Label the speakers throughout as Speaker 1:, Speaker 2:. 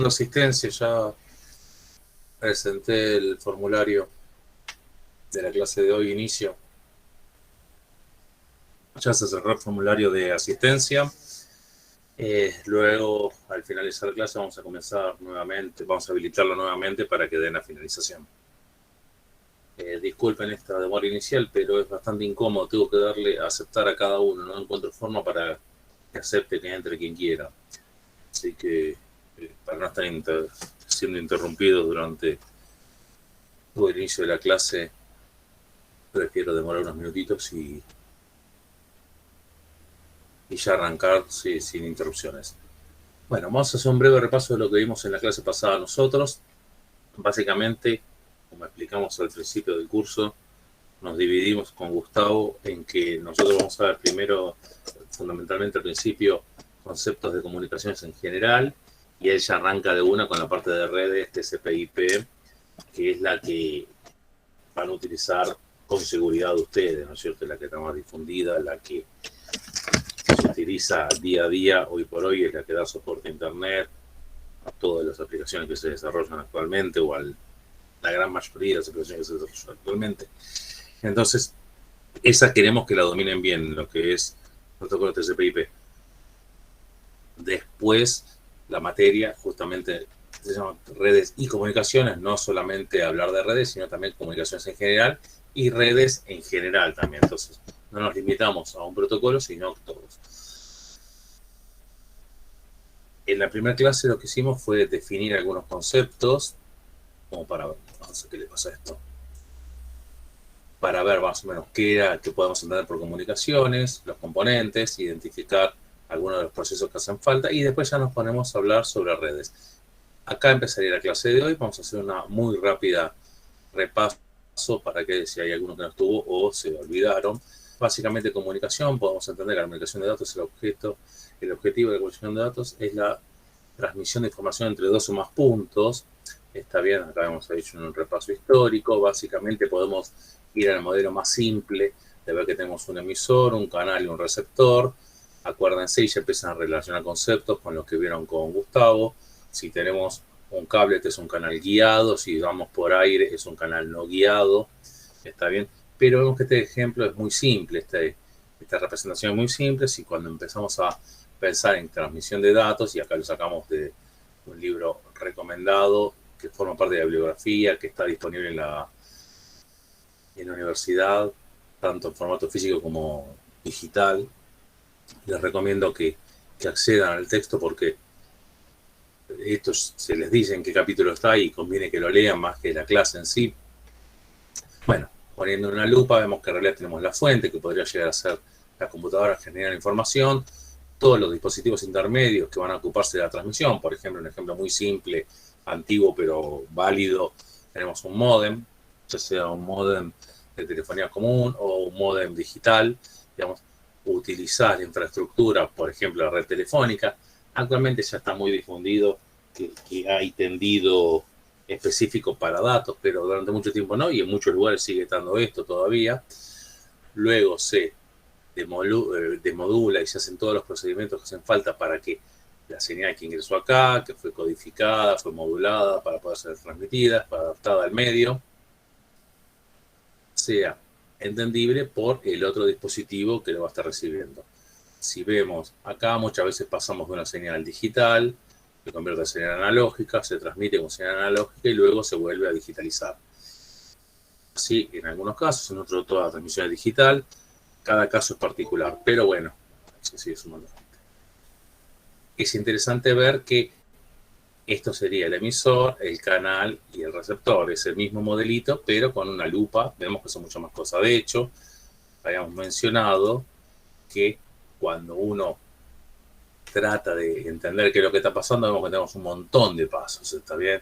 Speaker 1: Asistencia, ya presenté el formulario de la clase de hoy, inicio. Ya se cerró el formulario de asistencia. Luego, al finalizar la clase, vamos a comenzar nuevamente, vamos a habilitarlo nuevamente para que den la finalización. Disculpen esta demora inicial, pero es bastante incómodo. Tengo que darle a aceptar a cada uno. No encuentro forma para que acepte que entre quien quiera. Así que, para no estar siendo interrumpidos durante todo el inicio de la clase, prefiero demorar unos minutitos y ya arrancar sin interrupciones. Bueno, vamos a hacer un breve repaso de lo que vimos en la clase pasada nosotros. Básicamente, como explicamos al principio del curso, nos dividimos con Gustavo en que nosotros vamos a ver primero, fundamentalmente al principio, conceptos de comunicaciones en general, y él ya arranca de una con la parte de redes, TCP/IP, que es la que van a utilizar con seguridad ustedes, ¿no es cierto? La que está más difundida, la que se utiliza día a día, hoy por hoy, es la que da soporte a Internet, a todas las aplicaciones que se desarrollan actualmente o a la gran mayoría de las aplicaciones que se desarrollan actualmente. Entonces, esa queremos que la dominen bien, lo que es protocolo TCP/IP. Después, la materia justamente se llama redes y comunicaciones, no solamente hablar de redes, sino también comunicaciones en general y redes en general también. Entonces, no nos limitamos a un protocolo, sino a todos. En la primera clase lo que hicimos fue definir algunos conceptos, como para ver, vamos a ver qué le pasa a esto, para ver más o menos qué podemos entender por comunicaciones, los componentes, identificar algunos de los procesos que hacen falta y después ya nos ponemos a hablar sobre redes. Acá empezaría la clase de hoy, vamos a hacer una muy rápida repaso para que si hay alguno que no estuvo o se olvidaron. Básicamente comunicación, podemos entender que la comunicación de datos es el objetivo de la comunicación de datos es la transmisión de información entre dos o más puntos. Está bien, acá hemos hecho un repaso histórico, básicamente podemos ir al modelo más simple de ver que tenemos un emisor, un canal y un receptor. Acuérdense y ya empiezan a relacionar conceptos con los que vieron con Gustavo. Si tenemos un cable, este es un canal guiado, si vamos por aire es un canal no guiado, está bien, pero vemos que este ejemplo es muy simple, esta representación es muy simple, si cuando empezamos a pensar en transmisión de datos, y acá lo sacamos de un libro recomendado que forma parte de la bibliografía, que está disponible en la universidad, tanto en formato físico como digital. Les recomiendo que accedan al texto porque esto se les dice en qué capítulo está y conviene que lo lean más que la clase en sí. Bueno, poniendo una lupa vemos que en realidad tenemos la fuente, que podría llegar a ser la computadora que genera información, todos los dispositivos intermedios que van a ocuparse de la transmisión, por ejemplo, un ejemplo muy simple, antiguo pero válido, tenemos un módem, ya sea un módem de telefonía común o un módem digital, digamos, utilizar la infraestructura, por ejemplo, la red telefónica. Actualmente ya está muy difundido que hay tendido específico para datos, pero durante mucho tiempo no, y en muchos lugares sigue estando esto todavía. Luego se demodula y se hacen todos los procedimientos que hacen falta para que la señal que ingresó acá, que fue codificada, fue modulada para poder ser transmitida, para adaptada al medio, sea entendible por el otro dispositivo que lo va a estar recibiendo. Si vemos acá, muchas veces pasamos de una señal digital, se convierte en señal analógica, se transmite como señal analógica y luego se vuelve a digitalizar. Así, en algunos casos, en otros toda la transmisión es digital, cada caso es particular, pero bueno, se sigue sumando. Es interesante ver que esto sería el emisor, el canal y el receptor. Es el mismo modelito, pero con una lupa vemos que son muchas más cosas. De hecho, habíamos mencionado que cuando uno trata de entender qué es lo que está pasando, vemos que tenemos un montón de pasos, ¿está bien?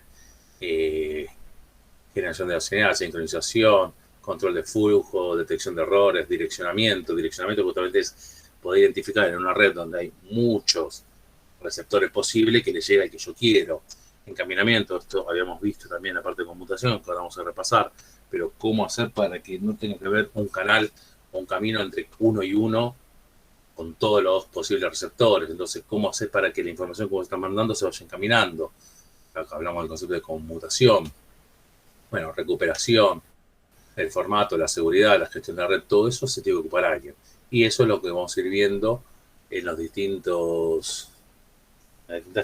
Speaker 1: Generación de la señal, sincronización, control de flujo, detección de errores, direccionamiento. Direccionamiento justamente es poder identificar en una red donde hay muchos receptores posibles que le llega el que yo quiero. Encaminamiento, esto habíamos visto también en la parte de computación, que ahora vamos a repasar, pero cómo hacer para que no tenga que ver un canal o un camino entre uno y uno con todos los posibles receptores. Entonces, cómo hacer para que la información que vos estás mandando se vaya encaminando. acá hablamos del concepto de conmutación, bueno, recuperación, el formato, la seguridad, la gestión de la red, todo eso se tiene que ocupar alguien. Y eso es lo que vamos a ir viendo en las distintas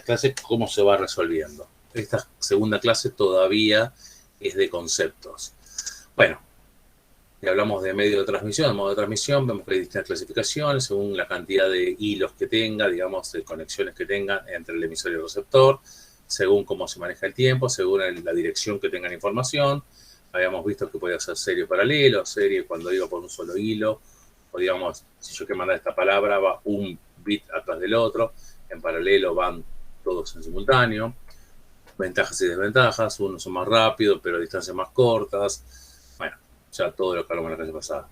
Speaker 1: clases, cómo se va resolviendo. Esta segunda clase todavía es de conceptos. Bueno, y hablamos de medio de transmisión. En modo de transmisión vemos que hay distintas clasificaciones según la cantidad de hilos que tenga, digamos, de conexiones que tenga entre el emisor y el receptor, según cómo se maneja el tiempo, según la dirección que tenga la información. Habíamos visto que podía ser serie paralelo, serie cuando iba por un solo hilo, o digamos, si yo quiero mandar esta palabra, va un bit atrás del otro, en paralelo van todos en simultáneo. Ventajas y desventajas, unos son más rápidos, pero a distancias más cortas. Bueno, ya todo lo que hablamos en la clase pasada.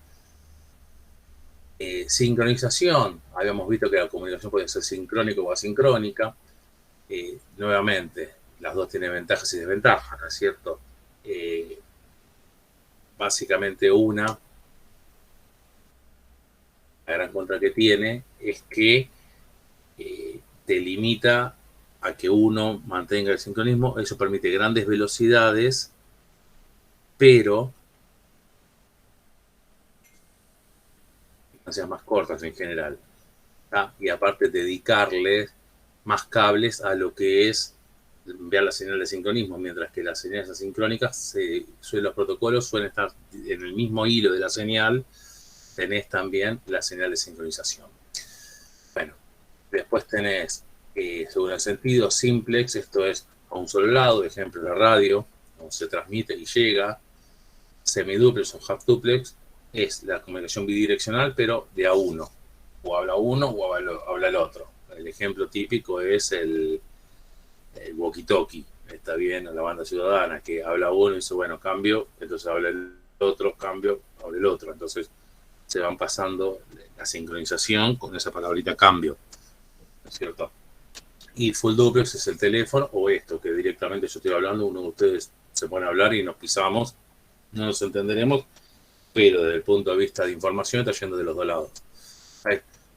Speaker 1: Sincronización, habíamos visto que la comunicación puede ser sincrónica o asincrónica. Nuevamente, las dos tienen ventajas y desventajas, ¿no es cierto? Básicamente la gran contra que tiene es que te limita a que uno mantenga el sincronismo. Eso permite grandes velocidades, pero distancias más cortas en general. ¿tá? Y aparte dedicarle más cables a lo que es enviar la señal de sincronismo, mientras que las señales asincrónicas, los protocolos suelen estar en el mismo hilo de la señal, tenés también la señal de sincronización. Bueno, después tenés, según el sentido, simplex, esto es a un solo lado, ejemplo la radio, donde se transmite y llega. Semiduplex o half duplex es la comunicación bidireccional, pero de a uno. O habla uno o habla el otro. El ejemplo típico es el walkie-talkie. Está bien, la banda ciudadana, que habla uno y dice, bueno, cambio, entonces habla el otro, cambio, habla el otro. Entonces se van pasando la sincronización con esa palabrita cambio, ¿no es cierto? Y full duplex es el teléfono, o esto, que directamente yo estoy hablando, uno de ustedes se pone a hablar y nos pisamos, no nos entenderemos, pero desde el punto de vista de información está yendo de los dos lados.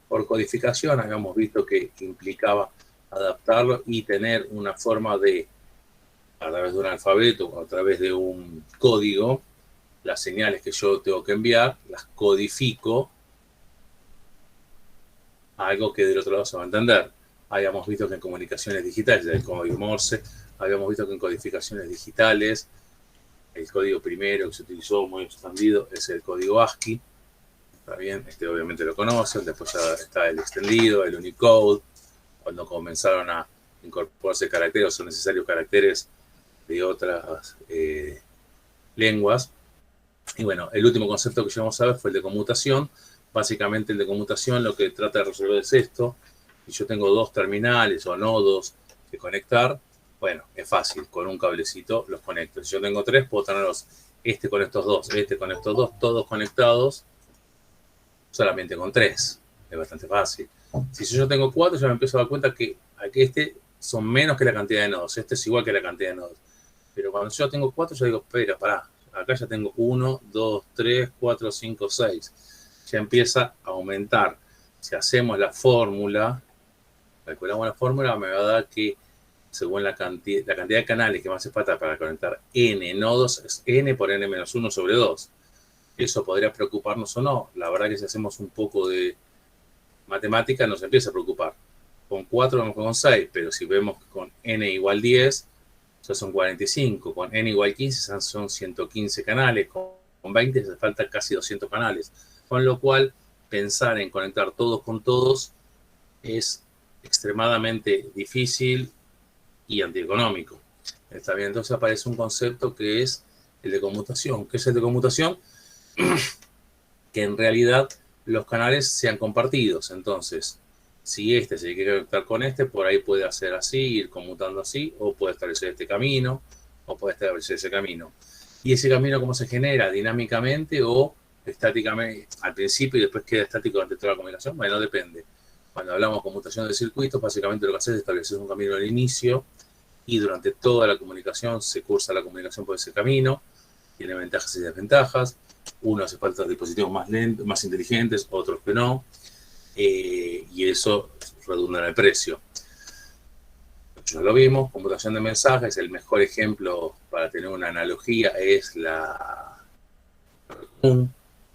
Speaker 1: Por codificación habíamos visto que implicaba adaptarlo y tener una forma de, a través de un alfabeto o a través de un código, las señales que yo tengo que enviar, las codifico a algo que del otro lado se va a entender. Habíamos visto que en comunicaciones digitales, el código Morse, habíamos visto que en codificaciones digitales, el código primero que se utilizó muy extendido es el código ASCII. Está bien, obviamente lo conocen. Después ya está el extendido, el Unicode. Cuando comenzaron a incorporarse caracteres, son necesarios caracteres de otras lenguas. Y bueno, el último concepto que llevamos a ver fue el de conmutación. Básicamente el de conmutación lo que trata de resolver es esto. Si yo tengo dos terminales o nodos que conectar, bueno, es fácil, con un cablecito los conecto. Si yo tengo tres, puedo tenerlos este con estos dos, todos conectados solamente con tres. Es bastante fácil. Si yo tengo cuatro, ya me empiezo a dar cuenta que este son menos que la cantidad de nodos, este es igual que la cantidad de nodos. Pero cuando yo tengo cuatro, yo digo, espera, pará, acá ya tengo 1, 2, 3, 4, 5, 6. Ya empieza a aumentar. Si hacemos la fórmula, calculamos la fórmula, me va a dar que según la cantidad de canales que me hace falta para conectar n nodos, es n por n-1 sobre 2. Eso podría preocuparnos o no. La verdad que si hacemos un poco de matemática nos empieza a preocupar. Con 4 vamos con 6, pero si vemos que con n igual 10, ya son 45. Con n igual 15 son 115 canales. Con 20 hace falta casi 200 canales. Con lo cual, pensar en conectar todos con todos es extremadamente difícil y antieconómico. Está bien, entonces aparece un concepto que es el de conmutación. ¿Qué es el de conmutación? Que en realidad los canales sean compartidos. Entonces, si este se quiere conectar con este, por ahí puede hacer así, ir conmutando así, o puede establecer este camino, o puede establecer ese camino. ¿Y ese camino cómo se genera? ¿Dinámicamente o estáticamente al principio y después queda estático durante toda la comunicación? Bueno, depende. Cuando hablamos de conmutación de circuitos, básicamente lo que haces es establecer un camino al inicio y durante toda la comunicación se cursa la comunicación por ese camino. Tiene ventajas y desventajas. Uno hace falta dispositivos más lentos, más inteligentes, otros que no. Y eso redunda en el precio. ya lo vimos, computación de mensajes, el mejor ejemplo para tener una analogía es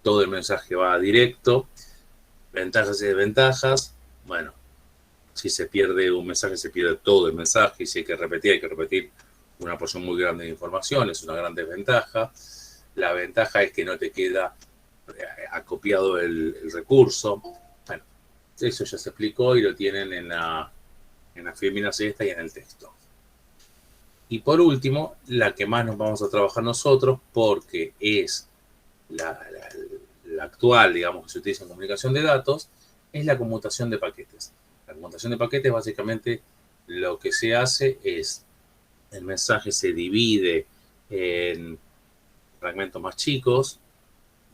Speaker 1: todo el mensaje va directo, ventajas y desventajas, bueno, si se pierde un mensaje, se pierde todo el mensaje, y si hay que repetir una porción muy grande de información, es una gran desventaja. La ventaja es que no te queda acopiado el recurso. Bueno, eso ya se explicó y lo tienen en la filmina esta y en el texto. Y por último, la que más nos vamos a trabajar nosotros, porque es la actual, digamos, que se utiliza en comunicación de datos, es la conmutación de paquetes. La conmutación de paquetes, básicamente, lo que se hace es, el mensaje se divide en fragmentos más chicos,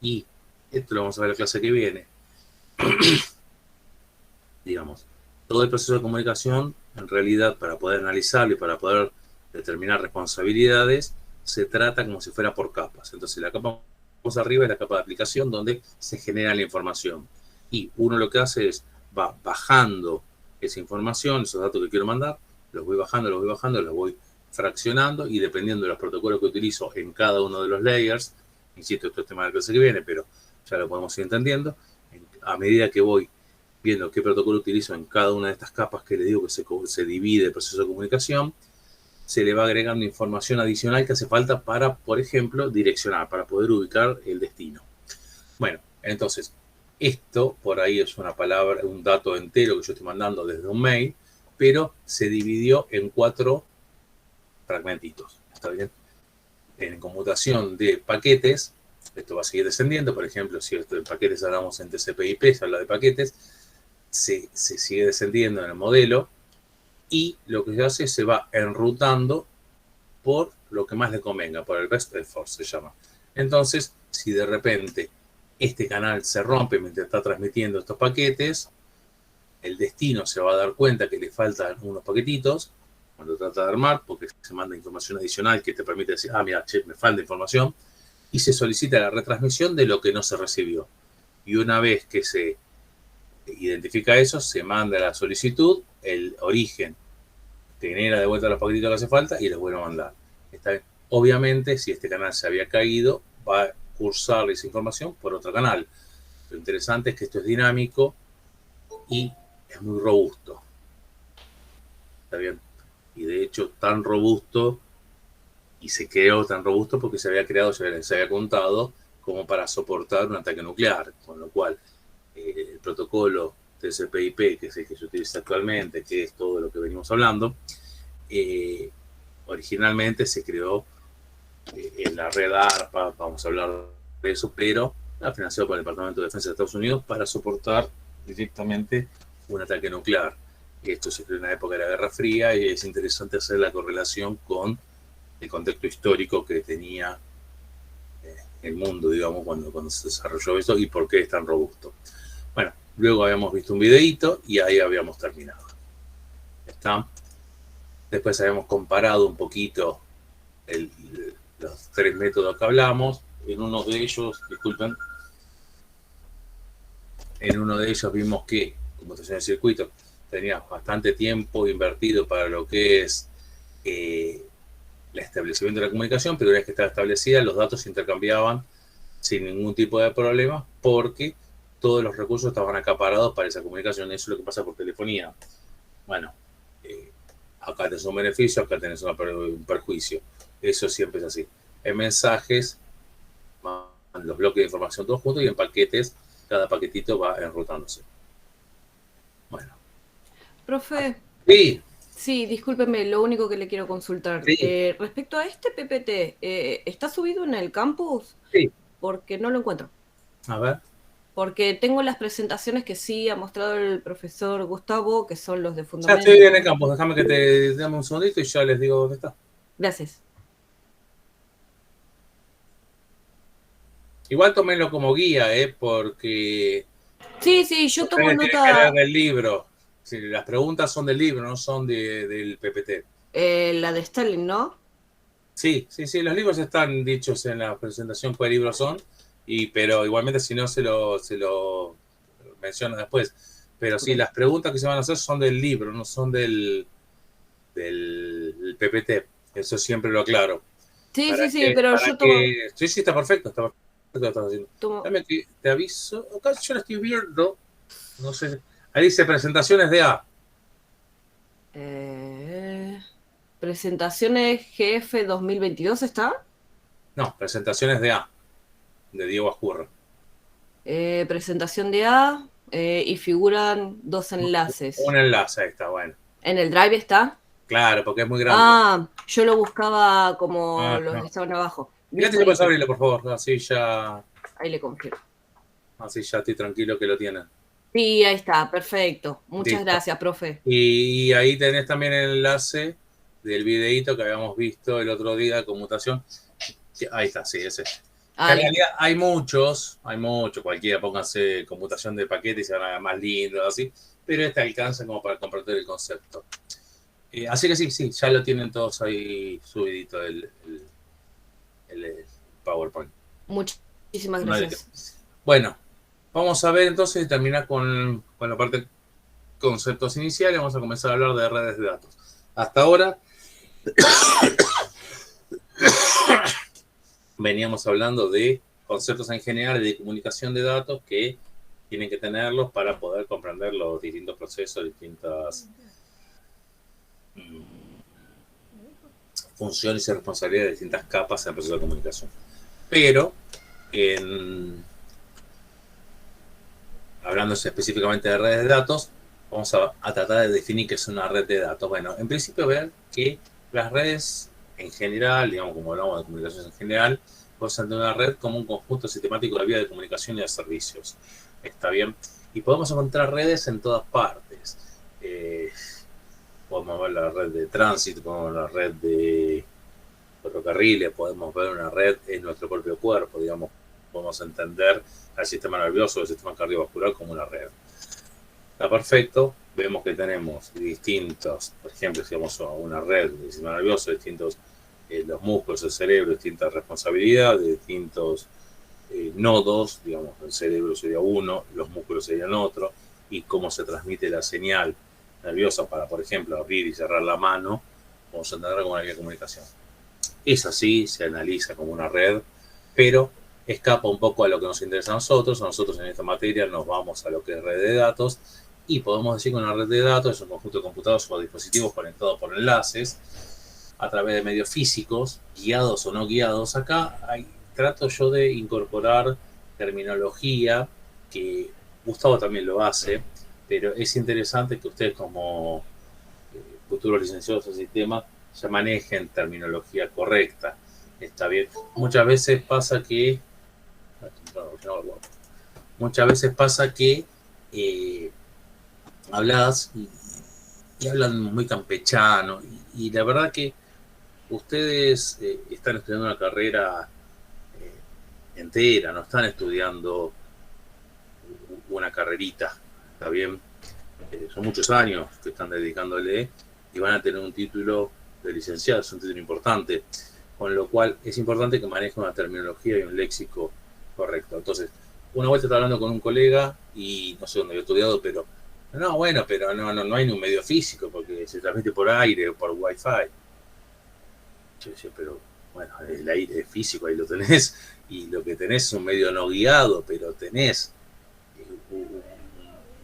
Speaker 1: y esto lo vamos a ver en la clase que viene. Digamos, todo el proceso de comunicación, en realidad, para poder analizarlo y para poder determinar responsabilidades, se trata como si fuera por capas. Entonces, la capa más arriba es la capa de aplicación, donde se genera la información. Y uno lo que hace es, va bajando esa información, esos datos que quiero mandar, los voy bajando, los voy fraccionando, y dependiendo de los protocolos que utilizo en cada uno de los layers, insisto, esto es tema de la clase que viene, pero ya lo podemos ir entendiendo, a medida que voy viendo qué protocolo utilizo en cada una de estas capas que le digo que se divide el proceso de comunicación, se le va agregando información adicional que hace falta para, por ejemplo, direccionar, para poder ubicar el destino. Bueno, entonces, esto por ahí es una palabra, un dato entero que yo estoy mandando desde un mail, pero se dividió en 4 fragmentitos. ¿Está bien? En conmutación de paquetes, esto va a seguir descendiendo. Por ejemplo, si esto de paquetes hablamos en TCP/IP, se habla de paquetes, se sigue descendiendo en el modelo, y lo que se hace es se va enrutando por lo que más le convenga, por el best effort se llama. Entonces, si de repente este canal se rompe mientras está transmitiendo estos paquetes, el destino se va a dar cuenta que le faltan unos paquetitos cuando trata de armar, porque se manda información adicional que te permite decir, mira, che, me falta información, y se solicita la retransmisión de lo que no se recibió. Y una vez que se identifica eso, se manda la solicitud, el origen genera de vuelta los paquetitos que hace falta y los vuelve a mandar. ¿Está bien? Obviamente, si este canal se había caído, va a cursar esa información por otro canal. Lo interesante es que esto es dinámico y es muy robusto. ¿Está bien? Y de hecho, tan robusto, y se creó tan robusto porque se había creado, se había contado como para soportar un ataque nuclear, con lo cual el protocolo TCP/IP, que es el que se utiliza actualmente, que es todo lo que venimos hablando, originalmente se creó en la red ARPA, vamos a hablar de eso, pero financiado por el Departamento de Defensa de Estados Unidos para soportar directamente un ataque nuclear. Esto se creó en la época de la Guerra Fría, y es interesante hacer la correlación con el contexto histórico que tenía el mundo, digamos, cuando se desarrolló esto, y por qué es tan robusto. Bueno, luego habíamos visto un videíto y ahí habíamos terminado. ¿Está? Después habíamos comparado un poquito los 3 métodos que hablamos. En uno de ellos, disculpen, en uno de ellos vimos que computación de circuitos tenía bastante tiempo invertido para lo que es el establecimiento de la comunicación, pero una vez que estaba establecida, los datos se intercambiaban sin ningún tipo de problema, porque todos los recursos estaban acaparados para esa comunicación. Eso es lo que pasa por telefonía. Bueno, acá tenés un beneficio, acá tenés un perjuicio. Eso siempre es así. En mensajes, los bloques de información todos juntos, y en paquetes, cada paquetito va enrutándose. Bueno.
Speaker 2: Profe.
Speaker 1: Sí.
Speaker 2: Sí, discúlpeme, lo único que le quiero consultar.
Speaker 1: Sí.
Speaker 2: Respecto a este PPT, ¿está subido en el campus?
Speaker 1: Sí.
Speaker 2: Porque no lo encuentro.
Speaker 1: A ver.
Speaker 2: Porque tengo las presentaciones que sí ha mostrado el profesor Gustavo, que son los de
Speaker 1: Ya
Speaker 2: fundamento.
Speaker 1: estoy en el campus, déjame que te dame un segundito y ya les digo dónde está.
Speaker 2: Gracias.
Speaker 1: Igual tómenlo como guía, porque...
Speaker 2: Sí, yo tomo
Speaker 1: ustedes tienen que
Speaker 2: nota.
Speaker 1: leer del libro. Sí, las preguntas son del libro, no son del PPT.
Speaker 2: La de Stalin, ¿no?
Speaker 1: Sí, los libros están dichos en la presentación cuáles libros son, pero igualmente si no se lo menciona después. Pero sí, las preguntas que se van a hacer son del libro, no son del del PPT. Eso siempre lo aclaro.
Speaker 2: Sí, sí, sí, pero yo tomo...
Speaker 1: Sí, sí, está perfecto, está perfecto lo que estás haciendo.
Speaker 2: tomo
Speaker 1: Dame que te aviso. Acá yo lo estoy viendo. No sé. Ahí dice presentaciones de A.
Speaker 2: eh, presentaciones GF 2022, ¿está?
Speaker 1: No, presentaciones de A, de Diego Ajurra.
Speaker 2: Presentación de A y figuran dos
Speaker 1: Un
Speaker 2: enlaces.
Speaker 1: enlace, ahí está, bueno.
Speaker 2: ¿En el Drive está?
Speaker 1: Claro, porque es muy grande.
Speaker 2: Ah, yo lo buscaba como
Speaker 1: Ah,
Speaker 2: los que
Speaker 1: no.
Speaker 2: estaban abajo.
Speaker 1: Fíjate
Speaker 2: Listo,
Speaker 1: si puedes
Speaker 2: listo.
Speaker 1: abrirlo, por favor.
Speaker 2: Ahí le confirmo.
Speaker 1: Así ya estoy tranquilo que lo tienen.
Speaker 2: Sí, ahí está, perfecto. Muchas
Speaker 1: Listo.
Speaker 2: gracias, profe.
Speaker 1: Y ahí tenés también el enlace del videíto que habíamos visto el otro día de conmutación. Ahí está, sí, ese. Que
Speaker 2: Ah,
Speaker 1: en
Speaker 2: listo.
Speaker 1: realidad hay mucho, cualquiera, pónganse conmutación de paquetes y se van a ver más lindos, así, pero este alcanza como para comprender el concepto. Así que sí, sí, ya lo tienen todos ahí subidito el PowerPoint.
Speaker 2: Muchísimas
Speaker 1: No hay de qué.
Speaker 2: gracias.
Speaker 1: Bueno, vamos a ver entonces y terminar con la parte de conceptos iniciales. Vamos a comenzar a hablar de redes de datos. Hasta ahora veníamos hablando de conceptos en general de comunicación de datos que tienen que tenerlos para poder comprender los distintos procesos, distintas funciones y responsabilidades de distintas capas en el proceso de comunicación. Pero, hablando específicamente de redes de datos, vamos a tratar de definir qué es una red de datos. Bueno, en principio ver que las redes en general, digamos como hablamos de comunicaciones en general, gozan de una red como un conjunto sistemático de vías de comunicación y de servicios. ¿Está bien? Y podemos encontrar redes en todas partes. Podemos ver la red de tránsito, podemos ver la red de ferrocarriles, podemos ver una red en nuestro propio cuerpo, digamos, podemos entender al sistema nervioso, el sistema cardiovascular como una red. Está perfecto, vemos que tenemos distintos, por ejemplo, si vamos a una red del sistema nervioso, distintos los músculos, el cerebro, distintas responsabilidades, distintos nodos, digamos, el cerebro sería uno, los músculos serían otro, y cómo se transmite la señal nerviosa para, por ejemplo, abrir y cerrar la mano, vamos a entender como una vía de comunicación. Es así, se analiza como una red, pero escapa un poco a lo que nos interesa a nosotros. Nosotros en esta materia nos vamos a lo que es red de datos y podemos decir que una red de datos es un conjunto de computadoras o dispositivos conectados por enlaces a través de medios físicos, guiados o no guiados. Acá trato yo de incorporar terminología que Gustavo también lo hace, pero es interesante que ustedes como futuros licenciados en sistemas ya manejen terminología correcta. Está bien. Muchas veces pasa que hablas y hablan muy campechano y la verdad que ustedes están estudiando una carrera entera, no están estudiando una carrerita, ¿está bien? Son muchos años que están dedicándole y van a tener un título de licenciado, es un título importante, con lo cual es importante que maneje una terminología y un léxico correcto. Entonces, una vuelta estaba hablando con un colega y no sé dónde había estudiado, pero no hay ni un medio físico porque se transmite por aire o por wifi. Yo decía, pero bueno, el aire es físico, ahí lo tenés, y lo que tenés es un medio no guiado, pero tenés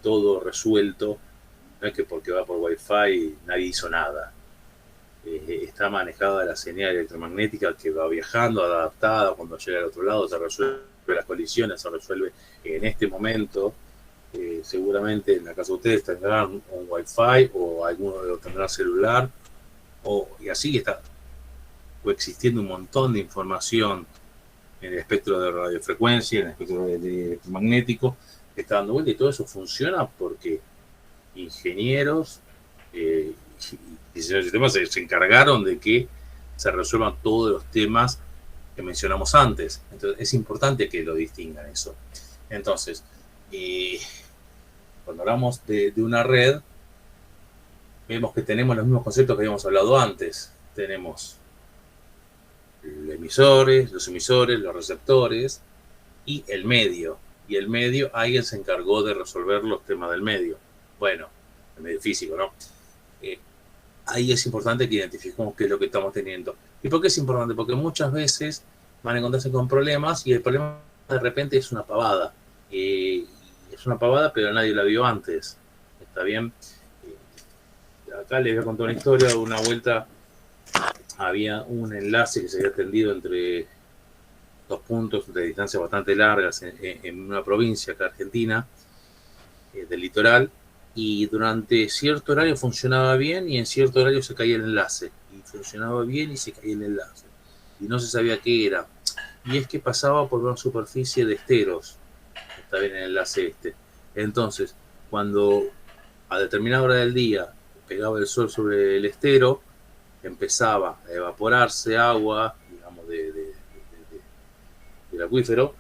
Speaker 1: todo resuelto. No es que porque va por wifi nadie hizo nada. Está manejada la señal electromagnética que va viajando, adaptada, cuando llega al otro lado se resuelve las colisiones, se resuelve en este momento. Seguramente en la casa de ustedes tendrán un wifi o alguno de los tendrá celular, y así está coexistiendo un montón de información en el espectro de radiofrecuencia, en el espectro electromagnético, que está dando vuelta y todo eso funciona porque ingenieros y sistemas se encargaron de que se resuelvan todos los temas que mencionamos antes. Entonces es importante que lo distingan eso. Entonces, cuando hablamos de una red, vemos que tenemos los mismos conceptos que habíamos hablado antes. Tenemos los emisores, los receptores y el medio. Y el medio, alguien se encargó de resolver los temas del medio. Bueno, el medio físico, ¿no? ahí es importante que identifiquemos qué es lo que estamos teniendo. ¿Y por qué es importante? Porque muchas veces van a encontrarse con problemas y el problema de repente es una pavada. Es una pavada, pero nadie la vio antes. ¿Está bien? Acá les voy a contar una historia. Una vuelta había un enlace que se había tendido entre dos puntos de distancias bastante largas en una provincia acá argentina, del litoral, y durante cierto horario funcionaba bien y en cierto horario se caía el enlace. Y funcionaba bien y se caía el enlace. Y no se sabía qué era. Y es que pasaba por una superficie de esteros. Está bien el enlace este. Entonces, cuando a determinada hora del día pegaba el sol sobre el estero, empezaba a evaporarse agua, digamos, del acuífero,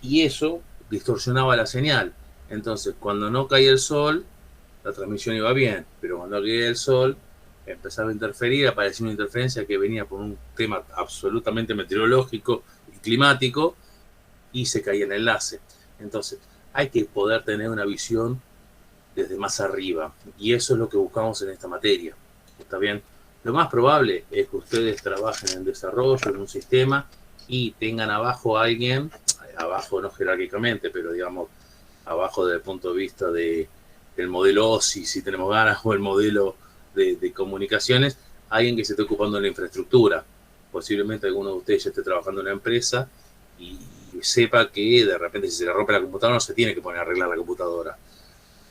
Speaker 1: y eso distorsionaba la señal. Entonces, cuando no caía el sol, la transmisión iba bien, pero cuando caía el sol, empezaba a interferir, aparecía una interferencia que venía por un tema absolutamente meteorológico y climático, y se caía el enlace. Entonces, hay que poder tener una visión desde más arriba, y eso es lo que buscamos en esta materia. ¿Está bien? Lo más probable es que ustedes trabajen en desarrollo, en un sistema, y tengan abajo a alguien, abajo no jerárquicamente, pero digamos, abajo desde el punto de vista del modelo OSI, si tenemos ganas, o el modelo de comunicaciones, alguien que se esté ocupando de la infraestructura. Posiblemente alguno de ustedes ya esté trabajando en una empresa y sepa que de repente si se le rompe la computadora no se tiene que poner a arreglar la computadora.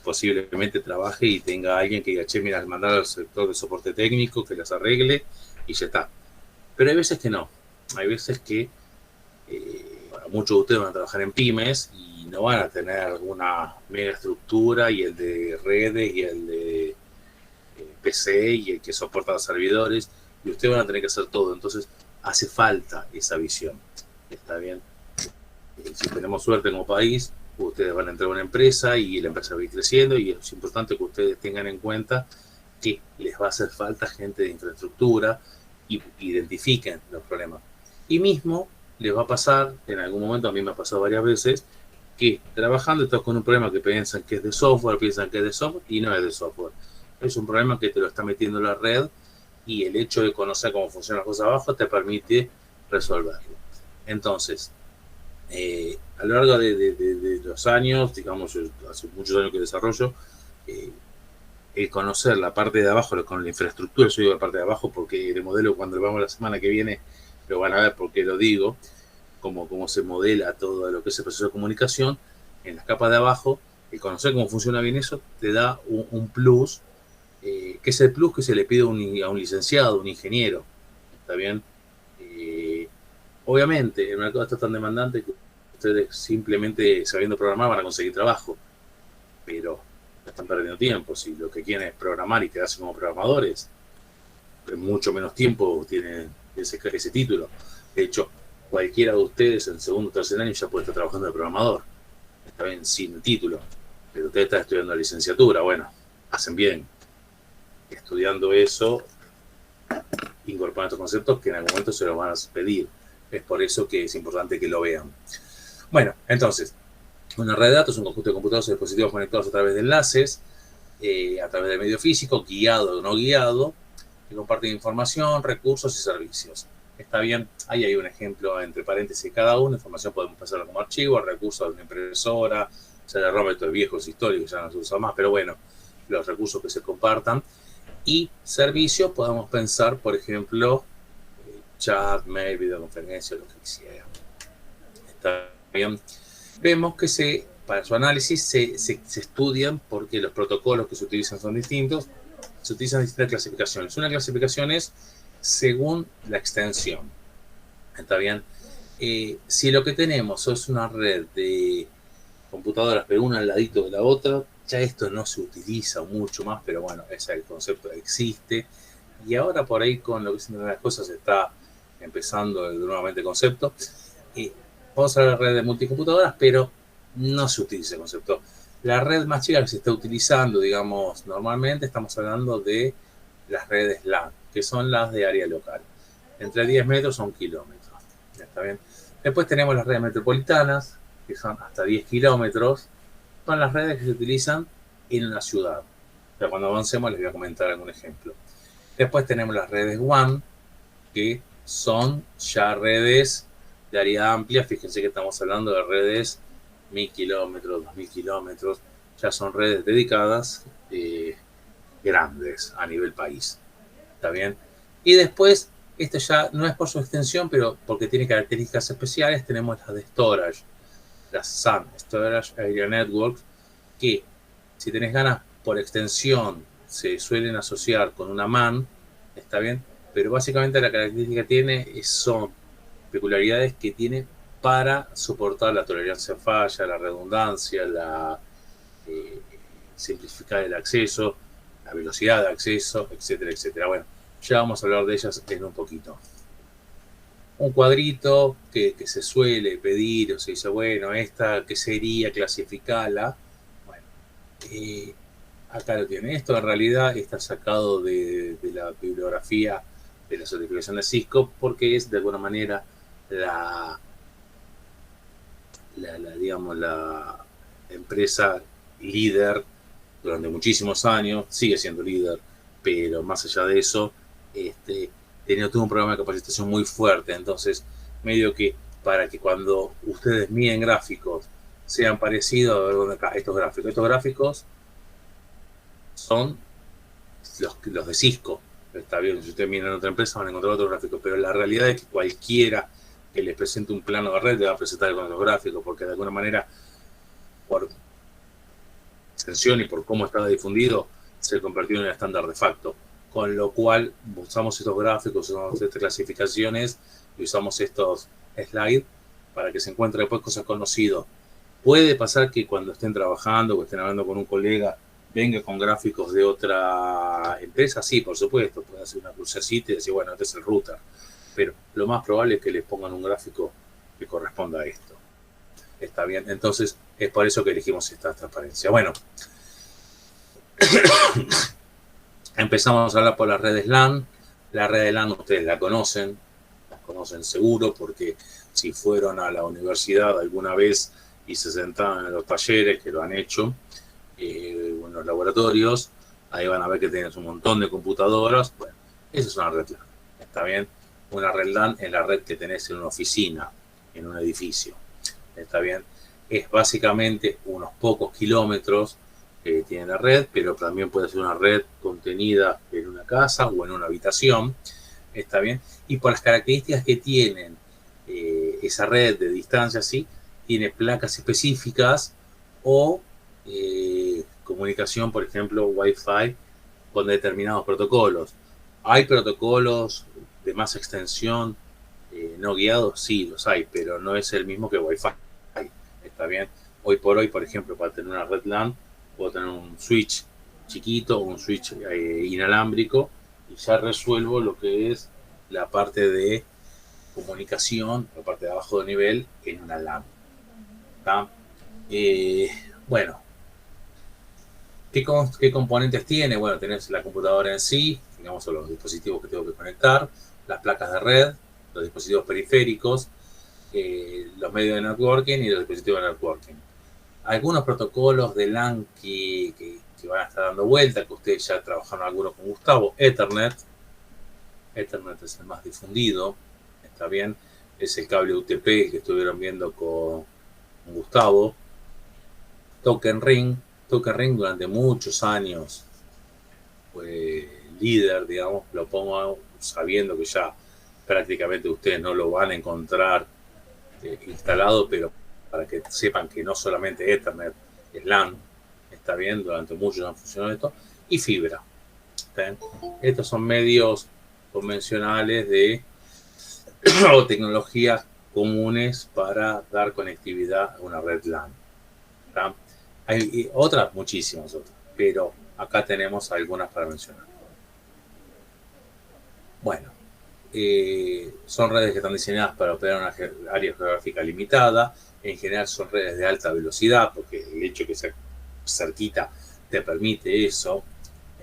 Speaker 1: Posiblemente trabaje y tenga alguien que diga, che, mira, mandar al sector de soporte técnico que las arregle y ya está. Pero hay veces que no. Hay veces que bueno, muchos de ustedes van a trabajar en pymes y no van a tener una mega estructura y el de redes y el de PC y el que soporta los servidores, y ustedes van a tener que hacer todo. Entonces hace falta esa visión. ¿Está bien? Si tenemos suerte como país, ustedes van a entrar a una empresa y la empresa va a ir creciendo, y es importante que ustedes tengan en cuenta que les va a hacer falta gente de infraestructura y identifiquen los problemas. Y mismo les va a pasar, en algún momento, a mí me ha pasado varias veces, que trabajando estás con un problema que piensan que es de software, piensan que es de software y no es de software. Es un problema que te lo está metiendo la red, y el hecho de conocer cómo funcionan las cosas abajo te permite resolverlo. Entonces, a lo largo de los años, digamos, hace muchos años que desarrollo, el conocer la parte de abajo con la infraestructura, yo digo la parte de abajo porque el modelo, cuando lo vamos la semana que viene, lo van a ver porque lo digo, cómo se modela todo lo que es el proceso de comunicación, en las capas de abajo, el conocer cómo funciona bien eso, te da un plus, que es el plus que se le pide a un licenciado, un ingeniero. ¿Está bien? Obviamente, el mercado está tan demandante que ustedes simplemente sabiendo programar van a conseguir trabajo, pero están perdiendo tiempo. Si lo que quieren es programar y quedarse como programadores, en mucho menos tiempo tienen ese título. De hecho, cualquiera de ustedes en segundo o tercer año ya puede estar trabajando de programador. Está bien, sin título. Pero ustedes están estudiando la licenciatura. Bueno, hacen bien estudiando eso, incorporan estos conceptos que en algún momento se los van a pedir. Es por eso que es importante que lo vean. Bueno, entonces, una red de datos es un conjunto de computadoras y dispositivos conectados a través de enlaces, a través del medio físico, guiado o no guiado, que comparten información, recursos y servicios. Está bien, ahí hay un ejemplo entre paréntesis cada uno. Información podemos pasarla como archivo, recursos de una impresora, se le rompe estos viejos históricos, ya no se usa más, pero bueno, los recursos que se compartan. Y servicios podemos pensar, por ejemplo, chat, mail, videoconferencia, lo que quisiera. Está bien. Vemos que para su análisis se estudian porque los protocolos que se utilizan son distintos. Se utilizan distintas clasificaciones. Una clasificación es según la extensión. ¿Está bien? Si lo que tenemos es una red de computadoras, pero una al ladito de la otra, ya esto no se utiliza mucho más, pero bueno, ese el concepto existe. Y ahora por ahí con lo que es las cosas se está empezando nuevamente el concepto. Vamos a la red de multicomputadoras, pero no se utiliza el concepto. La red más chica que se está utilizando, digamos, normalmente estamos hablando de las redes LAN, que son las de área local. Entre 10 metros a 1 kilómetro. ¿Está bien? Después tenemos las redes metropolitanas, que son hasta 10 kilómetros. Son las redes que se utilizan en una ciudad. O sea, cuando avancemos les voy a comentar algún ejemplo. Después tenemos las redes WAN, que son ya redes de área amplia. Fíjense que estamos hablando de redes 1000 kilómetros, 2000 kilómetros, ya son redes dedicadas, grandes a nivel país. ¿Está bien? Y después, esto ya no es por su extensión, pero porque tiene características especiales, tenemos las de storage, las SAN, Storage Area Networks, que si tenés ganas, por extensión se suelen asociar con una MAN, ¿está bien? Pero básicamente la característica que tiene son peculiaridades que tiene para soportar la tolerancia a falla, la redundancia, la simplificar el acceso, la velocidad de acceso, etcétera, etcétera. Bueno, ya vamos a hablar de ellas en un poquito. Un cuadrito que se suele pedir, o se dice, bueno, esta, ¿qué sería? Clasificala. Bueno, acá lo tiene. Esto en realidad está sacado de la bibliografía de la certificación de Cisco, porque es de alguna manera digamos, la empresa líder durante muchísimos años, sigue siendo líder, pero más allá de eso, tuvo un programa de capacitación muy fuerte. Entonces, medio que para que cuando ustedes miden gráficos sean parecidos, a ver dónde acá, estos gráficos son los de Cisco. Está bien, si ustedes miran otra empresa van a encontrar otros gráficos, pero la realidad es que cualquiera que les presente un plano de red le va a presentar con los gráficos, porque de alguna manera, por extensión y por cómo estaba difundido, se convirtió en el estándar de facto. Con lo cual usamos estos gráficos, usamos estas clasificaciones y usamos estos slides para que se encuentren después cosas conocidas. Puede pasar que cuando estén trabajando o estén hablando con un colega venga con gráficos de otra empresa, sí, por supuesto, puede hacer una crucecita y decir, bueno, este es el router. Pero lo más probable es que les pongan un gráfico que corresponda a esto. Está bien, entonces es por eso que elegimos esta transparencia. Bueno, empezamos a hablar por las redes LAN. La red de LAN ustedes la conocen seguro, porque si fueron a la universidad alguna vez y se sentaron en los talleres, que lo han hecho, en los laboratorios, ahí van a ver que tienes un montón de computadoras. Bueno, eso es una red LAN, ¿está bien? Una red LAN es la red que tenés en una oficina, en un edificio, ¿está bien? Es básicamente unos pocos kilómetros que tiene la red, pero también puede ser una red contenida en una casa o en una habitación, ¿está bien? Y por las características que tienen esa red de distancia, sí, tiene placas específicas o comunicación, por ejemplo, Wi-Fi con determinados protocolos. Hay protocolos de más extensión no guiados, sí, los hay, pero no es el mismo que Wi-Fi. ¿Está bien? Hoy por hoy, por ejemplo, para tener una red LAN, puedo tener un switch chiquito, un switch inalámbrico, y ya resuelvo lo que es la parte de comunicación, la parte de abajo de nivel, en una LAN. Bueno, ¿qué componentes tiene? Bueno, tenés la computadora en sí, digamos, los dispositivos que tengo que conectar, las placas de red, los dispositivos periféricos, los medios de networking y los dispositivos de networking. Algunos protocolos de LAN que van a estar dando vuelta, que ustedes ya trabajaron algunos con Gustavo. Ethernet es el más difundido, está bien, es el cable UTP que estuvieron viendo con Gustavo. Token Ring durante muchos años fue líder, digamos, lo pongo sabiendo que ya prácticamente ustedes no lo van a encontrar instalado, pero para que sepan que no solamente Ethernet es LAN, está bien, durante muchos años funcionó esto, y fibra. ¿Está? Estos son medios convencionales o tecnologías comunes para dar conectividad a una red LAN. ¿Está? Hay otras, muchísimas otras, pero acá tenemos algunas para mencionar. Bueno, son redes que están diseñadas para operar una área geográfica limitada. En general son redes de alta velocidad, porque el hecho de que sea cerquita te permite eso.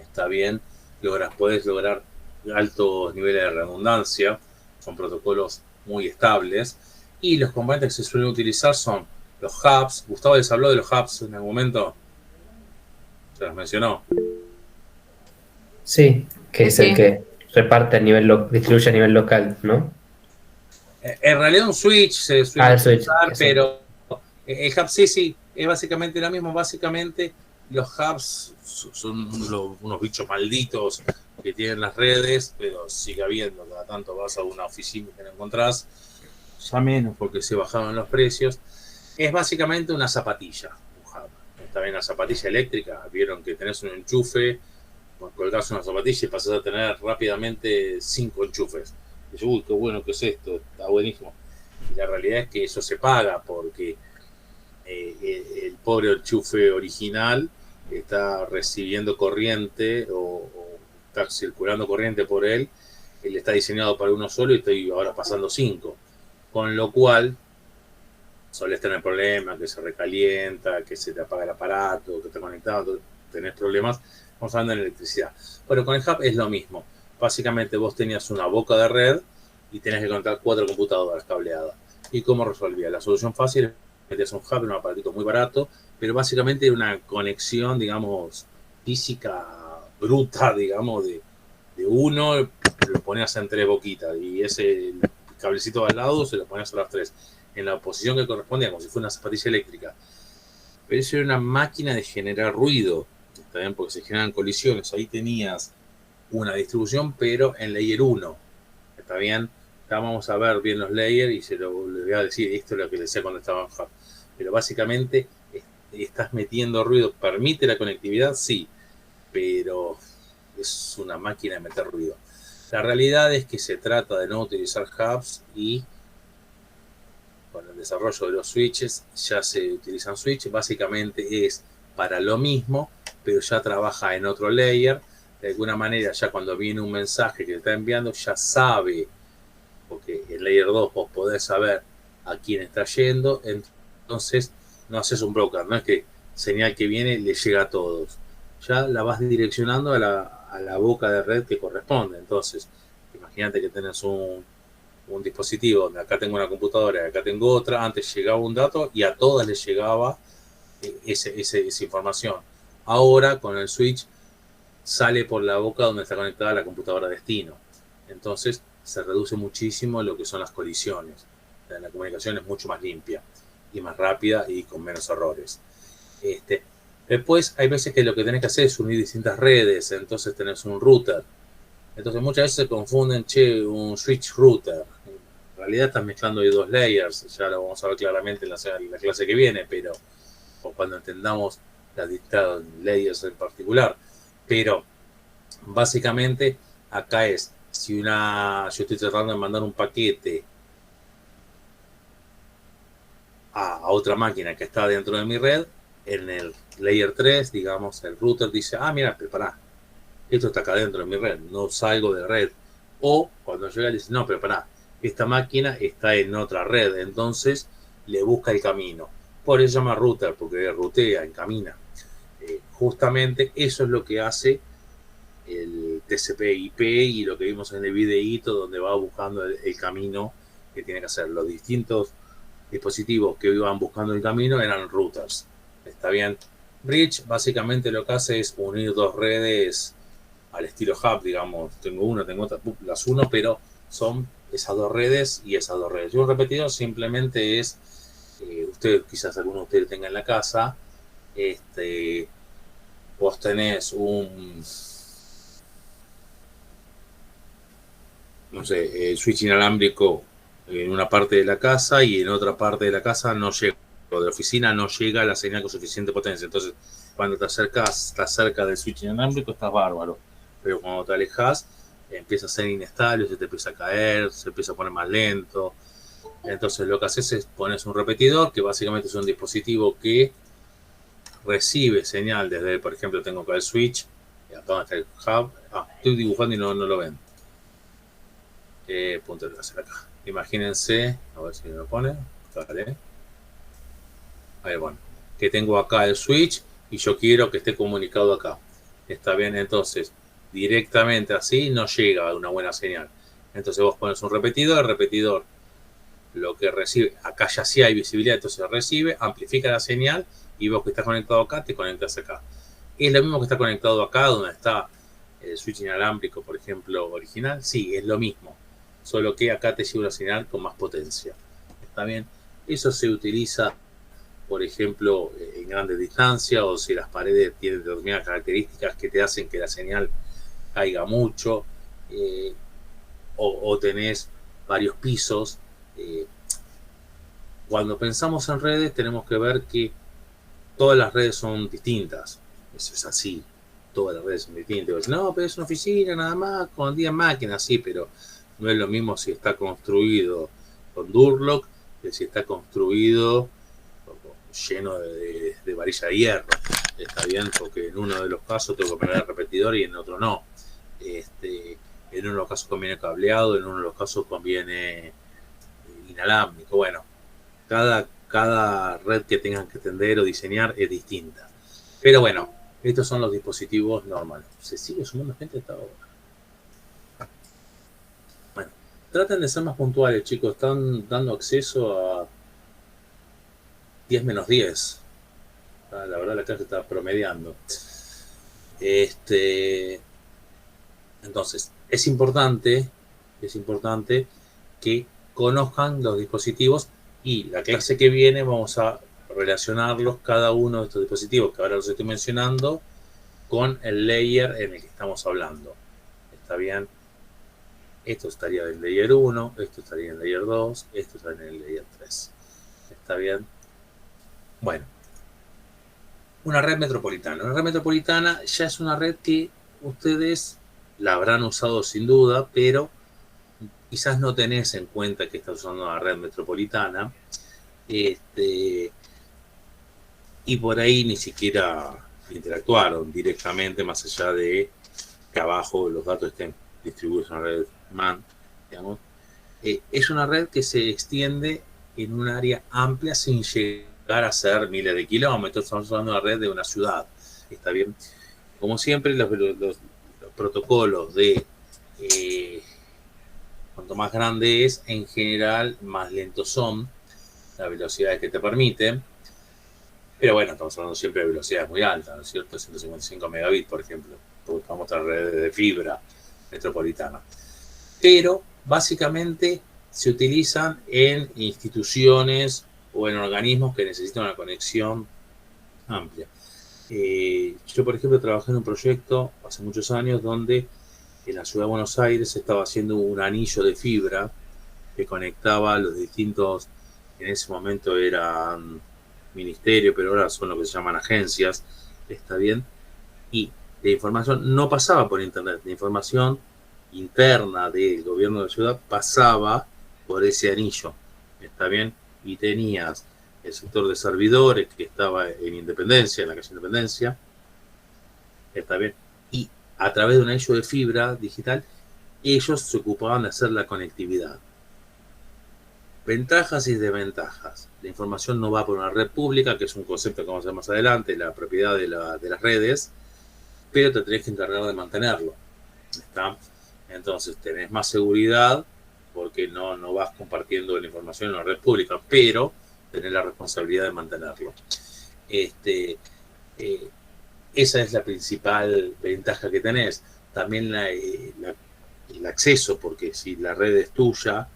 Speaker 1: Está bien, podés lograr altos niveles de redundancia, son protocolos muy estables, y los componentes que se suelen utilizar son los hubs. Gustavo les habló de los hubs en algún momento, se los mencionó.
Speaker 3: Sí, que es el que reparte distribuye a nivel local, ¿no?
Speaker 1: En realidad un switch se suele
Speaker 3: El switch,
Speaker 1: utilizar,
Speaker 3: eso.
Speaker 1: pero el hub sí, es básicamente lo mismo. Básicamente los hubs son unos bichos malditos que tienen las redes, pero sigue habiendo, cada tanto vas a una oficina que no encontrás, ya menos porque se bajaron los precios. Es básicamente una zapatilla, un hub. Está bien, la zapatilla eléctrica, vieron que tenés un enchufe, colgás una zapatilla y pasás a tener rápidamente 5 enchufes. Y yo, uy, qué bueno que es esto, está buenísimo. Y la realidad es que eso se paga porque el pobre enchufe original está recibiendo corriente o está circulando corriente por él. Él está diseñado para uno solo y estoy ahora pasando 5. Con lo cual, solés tener problemas, que se recalienta, que se te apaga el aparato, que está conectado, tenés problemas. Estamos hablando de electricidad. Bueno, con el hub es lo mismo. Básicamente vos tenías una boca de red y tenías que conectar 4 computadoras cableadas. ¿Y cómo resolvía? La solución fácil es metías un hub en un aparatito muy barato, pero básicamente una conexión, digamos, física bruta, digamos, de uno, lo ponías en 3 boquitas y ese cablecito al lado se lo ponías a las 3 en la posición que correspondía, como si fuera una zapatilla eléctrica. Pero eso era una máquina de generar ruido, ¿está bien? Porque se generan colisiones. Ahí tenías una distribución, pero en layer 1, ¿está bien? Ya vamos a ver bien los layers y les voy a decir, esto es lo que les decía cuando estaba en hub. Pero básicamente estás metiendo ruido. ¿Permite la conectividad? Sí, pero es una máquina de meter ruido. La realidad es que se trata de no utilizar hubs y con el desarrollo de los switches ya se utilizan switches. Básicamente es para lo mismo, pero ya trabaja en otro layer. De alguna manera ya cuando viene un mensaje que te está enviando ya sabe, porque en layer 2 vos podés saber a quién está yendo, entonces no haces un broker, no es que señal que viene le llega a todos, ya la vas direccionando a la boca de red que corresponde. Entonces imagínate que tenés un dispositivo donde acá tengo una computadora y acá tengo otra, antes llegaba un dato y a todas les llegaba esa información. Ahora con el switch sale por la boca donde está conectada la computadora destino. Entonces se reduce muchísimo lo que son las colisiones. La comunicación es mucho más limpia y más rápida y con menos errores. Después hay veces que lo que tenés que hacer es unir distintas redes, entonces tenés un router. Entonces muchas veces se confunden, un switch router. En realidad están mezclando ahí 2 layers, ya lo vamos a ver claramente en la clase que viene, pero o cuando entendamos las distintas layers en particular. Pero básicamente acá es, si yo estoy tratando de mandar un paquete a otra máquina que está dentro de mi red, en el layer 3, digamos, el router dice, mira, pará, esto está acá dentro de mi red, no salgo de red. O cuando llega le dice, no, pero pará, esta máquina está en otra red, entonces le busca el camino. Por eso se llama router, porque rutea, encamina. Justamente eso es lo que hace el TCP/IP y lo que vimos en el videíto, donde va buscando el camino que tiene que hacer. Los distintos dispositivos que iban buscando el camino eran routers. ¿Está bien? Bridge básicamente lo que hace es unir 2 redes al estilo hub, digamos. Tengo una, tengo otra, las uno, pero son esas 2 redes y esas 2 redes. Y un repetidor simplemente es, ustedes, quizás alguno de ustedes tenga en la casa, vos tenés un, no sé, el switch inalámbrico en una parte de la casa y en otra parte de la casa no llega, o de la oficina no llega la señal con suficiente potencia. Entonces, cuando te acercas, estás cerca del switch inalámbrico, estás bárbaro. Pero cuando te alejas, empieza a ser inestable, se te empieza a caer, se empieza a poner más lento. Entonces, lo que haces es pones un repetidor, que básicamente es un dispositivo que recibe señal desde, por ejemplo, tengo acá el switch, acá está el hub. Estoy dibujando y no lo ven. Punto de hacer acá. Imagínense, a ver si me lo pone. Vale. Ahí, bueno, que tengo acá el switch y yo quiero que esté comunicado acá. Está bien, entonces directamente así no llega a una buena señal. Entonces vos pones un repetidor, el repetidor lo que recibe, acá ya sí hay visibilidad, entonces recibe, amplifica la señal y vos que estás conectado acá, te conectas acá. Es lo mismo que está conectado acá, donde está el switch inalámbrico, por ejemplo, original, sí, es lo mismo, solo que acá te lleva una señal con más potencia. ¿Está bien? Eso se utiliza, por ejemplo, en grandes distancias, o si las paredes tienen determinadas características que te hacen que la señal caiga mucho, o tenés varios pisos. Cuando pensamos en redes tenemos que ver que todas las redes son distintas. Eso es así. Todas las redes son distintas. No, pero es una oficina nada más con 10 máquinas, sí, pero no es lo mismo si está construido con Durlock que si está construido lleno de varilla de hierro. Está bien, porque en uno de los casos tengo que poner el repetidor y en otro no. En uno de los casos conviene cableado, en uno de los casos conviene inalámbrico. Bueno, cada red que tengan que tender o diseñar es distinta. Pero bueno, estos son los dispositivos normales. ¿Se sigue sumando gente hasta ahora? Bueno, traten de ser más puntuales, chicos. Están dando acceso a 10 menos 10. La verdad la clase está promediando. Entonces, es importante que conozcan los dispositivos, y la clase que viene vamos a relacionarlos, cada uno de estos dispositivos que ahora los estoy mencionando, con el layer en el que estamos hablando. ¿Está bien? Esto estaría en el layer 1, esto estaría en el layer 2, esto estaría en el layer 3. ¿Está bien? Bueno, una red metropolitana. Una red metropolitana ya es una red que ustedes la habrán usado sin duda, pero quizás no tenés en cuenta que estás usando una red metropolitana, y por ahí ni siquiera interactuaron directamente, más allá de que abajo los datos estén distribuidos en una red MAN, digamos. Es una red que se extiende en un área amplia sin llegar a ser miles de kilómetros. Estamos hablando de una red de una ciudad. ¿Está bien? Como siempre, los protocolos de cuanto más grande es, en general, más lentos son las velocidades que te permiten. Pero bueno, estamos hablando siempre de velocidades muy altas, ¿no es cierto? 155 megabits, por ejemplo, porque vamos a redes de fibra metropolitana. Pero, básicamente, se utilizan en instituciones o en organismos que necesitan una conexión amplia. Yo, por ejemplo, trabajé en un proyecto hace muchos años donde en la ciudad de Buenos Aires se estaba haciendo un anillo de fibra que conectaba los distintos, en ese momento eran ministerios, pero ahora son lo que se llaman agencias, ¿está bien? Y la información no pasaba por internet, la información interna del gobierno de la ciudad pasaba por ese anillo, ¿está bien? Y tenías el sector de servidores que estaba en Independencia, en la calle Independencia, ¿está bien? Y a través de un anillo de fibra digital, ellos se ocupaban de hacer la conectividad. Ventajas y desventajas. La información no va por una red pública, que es un concepto que vamos a ver más adelante, la propiedad de las redes, pero te tenés que encargar de mantenerlo. ¿Está? Entonces tenés más seguridad porque no vas compartiendo la información en una red pública, pero tenés la responsabilidad de mantenerlo. Esa es la principal ventaja que tenés. También el acceso, porque si la red es tuya,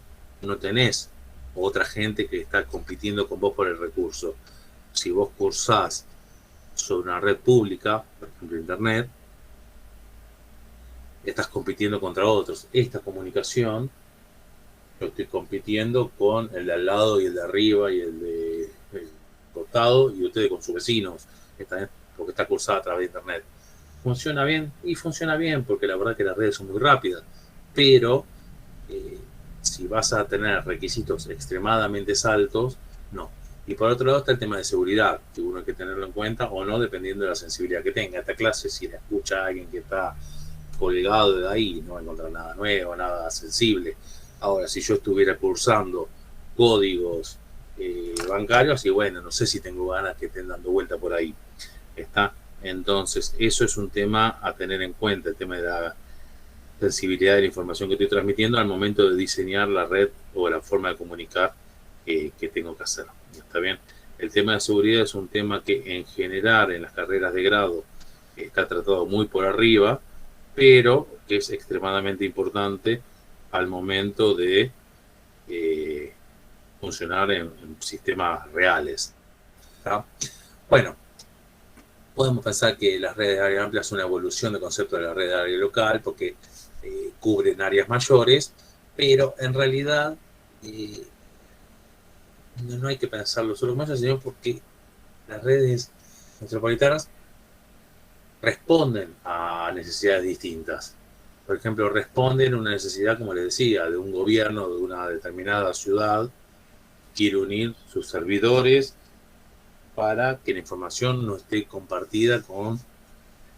Speaker 1: no tenés otra gente que está compitiendo con vos por el recurso. Si vos cursás sobre una red pública, por ejemplo internet, estás compitiendo contra otros. Esta comunicación, yo estoy compitiendo con el de al lado y el de arriba y el de costado, y ustedes con sus vecinos, porque está cursada a través de internet. ¿Funciona bien? Y funciona bien, porque la verdad que las redes son muy rápidas, pero si vas a tener requisitos extremadamente altos, no. Y por otro lado está el tema de seguridad, que uno hay que tenerlo en cuenta o no, dependiendo de la sensibilidad que tenga. Esta clase, si la escucha alguien que está colgado de ahí, no va a encontrar nada nuevo, nada sensible. Ahora, si yo estuviera cursando códigos bancarios, y bueno, no sé si tengo ganas que estén dando vuelta por ahí. ¿Está? Entonces, eso es un tema a tener en cuenta, el tema de la sensibilidad de la información que estoy transmitiendo al momento de diseñar la red o la forma de comunicar que tengo que hacer. ¿Está bien? El tema de seguridad es un tema que en general en las carreras de grado está tratado muy por arriba, pero que es extremadamente importante al momento de funcionar en sistemas reales, ¿tá? Bueno, podemos pensar que las redes de área amplia es una evolución del concepto de la red de área local porque cubren áreas mayores, pero en realidad no hay que pensarlo solo como eso, sino porque las redes metropolitanas responden a necesidades distintas. Por ejemplo, responden a una necesidad, como les decía, de un gobierno de una determinada ciudad, quiere unir sus servidores para que la información no esté compartida con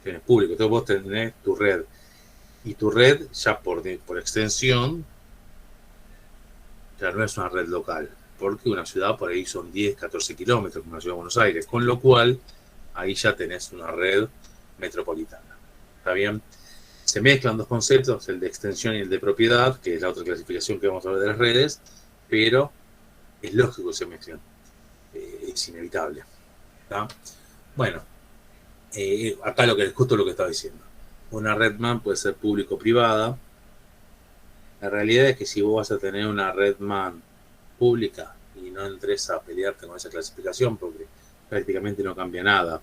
Speaker 1: fines públicos. Entonces vos tenés tu red, y tu red ya por extensión ya no es una red local, porque una ciudad por ahí son 10, 14 kilómetros, como la ciudad de Buenos Aires, con lo cual ahí ya tenés una red metropolitana. ¿Está bien? Se mezclan dos conceptos, el de extensión y el de propiedad, que es la otra clasificación que vamos a ver de las redes, pero es lógico que se mezclen, es inevitable, ¿está? Bueno, acá justo lo que estaba diciendo. Una red MAN puede ser público-privada. La realidad es que si vos vas a tener una red MAN pública y no entres a pelearte con esa clasificación, porque prácticamente no cambia nada.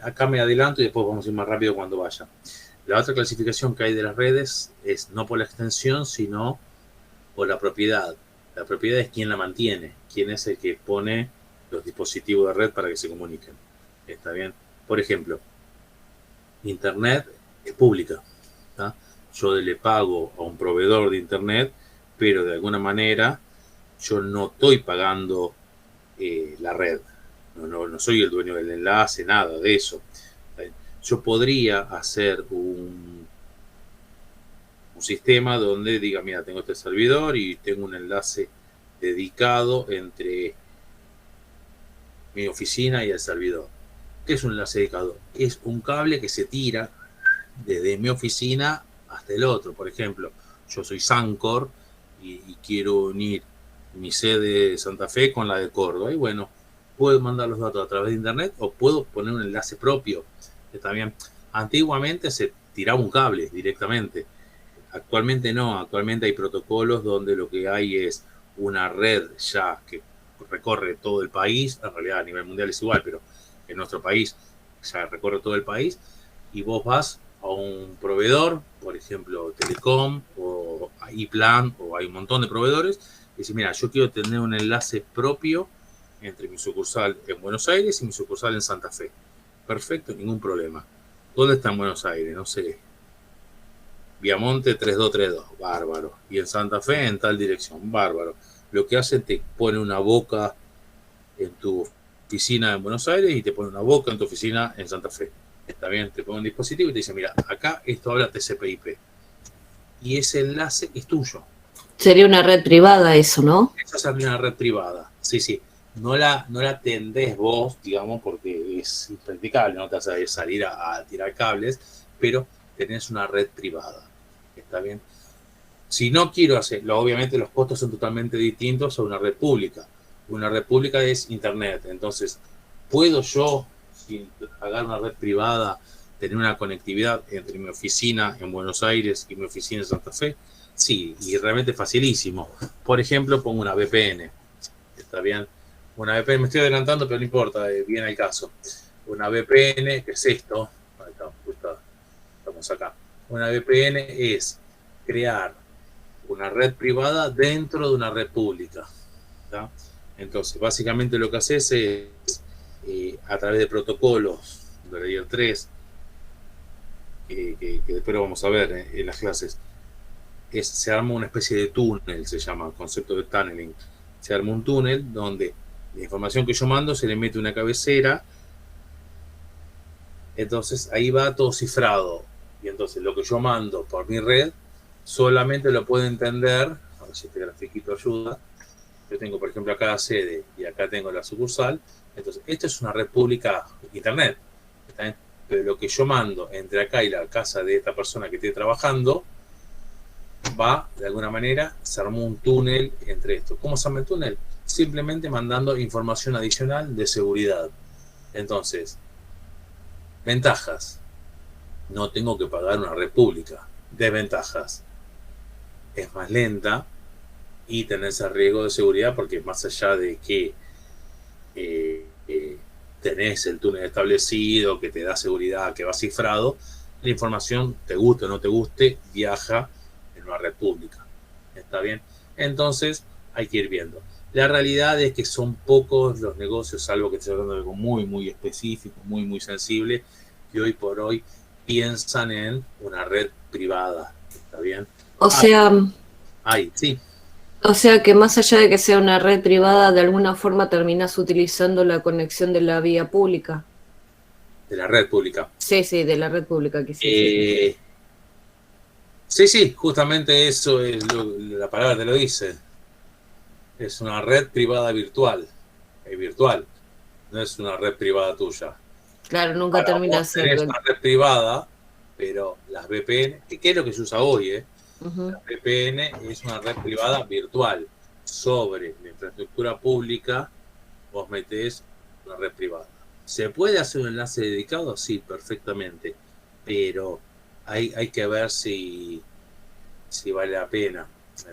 Speaker 1: Acá me adelanto y después vamos a ir más rápido cuando vaya. La otra clasificación que hay de las redes es no por la extensión, sino por la propiedad. La propiedad es quién la mantiene, quién es el que pone los dispositivos de red para que se comuniquen. ¿Está bien? Por ejemplo, Internet es pública, ¿tá? Yo le pago a un proveedor de Internet, pero de alguna manera yo no estoy pagando la red. No soy el dueño del enlace, nada de eso. Yo podría hacer un sistema donde diga, mira, tengo este servidor y tengo un enlace dedicado entre mi oficina y el servidor. ¿Qué es un enlace dedicado? Es un cable que se tira desde mi oficina hasta el otro. Por ejemplo, yo soy Sancor y quiero unir mi sede de Santa Fe con la de Córdoba. Y bueno, puedo mandar los datos a través de internet o puedo poner un enlace propio. Está bien. Antiguamente se tiraba un cable directamente. Actualmente no. Actualmente hay protocolos donde lo que hay es una red ya que recorre todo el país. En realidad a nivel mundial es igual, pero en nuestro país ya recorre todo el país. Y vos vas a un proveedor, por ejemplo Telecom o iPlan, o hay un montón de proveedores, y dices, mira, yo quiero tener un enlace propio entre mi sucursal en Buenos Aires y mi sucursal en Santa Fe. Perfecto, ningún problema. ¿Dónde está en Buenos Aires? No sé. Viamonte 3232, bárbaro. Y en Santa Fe en tal dirección, bárbaro. Lo que hace, te pone una boca en tu oficina en Buenos Aires y te pone una boca en tu oficina en Santa Fe. Está bien, te pone un dispositivo y te dice, mira, acá esto habla TCP/IP. Y ese enlace es tuyo.
Speaker 2: Sería una red privada eso, ¿no?
Speaker 1: Esa sería una red privada. Sí, sí. No la atendés vos, digamos, porque es impracticable, no te vas a salir a tirar cables, pero tenés una red privada. ¿Está bien? Si no quiero hacerlo, obviamente los costos son totalmente distintos a una red pública. Una red pública es internet. Entonces, ¿puedo yo, sin pagar una red privada, tener una conectividad entre mi oficina en Buenos Aires y mi oficina en Santa Fe? Sí, y realmente facilísimo. Por ejemplo, pongo una VPN. ¿Está bien? Una VPN, me estoy adelantando, pero no importa, viene el caso. Una VPN, ¿qué es esto? Estamos acá. Una VPN es crear una red privada dentro de una red pública. ¿Tá? Entonces, básicamente lo que haces es, a través de protocolos de Layer 3, que después lo vamos a ver en las clases, se arma una especie de túnel, se llama el concepto de tunneling. Se arma un túnel donde la información que yo mando se le mete una cabecera, entonces ahí va todo cifrado, y entonces lo que yo mando por mi red solamente lo puede entender, a ver si este grafiquito ayuda. Yo tengo, por ejemplo, acá la sede y acá tengo la sucursal. Entonces, esto es una red pública internet. ¿Está bien? Pero lo que yo mando entre acá y la casa de esta persona que esté trabajando, va, de alguna manera, se armó un túnel entre esto. ¿Cómo se arma el túnel? Simplemente mandando información adicional de seguridad. Entonces, ventajas. no tengo que pagar una red pública. Desventajas: es más lenta y tenés el riesgo de seguridad, porque más allá de que tenés el túnel establecido, que te da seguridad, que va cifrado, la información, te guste o no te guste, viaja en una red pública. ¿Está bien? Entonces hay que ir viendo. La realidad es que son pocos los negocios, salvo que esté hablando de algo muy, muy específico, muy, muy sensible, que hoy por hoy piensan en una red privada. ¿Está bien?
Speaker 2: O sea,
Speaker 1: Sí.
Speaker 2: o sea que más allá de que sea una red privada, de alguna forma terminas utilizando la conexión de la vía pública.
Speaker 1: De la red pública.
Speaker 2: Sí, sí, de la red pública quise decir.
Speaker 1: Sí, justamente eso es la palabra te lo dice. Es una red privada virtual. Es virtual, no es una red privada tuya.
Speaker 2: Claro, nunca
Speaker 1: Ahora,
Speaker 2: termina de
Speaker 1: vos tenés
Speaker 2: ser.
Speaker 1: una red privada, pero las VPN, ¿qué es lo que se usa hoy?
Speaker 2: Ujú.
Speaker 1: La VPN es una red privada virtual. Sobre la infraestructura pública, vos metés una red privada. ¿Se puede hacer un enlace dedicado? Sí, perfectamente. Pero hay que ver si vale la pena.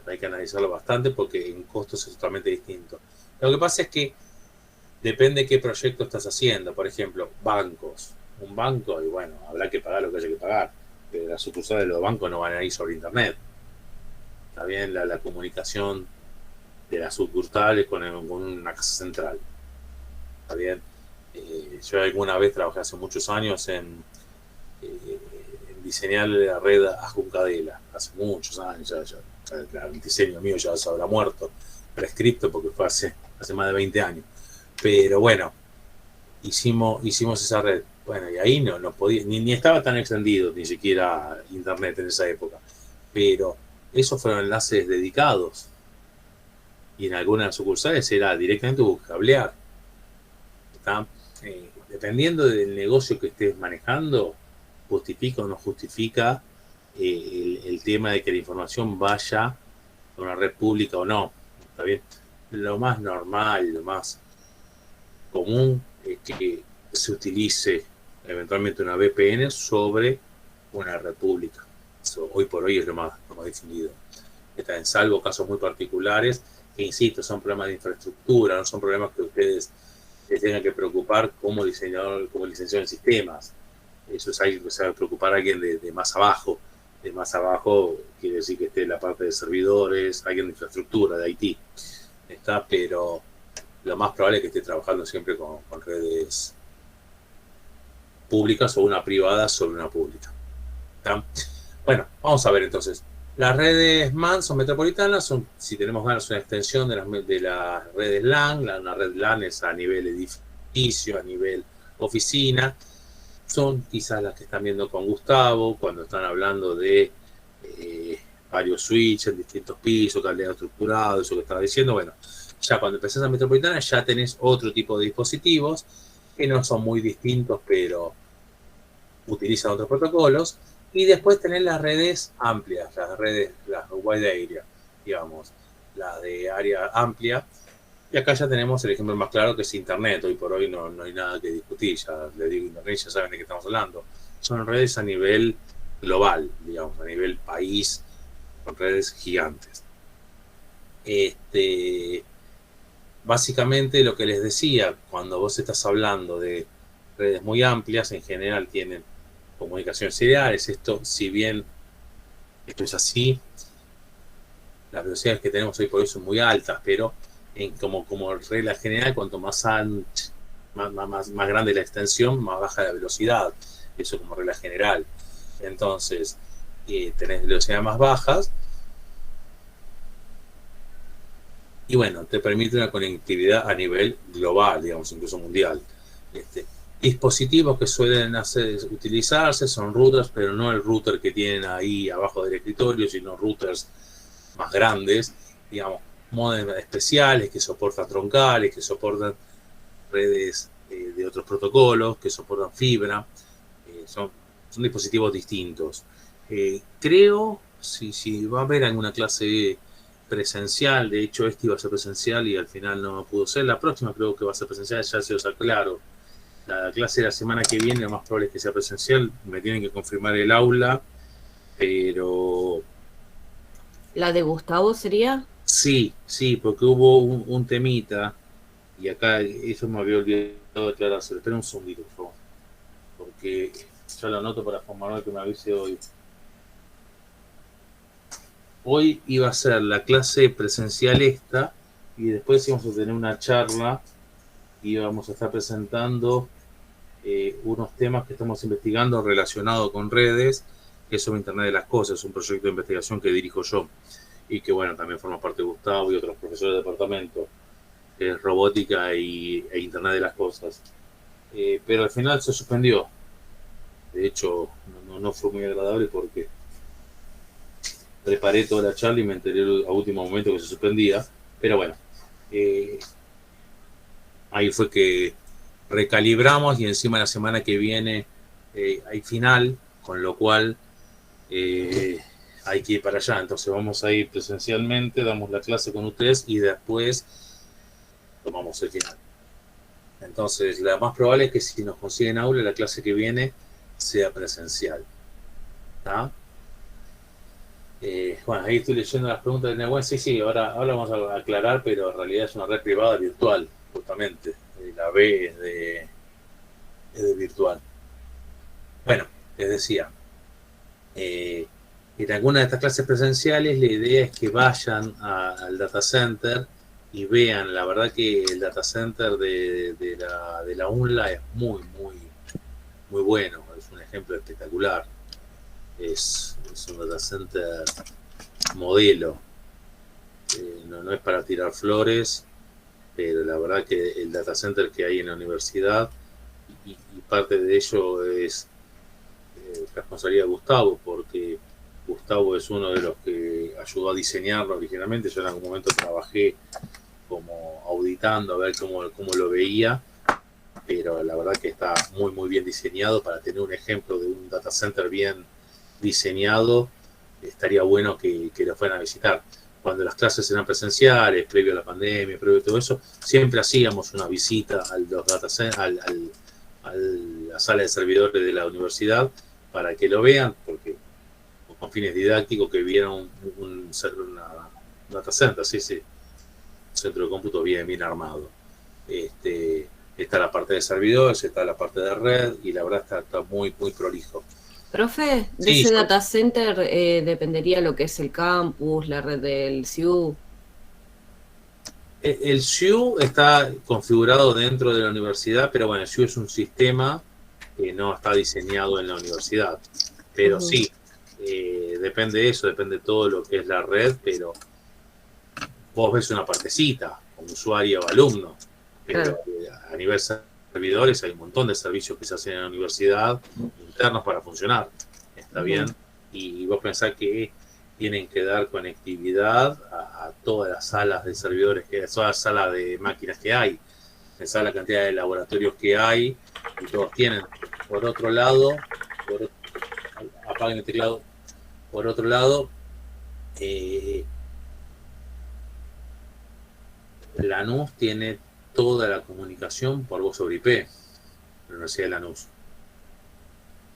Speaker 1: Hay que analizarlo bastante porque en costos es totalmente distinto. Lo que pasa es que depende qué proyecto estás haciendo. Por ejemplo, bancos. Un banco, y bueno, habrá que pagar lo que haya que pagar. Pero las sucursales de los bancos no van a ir sobre internet. Está bien la comunicación de las sucursales con una casa central. Está bien. Yo alguna vez trabajé hace muchos años en diseñar la red Ajuncadela, hace muchos años, el diseño mío ya se habrá muerto, prescripto, porque fue hace más de 20 años. Pero bueno, hicimos esa red. Bueno, y ahí no podía, ni estaba tan extendido, ni siquiera internet en esa época. Pero esos fueron enlaces dedicados. Y en algunas sucursales era directamente cablear. Dependiendo del negocio que estés manejando, justifica o no justifica el tema de que la información vaya a una red pública o no. ¿Está bien? Lo más normal, lo más común es que se utilice eventualmente una VPN sobre una red pública. Eso hoy por hoy es lo más definido. Está en salvo casos muy particulares, que insisto, son problemas de infraestructura, no son problemas que ustedes se tengan que preocupar como diseñador, como licenciado en sistemas. Eso es algo que se va a preocupar a alguien de más abajo. De más abajo quiere decir que esté en la parte de servidores, alguien de infraestructura, de IT. Pero lo más probable es que esté trabajando siempre con redes públicas o una privada sobre una pública. ¿Está? Bueno, vamos a ver entonces. Las redes MAN son metropolitanas, si tenemos ganas, una extensión de las redes LAN. Una red LAN es a nivel edificio, a nivel oficina. Son quizás las que están viendo con Gustavo cuando están hablando de varios switches en distintos pisos, cableado estructurado, eso que estaba diciendo. Bueno, ya cuando empezás a metropolitana ya tenés otro tipo de dispositivos que no son muy distintos, pero utilizan otros protocolos. Y después tenés las redes amplias, las wide area, digamos, las de área amplia. Y acá ya tenemos el ejemplo más claro, que es Internet. Hoy por hoy no hay nada que discutir. Ya les digo Internet, ya saben de qué estamos hablando. Son redes a nivel global, digamos, a nivel país, con redes gigantes. Básicamente lo que les decía, cuando vos estás hablando de redes muy amplias, en general tienen comunicaciones seriales. Esto, si bien esto es así, las velocidades que tenemos hoy por hoy son muy altas, pero como regla general, cuanto más grande la extensión, más baja la velocidad. Eso como regla general. Entonces, tenés velocidades más bajas y bueno, te permite una conectividad a nivel global, digamos, incluso mundial. Dispositivos que suelen utilizarse son routers, pero no el router que tienen ahí abajo del escritorio, sino routers más grandes, digamos, modems especiales que soportan troncales, que soportan redes de otros protocolos, que soportan fibra. Son dispositivos distintos. Creo, si va a haber alguna clase presencial, de hecho este iba a ser presencial y al final no pudo ser, la próxima creo que va a ser presencial, ya se os aclaro La clase de la semana que viene, lo más probable es que sea presencial. Me tienen que confirmar el aula, pero
Speaker 2: ¿La de Gustavo sería?
Speaker 1: sí, porque hubo un temita, y acá eso me había olvidado de aclarárselo. Espera un segundito, por favor, porque yo lo anoto para Juan Manuel que me avise hoy. Hoy iba a ser la clase presencial esta, y después íbamos a tener una charla, y íbamos a estar presentando unos temas que estamos investigando relacionados con redes, que es sobre Internet de las Cosas, un proyecto de investigación que dirijo yo, y que bueno, también forma parte de Gustavo y otros profesores de departamento, que es robótica e Internet de las Cosas. Pero al final se suspendió. De hecho, no fue muy agradable porque preparé toda la charla y me enteré a último momento que se suspendía. Pero bueno, ahí fue que recalibramos y encima la semana que viene hay final, con lo cual hay que ir para allá. Entonces vamos a ir presencialmente, damos la clase con ustedes y después tomamos el final. Entonces, lo más probable es que si nos consiguen aula, la clase que viene sea presencial. ¿Tá? Bueno, ahí estoy leyendo las preguntas de Nehuen. Sí, ahora vamos a aclarar, pero en realidad es una red privada virtual, justamente. La B es de virtual. Bueno, les decía, en alguna de estas clases presenciales la idea es que vayan al data center y vean. La verdad que el data center de la UNLA es muy bueno, es un ejemplo espectacular. Es un data center modelo. No es para tirar flores, pero la verdad que el data center que hay en la universidad, y parte de ello es responsabilidad de Gustavo, porque Gustavo es uno de los que ayudó a diseñarlo originalmente. Yo en algún momento trabajé como auditando a ver cómo lo veía, pero la verdad que está muy bien diseñado. Para tener un ejemplo de un data center bien diseñado, estaría bueno que lo fueran a visitar. Cuando las clases eran presenciales, previo a la pandemia, previo a todo eso, siempre hacíamos una visita a los data centers, a la sala de servidores de la universidad, para que lo vean, porque con fines didácticos, que vieran un data center, sí, un centro de cómputo bien armado. Está la parte de servidores, está la parte de red, y la verdad está muy prolijo.
Speaker 2: Profe, de
Speaker 1: Sí,
Speaker 2: ese data center dependería lo que es el campus, la red del CIU.
Speaker 1: el SIU está configurado dentro de la universidad, pero bueno, el SIU es un sistema que no está diseñado en la universidad. Pero sí, depende de eso, depende de todo lo que es la red, pero vos ves una partecita, como usuario o alumno, pero a nivel servidores hay un montón de servicios que se hacen en la universidad internos para funcionar. Está bien. Y vos pensás que tienen que dar conectividad a todas las salas de servidores, a todas las salas de máquinas que hay. Pensá la cantidad de laboratorios que hay, y todos tienen. Por otro lado, apaguen el teclado. Por otro lado, Lanús tiene toda la comunicación por voz sobre IP, la Universidad de Lanús.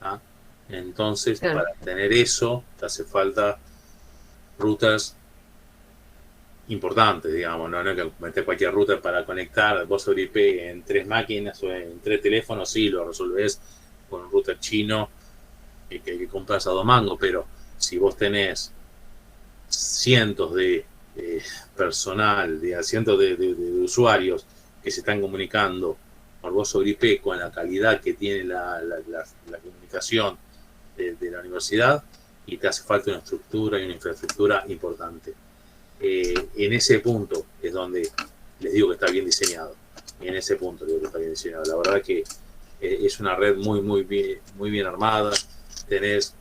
Speaker 1: ¿Ah? Entonces, para tener eso, te hace falta routers importantes, digamos. No es que meter cualquier router para conectar voz sobre IP en 3 máquinas o en 3 teléfonos. Sí, lo resolvés con un router chino que compras a $2, pero si vos tenés cientos de personal, cientos de usuarios que se están comunicando por voz sobre IP con la calidad que tiene la comunicación de la universidad, y te hace falta una estructura y una infraestructura importante. En ese punto es donde les digo que está bien diseñado. En ese punto digo que está bien diseñado. La verdad que es una red muy bien armada. Tenés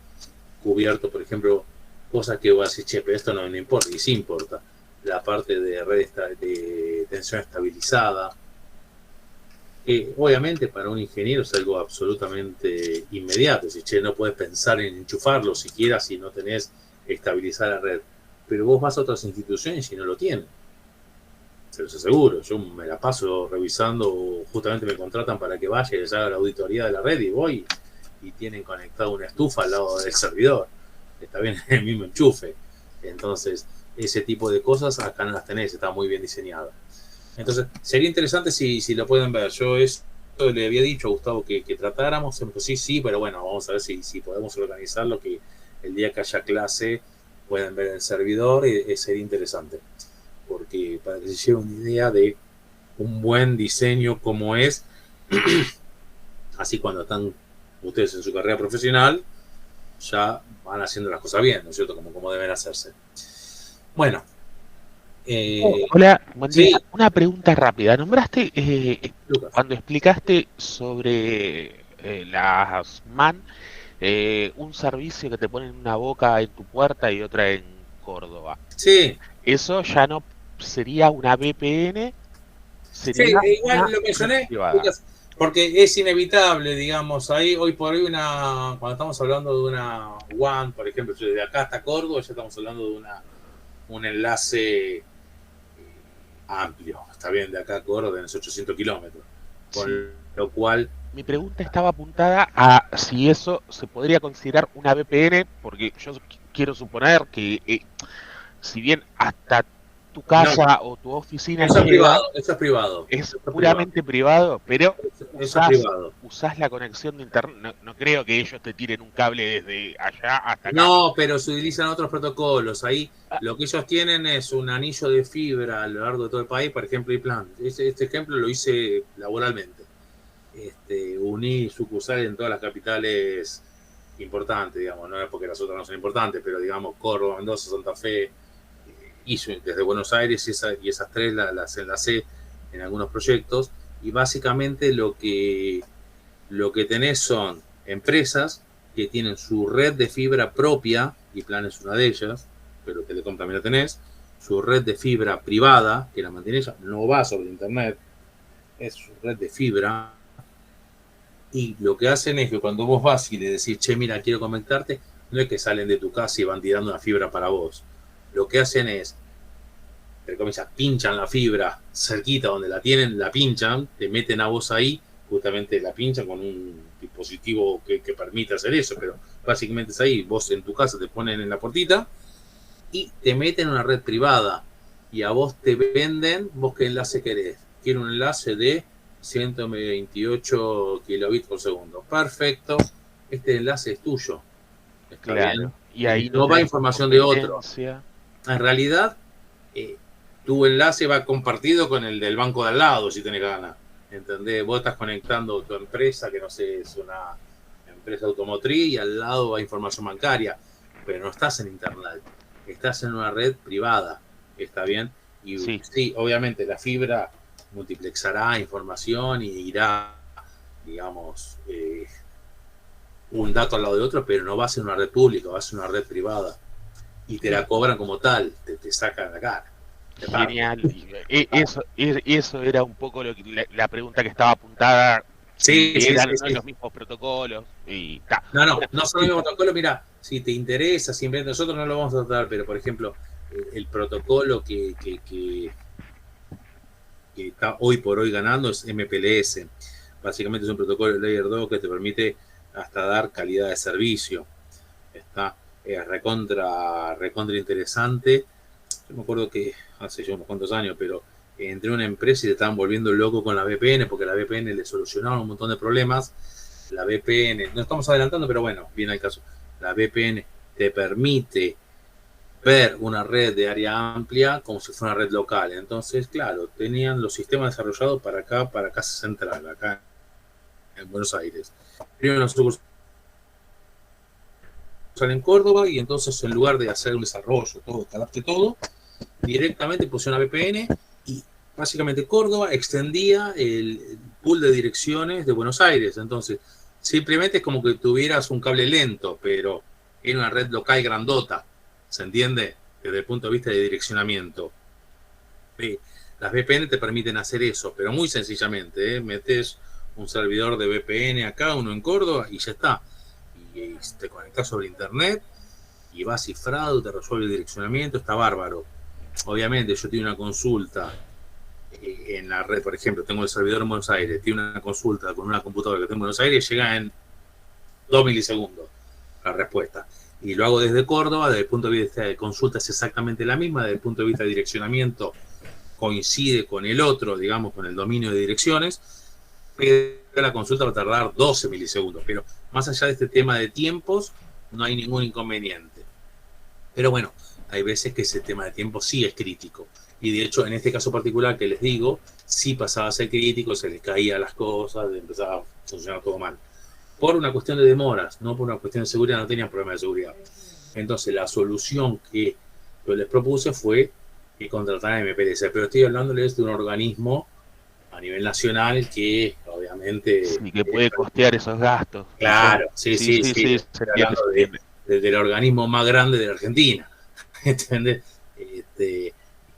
Speaker 1: cubierto, por ejemplo, cosas que vos decís, che, pero esto no importa, y sí importa. La parte de red de tensión estabilizada. Obviamente para un ingeniero es algo absolutamente inmediato. Si, che, no puedes pensar en enchufarlo siquiera si no tenés estabilizar la red. Pero vos vas a otras instituciones y no lo tienen. se los aseguro. Yo me la paso revisando, justamente me contratan para que vaya y les haga la auditoría de la red y voy y tienen conectado una estufa al lado del servidor. Está bien el mismo enchufe. Entonces, ese tipo de cosas acá no las tenés, está muy bien diseñada. Entonces, sería interesante si lo pueden ver. Yo eso le había dicho a Gustavo que tratáramos. Me dijo, sí, pero bueno, vamos a ver si podemos organizarlo, que el día que haya clase puedan ver el servidor, sería interesante. Porque para que se lleve una idea de un buen diseño como es, así cuando están ustedes en su carrera profesional, ya van haciendo las cosas bien, ¿no es cierto? Como deben hacerse. Bueno.
Speaker 4: Hola, buen día.
Speaker 1: Sí.
Speaker 4: Una pregunta rápida. Nombraste,
Speaker 1: Lucas.
Speaker 4: cuando explicaste sobre las MAN, un servicio que te ponen una boca en tu puerta y otra en Córdoba.
Speaker 1: Sí.
Speaker 4: ¿Eso ya no sería una VPN?
Speaker 1: Sí,
Speaker 4: ¿Sería
Speaker 1: igual
Speaker 4: una
Speaker 1: lo mencioné,
Speaker 4: privada?
Speaker 1: Lucas, porque es inevitable, digamos, ahí hoy por hoy cuando estamos hablando de una WAN, por ejemplo, de acá hasta Córdoba, ya estamos hablando de un enlace amplio, está bien, de acá a Córdoba, en 800 kilómetros, con
Speaker 4: Sí.
Speaker 1: lo cual...
Speaker 4: Mi pregunta estaba apuntada a si eso se podría considerar una VPN, porque yo quiero suponer que si bien hasta tu casa o tu oficina
Speaker 1: Eso es
Speaker 4: llega,
Speaker 1: privado, eso es privado.
Speaker 4: es
Speaker 1: Eso es
Speaker 4: puramente privado, pero
Speaker 1: Eso es privado.
Speaker 4: usás la conexión de internet. No creo que ellos te tiren un cable desde allá hasta acá.
Speaker 1: No, pero se utilizan otros protocolos. Ahí lo que ellos tienen es un anillo de fibra a lo largo de todo el país, por ejemplo, iPlan. Este ejemplo lo hice laboralmente. Uní sucursales en todas las capitales importantes, digamos, no es porque las otras no son importantes, pero digamos Córdoba, Mendoza, Santa Fe, hizo desde Buenos Aires y esas tres las enlacé en algunos proyectos, y básicamente lo que tenés son empresas que tienen su red de fibra propia, y Plan es una de ellas, pero Telecom también la tenés, su red de fibra privada, que la mantiene ella, no va sobre internet, es su red de fibra, y lo que hacen es que cuando vos vas y le decís, che, mira, quiero conectarte, no es que salen de tu casa y van tirando una fibra para vos. Lo que hacen es, entre comillas, pinchan la fibra cerquita donde la tienen, la pinchan, te meten a vos ahí, justamente la pinchan con un dispositivo que permite hacer eso, pero básicamente es ahí, vos en tu casa te ponen en la puertita y te meten en una red privada, y a vos te venden, vos qué enlace querés. Quiero un enlace de 128 kilobits por segundo. Perfecto, este enlace es tuyo. Está
Speaker 4: Claro.
Speaker 1: bien.
Speaker 4: Y ahí
Speaker 1: no va información de otro. En realidad, tu enlace va compartido con el del banco de al lado, si tenés ganas. ¿Entendés? Vos estás conectando tu empresa, que no sé, es una empresa automotriz, y al lado va información bancaria, pero no estás en internet, estás en una red privada. ¿Está bien? Y sí, obviamente la fibra multiplexará información y irá, digamos, un dato al lado de otro, pero no va a ser una red pública, va a ser una red privada. Y te la cobran como tal, te sacan la cara.
Speaker 4: Genial. Eso era un poco la pregunta que estaba apuntada.
Speaker 1: Sí,
Speaker 4: eran
Speaker 1: sí.
Speaker 4: los mismos protocolos. Y
Speaker 1: No son los mismos protocolos. Mira, si te interesa, siempre nosotros no lo vamos a tratar, pero por ejemplo, el protocolo que está hoy por hoy ganando es MPLS. Básicamente es un protocolo de Layer 2 que te permite hasta dar calidad de servicio. Está recontra interesante. Yo me acuerdo que hace ya unos cuantos años, pero entré a una empresa y se estaban volviendo loco con la VPN, porque la VPN le solucionaba un montón de problemas. La VPN, no estamos adelantando, pero bueno, viene al caso. La VPN te permite ver una red de área amplia como si fuera una red local. Entonces, claro, tenían los sistemas desarrollados para acá, para Casa Central, acá en Buenos Aires. Primero nosotros en Córdoba, y entonces en lugar de hacer un desarrollo, todo, que adapte todo, directamente puse una VPN, y básicamente Córdoba extendía el pool de direcciones de Buenos Aires. Entonces, simplemente es como que tuvieras un cable lento, pero era una red local grandota. ¿Se entiende? Desde el punto de vista de direccionamiento. Las VPN te permiten hacer eso, pero muy sencillamente, metes un servidor de VPN acá, uno en Córdoba, y ya está. Y te conectas sobre internet y va cifrado, te resuelve el direccionamiento, está bárbaro. Obviamente yo tengo una consulta en la red, por ejemplo, tengo el servidor en Buenos Aires, tiene una consulta con una computadora que tengo en Buenos Aires, llega en 2 milisegundos la respuesta. Y lo hago desde Córdoba, desde el punto de vista de consulta es exactamente la misma, desde el punto de vista de direccionamiento coincide con el otro, digamos, con el dominio de direcciones, pero la consulta va a tardar 12 milisegundos. Pero más allá de este tema de tiempos, no hay ningún inconveniente. Pero bueno, hay veces que ese tema de tiempo sí es crítico. Y de hecho, en este caso particular que les digo, sí pasaba a ser crítico, se les caían las cosas, empezaba a funcionar todo mal. Por una cuestión de demoras, no por una cuestión de seguridad, no tenían problema de seguridad. Entonces, la solución que yo les propuse fue que contrataran MPLS. Pero estoy hablándoles de un organismo a nivel nacional que obviamente...
Speaker 4: Y que puede costear esos gastos.
Speaker 1: Claro, sí.
Speaker 4: Estoy hablando
Speaker 1: del organismo más grande de la Argentina. ¿Entendés?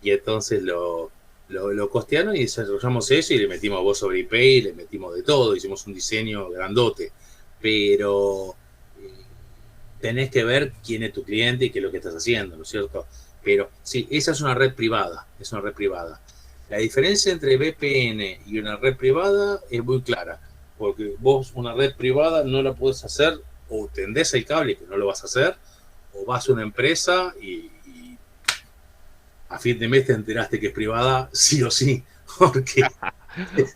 Speaker 1: Y entonces lo costearon y desarrollamos eso y le metimos voz sobre IP y le metimos de todo, hicimos un diseño grandote, pero tenés que ver quién es tu cliente y qué es lo que estás haciendo, ¿no es cierto? Pero sí, esa es una red privada, La diferencia entre VPN y una red privada es muy clara, porque vos una red privada no la podés hacer, o tendés el cable que no lo vas a hacer, o vas a una empresa y a fin de mes te enteraste que es privada, sí o sí, porque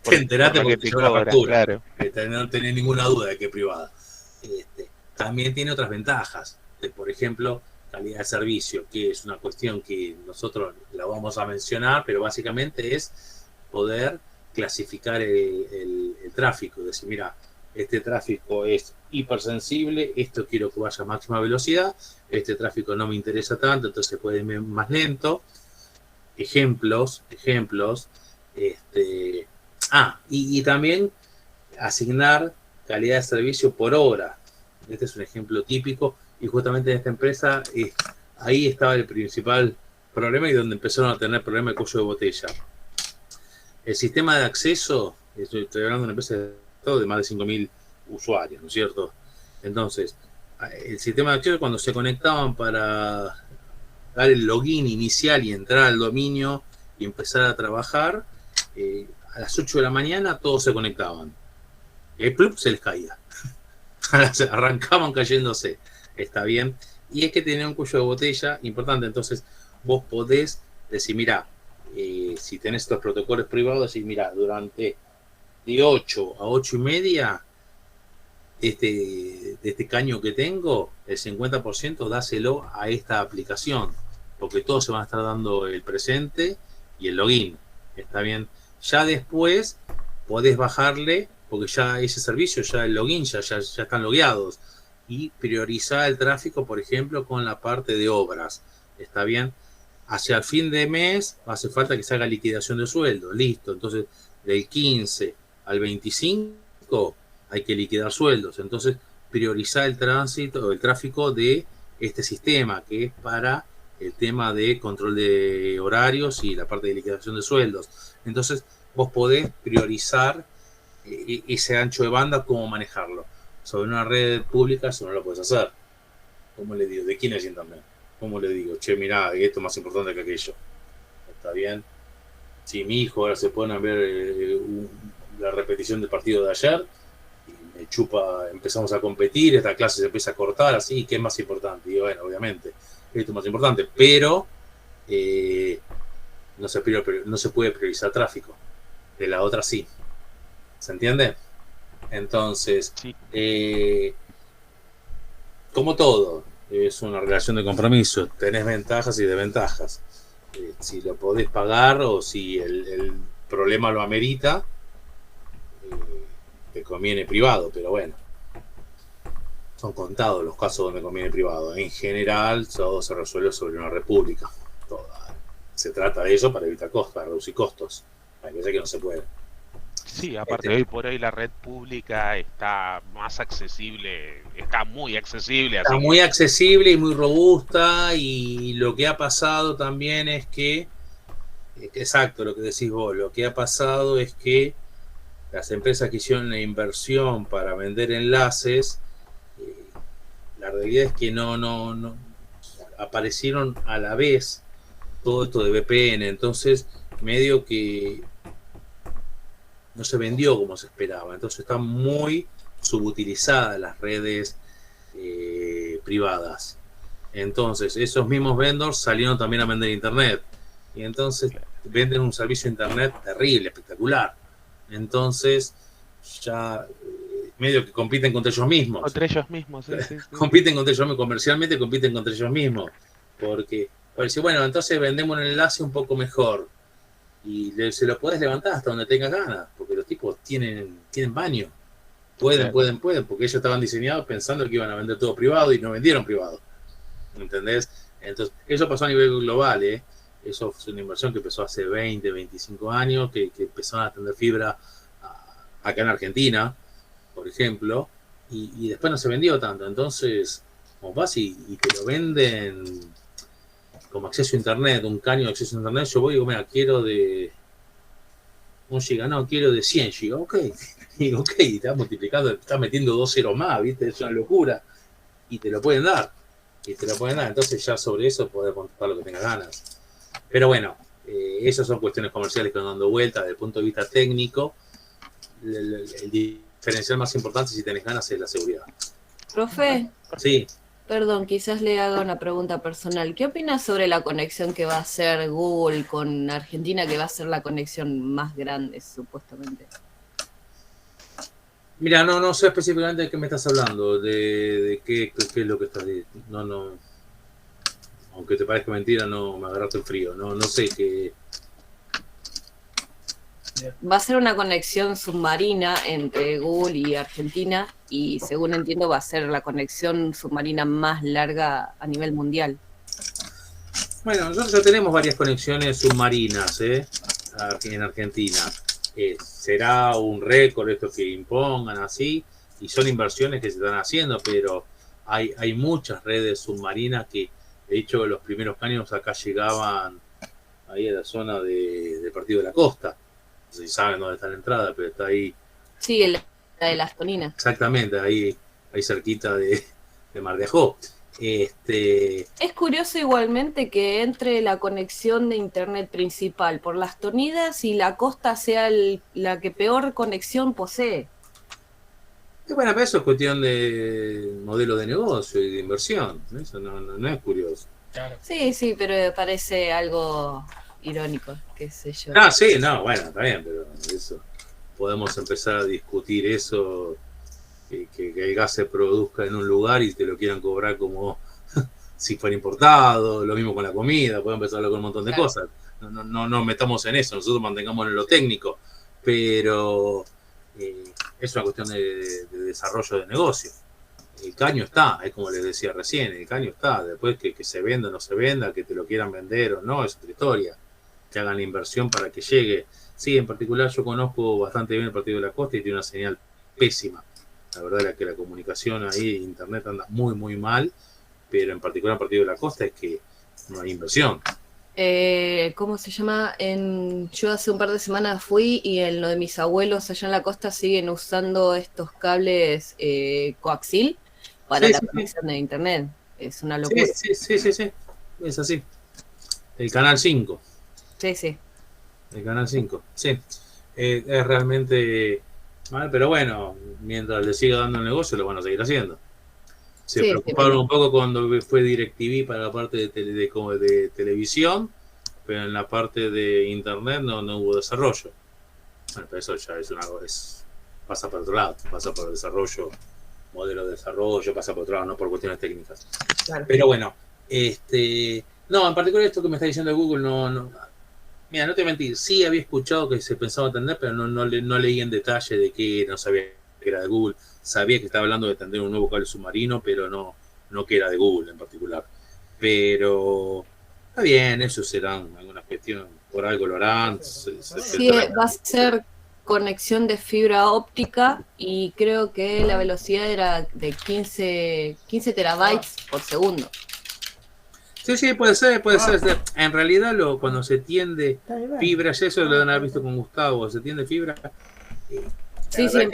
Speaker 1: te enteraste porque te llegó la factura. Claro. No tenés ninguna duda de que es privada. También tiene otras ventajas, por ejemplo, calidad de servicio, que es una cuestión que nosotros la vamos a mencionar, pero básicamente es poder clasificar el tráfico, decir, mira, este tráfico es hipersensible, esto quiero que vaya a máxima velocidad, este tráfico no me interesa tanto, entonces puede ir más lento. Ejemplos, y también asignar calidad de servicio por hora. Este es un ejemplo típico, y justamente en esta empresa ahí estaba el principal problema y donde empezaron a tener problemas de cuello de botella. El sistema de acceso, estoy hablando de una empresa de más de 5.000 usuarios, ¿no es cierto? Entonces, el sistema de acceso, cuando se conectaban para dar el login inicial y entrar al dominio y empezar a trabajar, a las 8 de la mañana todos se conectaban. Y el club se les caía. Arrancaban cayéndose. Está bien. Y es que tenía un cuello de botella importante. Entonces, vos podés decir, mira, si tenés estos protocolos privados, decir, mira, durante de 8 a 8 y media, de este caño que tengo, el 50% dáselo a esta aplicación, porque todos se van a estar dando el presente y el login. Está bien. Ya después podés bajarle, porque ya ese servicio, ya el login, ya están logueados, y priorizar el tráfico, por ejemplo, con la parte de obras. Está bien. Hacia el fin de mes hace falta que se haga liquidación de sueldo. Listo. Entonces, del 15 al 25 hay que liquidar sueldos. Entonces, priorizar el tránsito, el tráfico de este sistema, que es para el tema de control de horarios y la parte de liquidación de sueldos. Entonces, vos podés priorizar ese ancho de banda, cómo manejarlo. Sobre una red pública eso no lo puedes hacer. ¿Cómo le digo? ¿De quién es también? ¿Cómo le digo? Che, mirá, esto es más importante que aquello. ¿Está bien? Si mi hijo ahora se pone a ver la repetición del partido de ayer, y me chupa, empezamos a competir, esta clase se empieza a cortar, así, ¿qué es más importante? Y bueno, obviamente, esto es más importante, pero no se puede priorizar tráfico. De la otra sí. ¿Se entiende? Entonces,
Speaker 4: sí.
Speaker 1: Como todo, es una relación de compromiso. Tenés ventajas y desventajas. Si lo podés pagar o si el problema lo amerita, te conviene privado, pero bueno, son contados los casos donde conviene privado. En general, todo se resuelve sobre una república. Se trata de eso para evitar costos, para reducir costos. Hay veces que no se puede.
Speaker 4: Sí, aparte hoy por hoy la red pública está más accesible, está muy accesible.
Speaker 1: Está muy accesible y muy robusta, y lo que ha pasado también es que, exacto lo que decís vos, lo que ha pasado es que las empresas que hicieron la inversión para vender enlaces, la realidad es que no aparecieron a la vez todo esto de VPN, entonces medio que no se vendió como se esperaba. Entonces están muy subutilizadas las redes privadas. Entonces esos mismos vendors salieron también a vender internet. Y entonces venden un servicio de internet terrible, espectacular. Entonces ya medio que compiten contra ellos mismos.
Speaker 4: Contra ellos mismos, sí.
Speaker 1: Compiten contra ellos mismos, comercialmente compiten contra ellos mismos. Porque parece, bueno, entonces vendemos un enlace un poco mejor. Y se lo puedes levantar hasta donde tengas ganas, porque los tipos tienen baño. Pueden, porque ellos estaban diseñados pensando que iban a vender todo privado y no vendieron privado. ¿Entendés? Entonces, eso pasó a nivel global, ¿eh? Eso fue una inversión que empezó hace 20, 25 años, que empezaron a tener fibra acá en Argentina, por ejemplo, y después no se vendió tanto. Entonces, como vas y te lo venden como acceso a internet, un caño de acceso a internet, yo voy y digo, mira, quiero de 1 giga, no, quiero de 100 gigas, ok, y ok, te estás multiplicando, te estás metiendo 2 ceros más, ¿viste? Es una locura, y te lo pueden dar, entonces ya sobre eso podés contestar lo que tengas ganas. Pero bueno, esas son cuestiones comerciales que van dando vuelta desde el punto de vista técnico. El diferencial más importante, si tenés ganas, es la seguridad.
Speaker 2: Profe.
Speaker 1: Sí.
Speaker 2: Perdón, quizás le haga una pregunta personal. ¿Qué opinas sobre la conexión que va a hacer Google con Argentina, que va a ser la conexión más grande, supuestamente?
Speaker 1: Mira, no sé específicamente de qué me estás hablando, de qué es lo que estás diciendo. No, aunque te parezca mentira, no me agarraste el frío. No sé qué.
Speaker 2: Va a ser una conexión submarina entre Google y Argentina y, según entiendo, va a ser la conexión submarina más larga a nivel mundial.
Speaker 1: Bueno, nosotros ya tenemos varias conexiones submarinas en Argentina. Será un récord esto que impongan así, y son inversiones que se están haciendo, pero hay muchas redes submarinas que, de hecho, los primeros años acá llegaban ahí a la zona del Partido de la Costa. No sé si saben dónde está la entrada, pero está ahí.
Speaker 2: Sí, la de Las Toninas.
Speaker 1: Exactamente, ahí cerquita de Mar de Ajó.
Speaker 2: Es curioso igualmente que entre la conexión de internet principal por Las Toninas y la costa sea la que peor conexión posee.
Speaker 1: Bueno, pero eso es cuestión de modelo de negocio y de inversión. Eso no es curioso.
Speaker 2: Claro. Sí, pero parece algo irónico, qué sé yo.
Speaker 1: Sí, bueno, está bien, pero eso podemos empezar a discutir eso, que el gas se produzca en un lugar y te lo quieran cobrar como si fuera importado, lo mismo con la comida, podemos empezar a hablar con un montón de cosas. No metamos en eso, nosotros mantengamos en lo técnico, pero es una cuestión de desarrollo de negocio. El caño está, es como les decía recién, el caño está, después que se venda o no se venda, que te lo quieran vender o no, es otra historia. Que hagan la inversión para que llegue. Sí, en particular yo conozco bastante bien el Partido de la Costa y tiene una señal pésima. La verdad es que la comunicación ahí, internet anda muy, muy mal, pero en particular el Partido de la Costa es que no hay inversión.
Speaker 2: ¿Cómo se llama? Yo hace un par de semanas fui y en lo de mis abuelos allá en la costa siguen usando estos cables coaxil para la conexión de internet. Es una locura.
Speaker 1: Sí, es así. El canal 5.
Speaker 2: Sí.
Speaker 1: El canal 5, sí. Es realmente mal, pero bueno, mientras le siga dando el negocio, lo van a seguir haciendo. Se preocuparon un poco cuando fue DirecTV para la parte de televisión, pero en la parte de internet no hubo desarrollo. Bueno, pero eso ya pasa para otro lado, pasa por el desarrollo, modelo de desarrollo, pasa por otro lado, no por cuestiones técnicas. Claro. Pero bueno, no, en particular esto que me está diciendo Google, mira, no te voy a mentir, sí había escuchado que se pensaba atender, pero no leí en detalle de qué, no sabía que era de Google. Sabía que estaba hablando de tender un nuevo cable submarino, pero no que era de Google en particular. Pero está bien, eso serán algunas cuestiones, por algo lo harán.
Speaker 2: Sí, va a ser conexión de fibra óptica y creo que la velocidad era de 15 terabytes por segundo.
Speaker 1: Sí, puede ser. En realidad, cuando se tiende fibra, eso lo deben haber visto con Gustavo, se tiende fibra.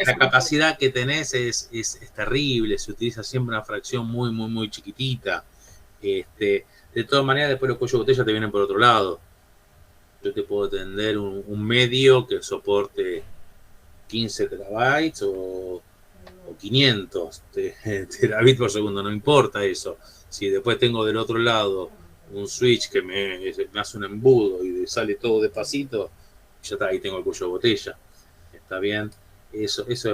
Speaker 1: La capacidad que tenés es terrible, se utiliza siempre una fracción muy, muy, muy chiquitita. De todas maneras, después los cuellos de botella te vienen por otro lado. Yo te puedo tender un medio que soporte 15 terabytes o 500 terabits por segundo, no importa eso. Si después tengo del otro lado un switch que me hace un embudo y sale todo despacito, ya está, ahí tengo el cuello de botella. Está bien, eso es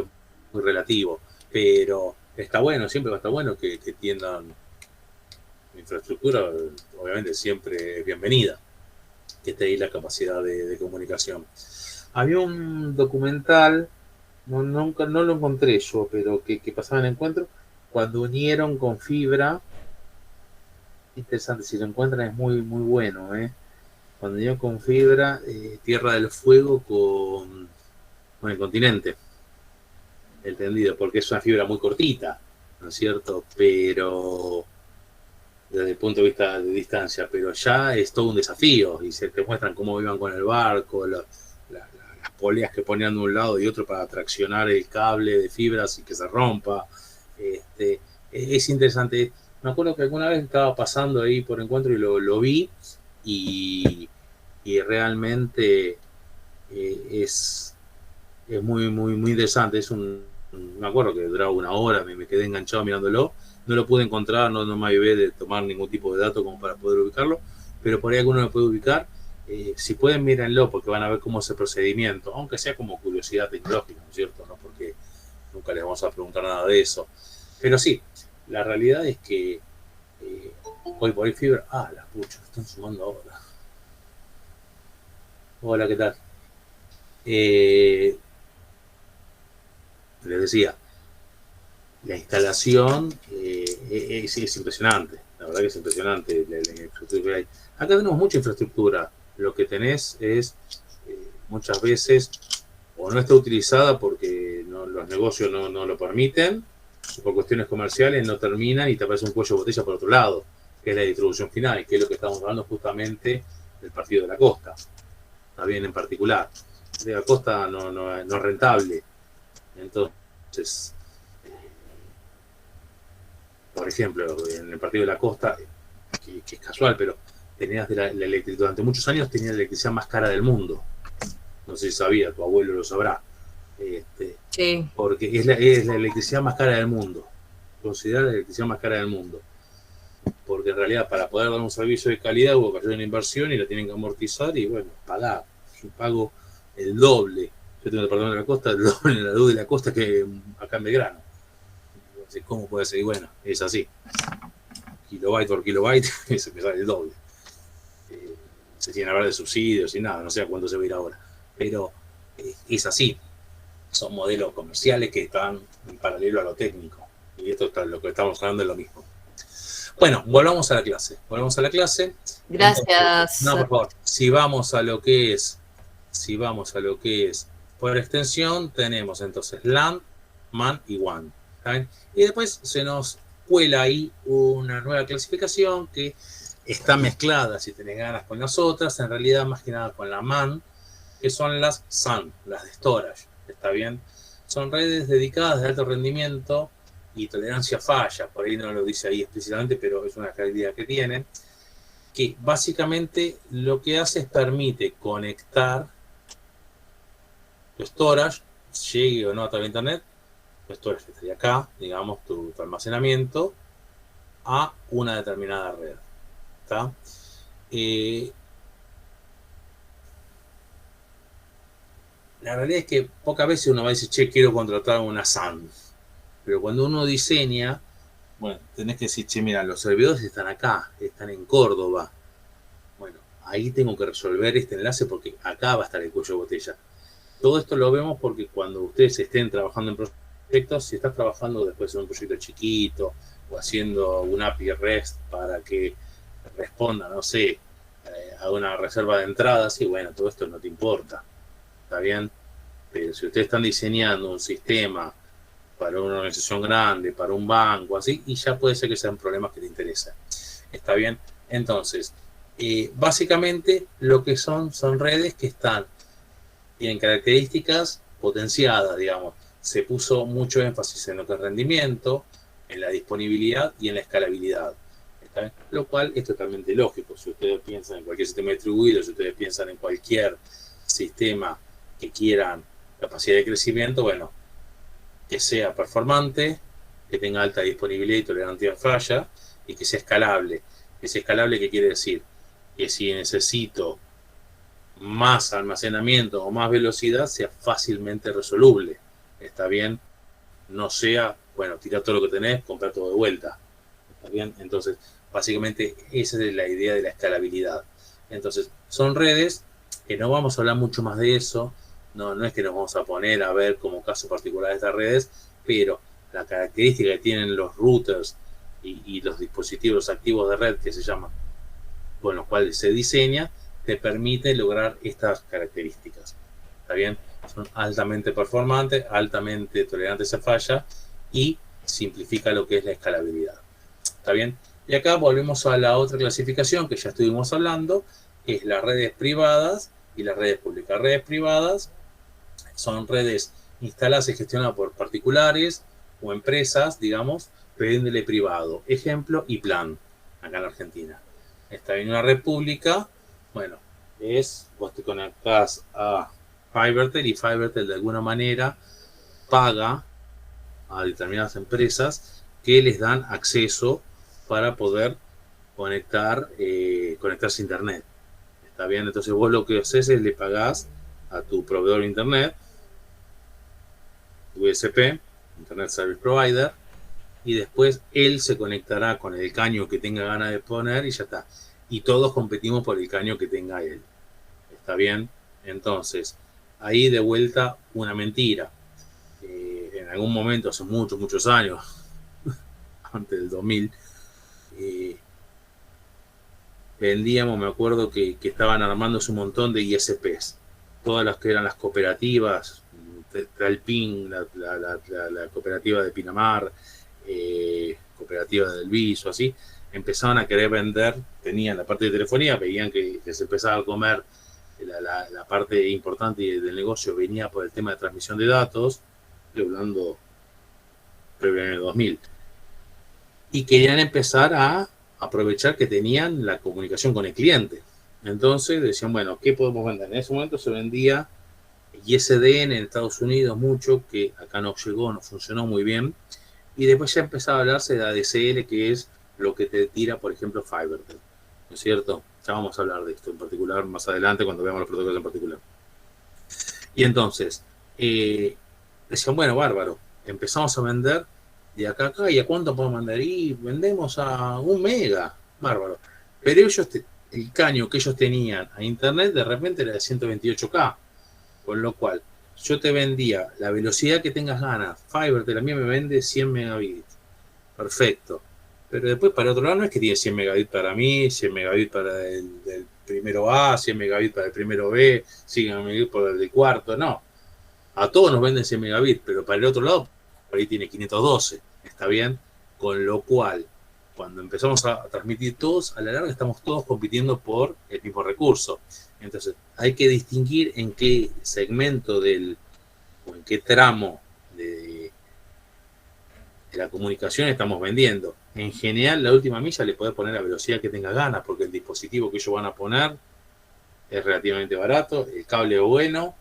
Speaker 1: muy relativo, pero está bueno, siempre va a estar bueno que tiendan infraestructura, obviamente siempre es bienvenida, que esté ahí la capacidad de comunicación. Había un documental, nunca no lo encontré yo, pero que pasaba en el encuentro, cuando unieron con fibra. Interesante, si lo encuentran es muy muy bueno, cuando unieron con fibra Tierra del Fuego con el continente, el tendido, porque es una fibra muy cortita, ¿no es cierto? Pero desde el punto de vista de distancia, pero ya es todo un desafío y se te muestran cómo iban con el barco, las poleas que ponían de un lado y otro para traccionar el cable de fibras y que se rompa. Es interesante. Me acuerdo que alguna vez estaba pasando ahí por encuentro y lo vi y realmente es muy muy muy interesante. Me acuerdo que duraba una hora, me quedé enganchado mirándolo. No lo pude encontrar, no me avivé de tomar ningún tipo de dato como para poder ubicarlo, pero por ahí alguno me puede ubicar. Si pueden, mírenlo, porque van a ver cómo es el procedimiento, aunque sea como curiosidad tecnológica, ¿no es cierto? ¿No? Porque nunca les vamos a preguntar nada de eso. Pero sí, la realidad es que hoy por hoy fibra. Las puchas, están sumando ahora. Hola, ¿qué tal? Les decía, la instalación es impresionante, la verdad que es impresionante la infraestructura que hay. Acá tenemos mucha infraestructura, lo que tenés es muchas veces o no está utilizada porque los negocios no lo permiten, por cuestiones comerciales no terminan y te aparece un cuello de botella por otro lado, que es la distribución final, que es lo que estamos hablando justamente del partido de la costa, está bien en particular. De la costa no es rentable, entonces por ejemplo, en el partido de la costa, que es casual, pero tenías durante muchos años tenías la electricidad más cara del mundo. No sé si sabía, tu abuelo lo sabrá.
Speaker 2: Sí.
Speaker 1: Porque es la electricidad más cara del mundo. Considerada la electricidad más cara del mundo. Porque en realidad para poder dar un servicio de calidad hubo que hacer una inversión y la tienen que amortizar y bueno, pagar. Yo pago el doble. Yo tengo el departamento de la costa, el doble de la luz de la costa que acá en Belgrano. ¿Cómo puede ser? Y bueno, es así. Kilobyte por kilobyte, se me sale el doble. Se tiene que hablar de subsidios y nada, no sé a cuánto se va a ir ahora. Pero es así. Son modelos comerciales que están en paralelo a lo técnico. Y esto está, lo que estamos hablando es lo mismo. Bueno, volvamos a la clase.
Speaker 2: Gracias.
Speaker 1: Entonces, no, por favor. Si vamos a lo que es por extensión, tenemos entonces LAN, MAN y WAN. ¿Saben? Y después se nos cuela ahí una nueva clasificación que está mezclada, si tenés ganas, con las otras, en realidad más que nada con la MAN, que son las SAN, las de storage, ¿está bien? Son redes dedicadas de alto rendimiento y tolerancia a falla, por ahí no lo dice ahí explícitamente, pero es una característica que tienen, que básicamente lo que hace es permite conectar tu storage, llegue o no a través de internet, tu storage que estaría acá, digamos, tu almacenamiento, a una determinada red. ¿Está? La realidad es que pocas veces uno va a decir, che, quiero contratar una SAN. Pero cuando uno diseña, bueno, tenés que decir, che, mira, los servidores están acá, están en Córdoba. Bueno, ahí tengo que resolver este enlace porque acá va a estar el cuello de botella. Todo esto lo vemos porque cuando ustedes estén trabajando en proyectos, si estás trabajando después en un proyecto chiquito o haciendo un API REST para que responda, no sé, a una reserva de entradas, y bueno, todo esto no te importa, ¿está bien? Pero si ustedes están diseñando un sistema para una organización grande, para un banco, así, y ya puede ser que sean problemas que te interesan, ¿está bien? Entonces, básicamente lo que son redes que tienen características potenciadas, digamos. Se puso mucho énfasis en lo que es rendimiento, en la disponibilidad y en la escalabilidad. ¿Está bien? Lo cual es totalmente lógico. Si ustedes piensan en cualquier sistema distribuido, si ustedes piensan en cualquier sistema que quieran capacidad de crecimiento, bueno, que sea performante, que tenga alta disponibilidad y tolerancia a falla, y que sea escalable. Que sea escalable, ¿qué quiere decir? Que si necesito más almacenamiento o más velocidad, sea fácilmente resoluble. ¿Está bien? No sea, bueno, tira todo lo que tenés, comprar todo de vuelta. ¿Está bien? Entonces, básicamente esa es la idea de la escalabilidad. Entonces, son redes que no vamos a hablar mucho más de eso, no es que nos vamos a poner a ver como caso particular de estas redes, pero la característica que tienen los routers y los dispositivos activos de red que se llaman, con los cuales se diseña, te permite lograr estas características. ¿Está bien? Son altamente performantes, altamente tolerantes a falla y simplifica lo que es la escalabilidad. ¿Está bien? Y acá volvemos a la otra clasificación que ya estuvimos hablando, que es las redes privadas y las redes públicas. Redes privadas son redes instaladas y gestionadas por particulares o empresas, digamos, pero de índole privado. Ejemplo, IPLAN, acá en Argentina. Está bien, una red pública, bueno, vos te conectás a Fivertel y Fivertel de alguna manera paga a determinadas empresas que les dan acceso para poder conectarse a internet. ¿Está bien? Entonces vos lo que haces es le pagás a tu proveedor de internet, USP, Internet Service Provider, y después él se conectará con el caño que tenga ganas de poner y ya está. Y todos competimos por el caño que tenga él. ¿Está bien? Entonces, ahí de vuelta una mentira. En algún momento, hace muchos años, antes del 2000, vendíamos, me acuerdo que estaban armándose un montón de ISPs. Todas las que eran las cooperativas, Tralpin, la cooperativa de Pinamar, cooperativa del Viso, así, empezaban a querer vender, tenían la parte de telefonía, veían que se empezaba a comer la parte importante del negocio, venía por el tema de transmisión de datos, estoy hablando previo en el 2000, y querían empezar a aprovechar que tenían la comunicación con el cliente. Entonces decían, bueno, ¿qué podemos vender? En ese momento se vendía ISDN en Estados Unidos mucho, que acá no llegó, no funcionó muy bien, y después ya empezaba a hablarse de ADSL, que es lo que te tira, por ejemplo, Fivertel, ¿no es cierto? Ya vamos a hablar de esto en particular más adelante cuando veamos los protocolos en particular. Y entonces, decían, bueno, bárbaro, empezamos a vender de acá a acá, ¿y a cuánto podemos vender? Y vendemos a 1 mega, bárbaro. Pero ellos, el caño que ellos tenían a internet, de repente era de 128K, con lo cual yo te vendía la velocidad que tengas ganas. Fivertel a mí me vende 100 megabits. Perfecto. Pero después para otro lado no es que tiene 100 megabits para mí, 100 megabits para el primero A, 100 megabits para el primero B, 100 megabits para el del cuarto, no. A todos nos venden 100 megabits, pero para el otro lado, por ahí tiene 512. ¿Está bien? Con lo cual, cuando empezamos a transmitir todos, a la larga estamos todos compitiendo por el mismo recurso. Entonces, hay que distinguir en qué segmento o en qué tramo de la comunicación estamos vendiendo. En general, la última milla le podés poner la velocidad que tenga ganas, porque el dispositivo que ellos van a poner es relativamente barato, el cable es bueno,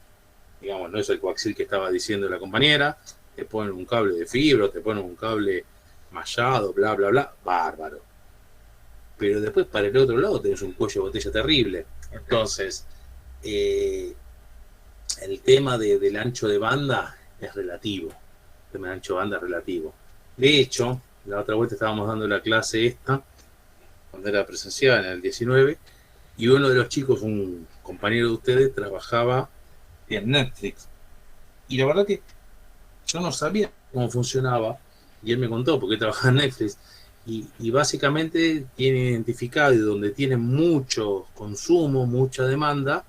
Speaker 1: digamos, no es el coaxil que estaba diciendo la compañera, te ponen un cable de fibra, te ponen un cable mallado, bla, bla, bla, bárbaro. Pero después para el otro lado tenés un cuello de botella terrible. Entonces, el tema del ancho de banda es relativo. El tema del ancho de banda es relativo. De hecho, la otra vuelta estábamos dando la clase esta, cuando era presencial en el 19, y uno de los chicos, un compañero de ustedes, trabajaba en Netflix. Y la verdad que yo no sabía cómo funcionaba, y él me contó porque trabajaba en Netflix, y básicamente tiene identificado, y donde tiene mucho consumo, mucha demanda,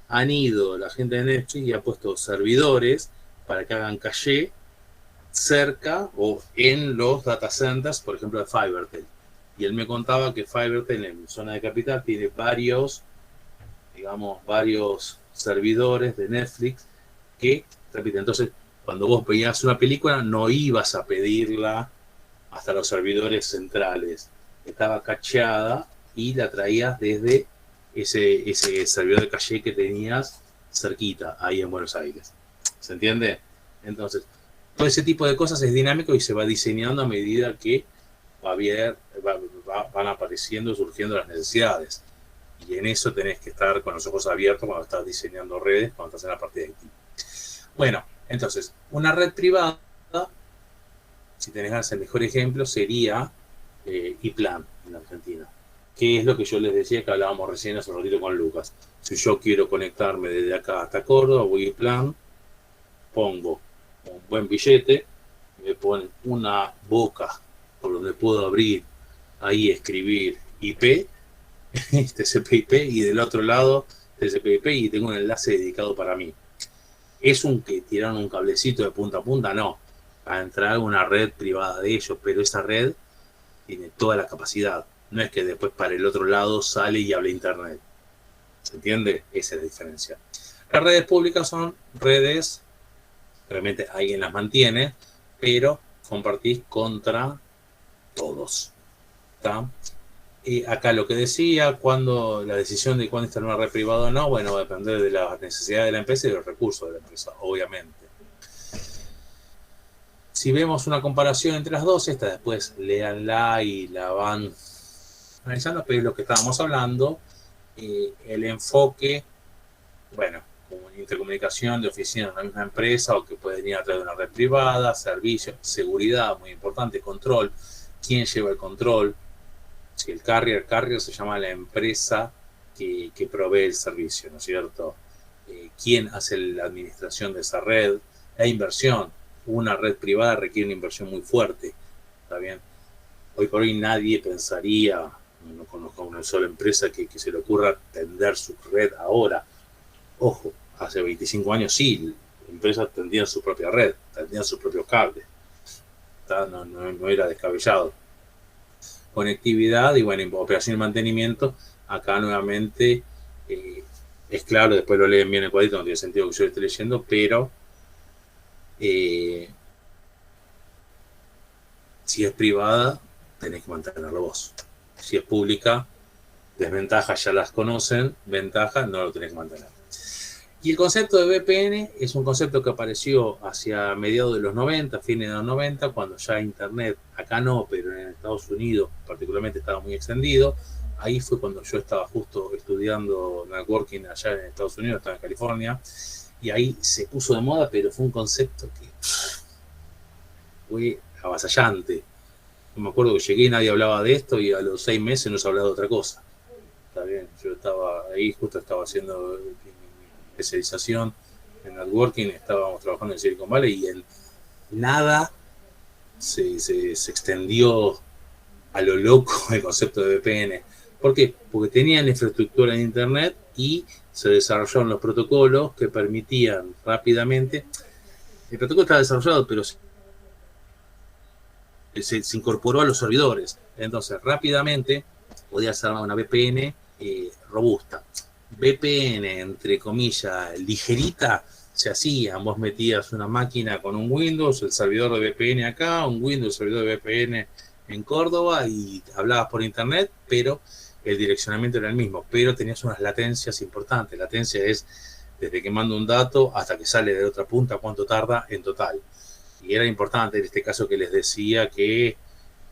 Speaker 1: han ido la gente de Netflix y ha puesto servidores para que hagan caché cerca o en los data centers, por ejemplo, de Fivertel. Y él me contaba que Fivertel en zona de capital tiene varios servidores de Netflix que, repite, entonces, cuando vos veías una película, no ibas a pedirla hasta los servidores centrales. Estaba cacheada y la traías desde ese servidor de caché que tenías cerquita, ahí en Buenos Aires. ¿Se entiende? Entonces, todo ese tipo de cosas es dinámico y se va diseñando a medida que van apareciendo, surgiendo las necesidades. Y en eso tenés que estar con los ojos abiertos cuando estás diseñando redes, cuando estás en la parte de activo. Bueno, entonces, una red privada, si tenés ganas, el mejor ejemplo sería iPlan en Argentina. Que es lo que yo les decía que hablábamos recién hace un ratito con Lucas. Si yo quiero conectarme desde acá hasta Córdoba, voy a iPlan, pongo un buen billete, me ponen una boca por donde puedo abrir, ahí escribir IP, TCP/IP, y del otro lado TCP/IP, y tengo un enlace dedicado para mí. ¿Es que tiraron un cablecito de punta a punta? No, para entrar a una red privada de ellos, pero esa red tiene toda la capacidad. No es que después para el otro lado sale y habla internet. ¿Se entiende? Esa es la diferencia. Las redes públicas son redes, realmente alguien las mantiene, pero compartís contra todos. ¿Está? Y acá lo que decía, cuando la decisión de cuándo instalar una red privada o no, bueno, va a depender de las necesidades de la empresa y de los recursos de la empresa, obviamente. Si vemos una comparación entre las dos, esta después léanla y la van analizando, pero es lo que estábamos hablando, el enfoque, bueno, como intercomunicación de oficinas de una misma empresa o que puede venir a través de una red privada, servicio, seguridad, muy importante, control, quién lleva el control. Si el carrier se llama la empresa que provee el servicio, ¿no es cierto? ¿Quién hace la administración de esa red? La inversión. Una red privada requiere una inversión muy fuerte, ¿está bien? Hoy por hoy nadie pensaría, no conozco una sola empresa que se le ocurra tender su red ahora. Ojo, hace 25 años sí, empresas tendían su propia red, tendían sus propios cables. No era descabellado. Conectividad y bueno, operación y mantenimiento, acá nuevamente es claro, después lo leen bien el cuadrito, no tiene sentido que yo lo esté leyendo, pero si es privada, tenés que mantenerlo vos. Si es pública, desventajas ya las conocen, ventajas no lo tenés que mantener. Y el concepto de VPN es un concepto que apareció hacia mediados de los 90, fines de los 90, cuando ya Internet, acá no, pero en Estados Unidos particularmente estaba muy extendido. Ahí fue cuando yo estaba justo estudiando networking allá en Estados Unidos, estaba en California, y ahí se puso de moda, pero fue un concepto que fue avasallante. No me acuerdo que llegué y nadie hablaba de esto, y a los 6 meses no se hablaba de otra cosa. Está bien, yo estaba ahí, justo estaba haciendo especialización en networking, estábamos trabajando en Silicon Valley y en nada se extendió a lo loco el concepto de VPN. ¿Por qué? Porque tenían infraestructura en Internet y se desarrollaron los protocolos que permitían rápidamente. El protocolo estaba desarrollado, pero se incorporó a los servidores. Entonces, rápidamente podías armar una VPN robusta. VPN, entre comillas, ligerita, se hacían. Vos metías una máquina con un Windows, el servidor de VPN acá, un Windows, el servidor de VPN en Córdoba, y hablabas por internet, pero el direccionamiento era el mismo, pero tenías unas latencias importantes. Latencia es desde que mando un dato hasta que sale de otra punta, cuánto tarda en total. Y era importante en este caso que les decía que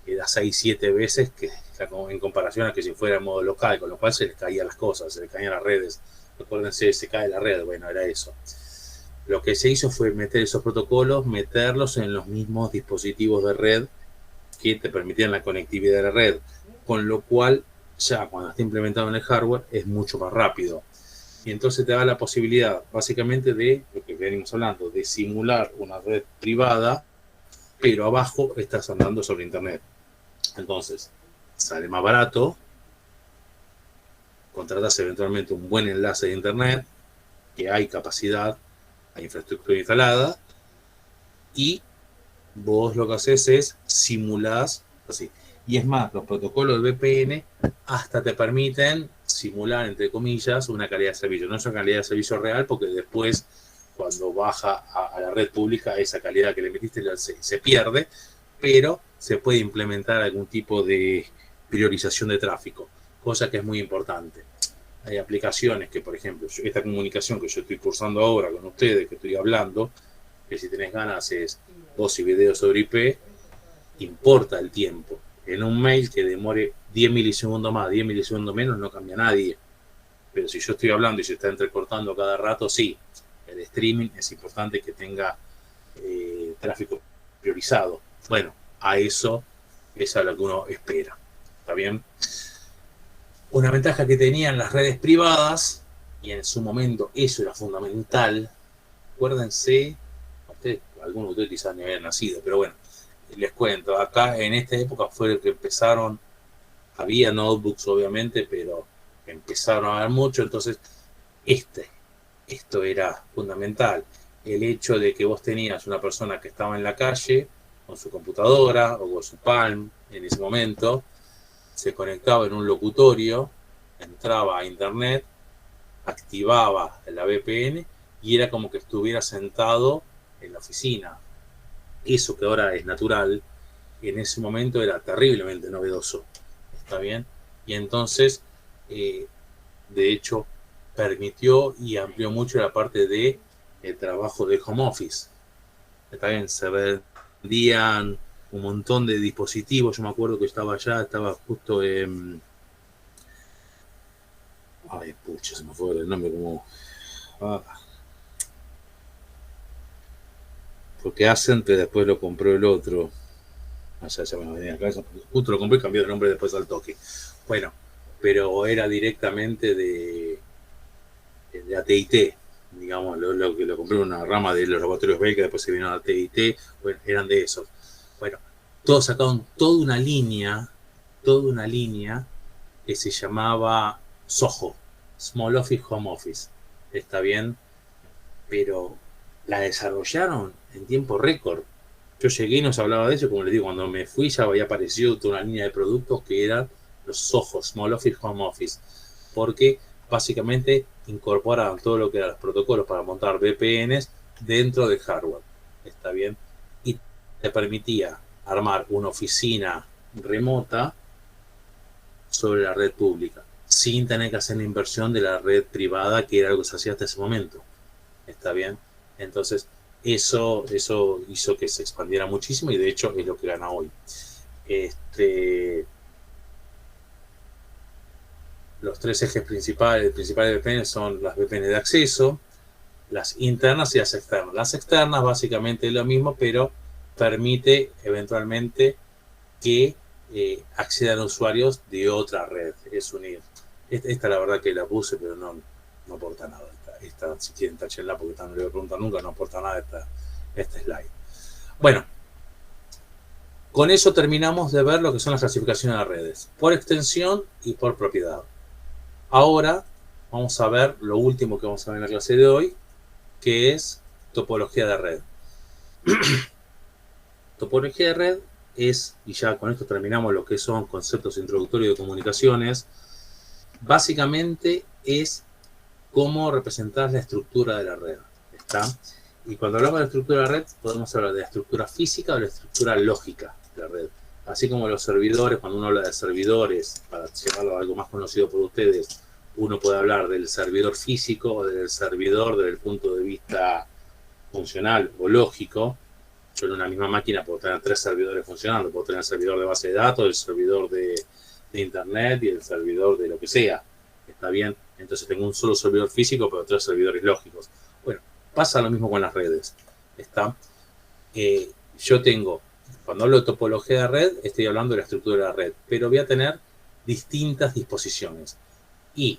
Speaker 1: era 6-7 veces que en comparación a que si fuera en modo local, con lo cual se les caían las cosas, se les caían las redes. Recuérdense, se cae la red, bueno, era eso. Lo que se hizo fue meter esos protocolos, meterlos en los mismos dispositivos de red que te permitían la conectividad de la red, con lo cual ya cuando está implementado en el hardware es mucho más rápido. Y entonces te da la posibilidad, básicamente, de lo que venimos hablando, de simular una red privada, pero abajo estás andando sobre internet. Entonces, sale más barato, contratas eventualmente un buen enlace de internet, que hay capacidad, hay infraestructura instalada, y vos lo que haces es simulás así. Y es más, los protocolos de VPN hasta te permiten simular, entre comillas, una calidad de servicio. No es una calidad de servicio real, porque después, cuando baja a la red pública, esa calidad que le metiste se pierde, pero se puede implementar algún tipo de priorización de tráfico, cosa que es muy importante. hay aplicaciones que, por ejemplo, esta comunicación que yo estoy cursando ahora con ustedes, que estoy hablando, que si tenés ganas es voz y video sobre IP, importa el tiempo. En un mail que demore 10 milisegundos más, 10 milisegundos menos, no cambia nadie. Pero si yo estoy hablando y se está entrecortando cada rato, sí. El streaming es importante que tenga tráfico priorizado. Bueno, a eso es a lo que uno espera. ¿Está bien? Una ventaja que tenían las redes privadas, y en su momento eso era fundamental, acuérdense, algunos de ustedes quizás ni habían nacido, pero bueno, les cuento, acá en esta época fue que empezaron, había notebooks obviamente, pero empezaron a haber mucho, entonces esto era fundamental, el hecho de que vos tenías una persona que estaba en la calle con su computadora o con su Palm en ese momento, se conectaba en un locutorio, entraba a internet, activaba la VPN y era como que estuviera sentado en la oficina. Eso que ahora es natural, en ese momento era terriblemente novedoso. ¿Está bien? Y entonces, de hecho, permitió y amplió mucho la parte de el trabajo de home office. Está bien, se vendían un montón de dispositivos. Yo me acuerdo que estaba allá, estaba justo en... Ay, pucha, se me fue el nombre como... Porque Accent después lo compró el otro. Ya me venía a casa. Justo lo compré y cambió de nombre después al toque. Bueno, pero era directamente de AT&T, digamos, lo que lo compré en una rama de los laboratorios Bell, que después se vino a AT&T, bueno, eran de esos. Bueno, todos sacaron toda una línea que se llamaba SOHO, Small Office Home Office. Está bien, pero la desarrollaron en tiempo récord. Yo llegué y nos hablaba de eso, como les digo, cuando me fui ya había aparecido toda una línea de productos que eran los SOHO, Small Office Home Office, porque básicamente incorporaban todo lo que eran los protocolos para montar VPNs dentro del hardware. Está bien, y te permitía armar una oficina remota sobre la red pública, sin tener que hacer la inversión de la red privada, que era algo que se hacía hasta ese momento. ¿Está bien? Entonces, eso hizo que se expandiera muchísimo y de hecho es lo que gana hoy. Los tres ejes principales de VPN son las VPN de acceso, las internas y las externas. Las externas básicamente es lo mismo, pero permite eventualmente que accedan usuarios de otra red. Es unir. Esta la verdad que la puse, pero no aporta nada. Esta, si quieren tachenla porque no le voy a preguntar nunca, no aporta nada esta slide. Bueno, con eso terminamos de ver lo que son las clasificaciones de redes, por extensión y por propiedad. Ahora vamos a ver lo último que vamos a ver en la clase de hoy, que es topología de red. Topología de red es, y ya con esto terminamos lo que son conceptos introductorios de comunicaciones, básicamente es cómo representar la estructura de la red. ¿Está? Y cuando hablamos de la estructura de la red, podemos hablar de la estructura física o de la estructura lógica de la red. Así como los servidores, cuando uno habla de servidores, para llamarlo algo más conocido por ustedes, uno puede hablar del servidor físico o del servidor desde el punto de vista funcional o lógico. Yo en una misma máquina puedo tener 3 servidores funcionando. Puedo tener el servidor de base de datos, el servidor de internet y el servidor de lo que sea. ¿Está bien? Entonces tengo un solo servidor físico, pero 3 servidores lógicos. Bueno, pasa lo mismo con las redes. ¿Está? Yo tengo, cuando hablo de topología de red, estoy hablando de la estructura de la red, pero voy a tener distintas disposiciones. Y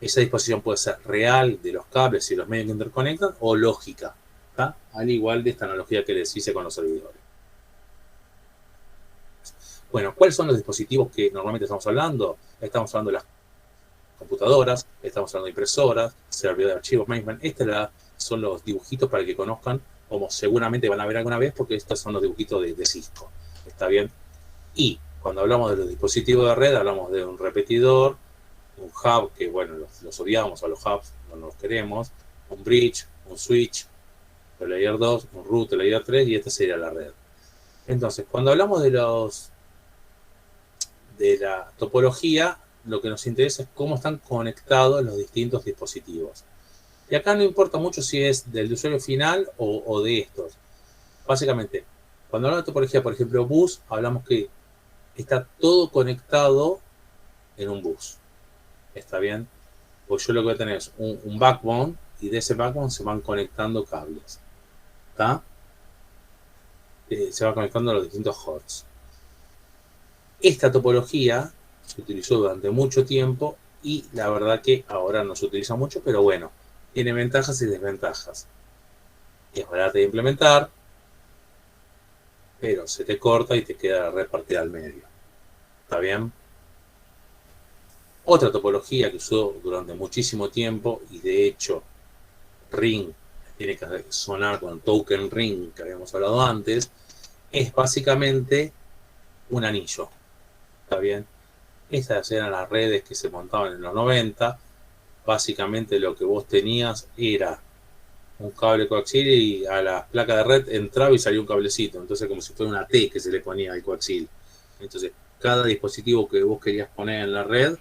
Speaker 1: esa disposición puede ser real de los cables y los medios que interconectan o lógica, ¿está? Al igual de esta analogía que les hice con los servidores. Bueno, ¿cuáles son los dispositivos que normalmente estamos hablando? Estamos hablando de las computadoras, estamos hablando de impresoras, servidor de archivos, management. Estos son los dibujitos para que conozcan, como seguramente van a ver alguna vez, porque estos son los dibujitos de Cisco. ¿Está bien? Y cuando hablamos de los dispositivos de red, hablamos de un repetidor, un hub, que bueno, los odiamos a los hubs, no los queremos, un bridge, un switch, el layer 2, un root, el layer 3, y esta sería la red. Entonces, cuando hablamos de la topología, lo que nos interesa es cómo están conectados los distintos dispositivos. Y acá no importa mucho si es del usuario final o de estos. Básicamente, cuando hablamos de topología, por ejemplo, bus, hablamos que está todo conectado en un bus. ¿Está bien? Pues yo lo que voy a tener es un backbone, y de ese backbone se van conectando cables. ¿Está? Se van conectando los distintos hosts. Esta topología se utilizó durante mucho tiempo y la verdad que ahora no se utiliza mucho, pero bueno, tiene ventajas y desventajas. Es barata de implementar, pero se te corta y te queda la red partida al medio. ¿Está bien? Otra topología que usó durante muchísimo tiempo, y de hecho Ring tiene que sonar con Token Ring, que habíamos hablado antes, es básicamente un anillo. ¿Está bien? Estas eran las redes que se montaban en los 90. Básicamente lo que vos tenías era un cable coaxil y a la placa de red entraba y salía un cablecito. Entonces, como si fuera una T que se le ponía al coaxil. Entonces, cada dispositivo que vos querías poner en la red,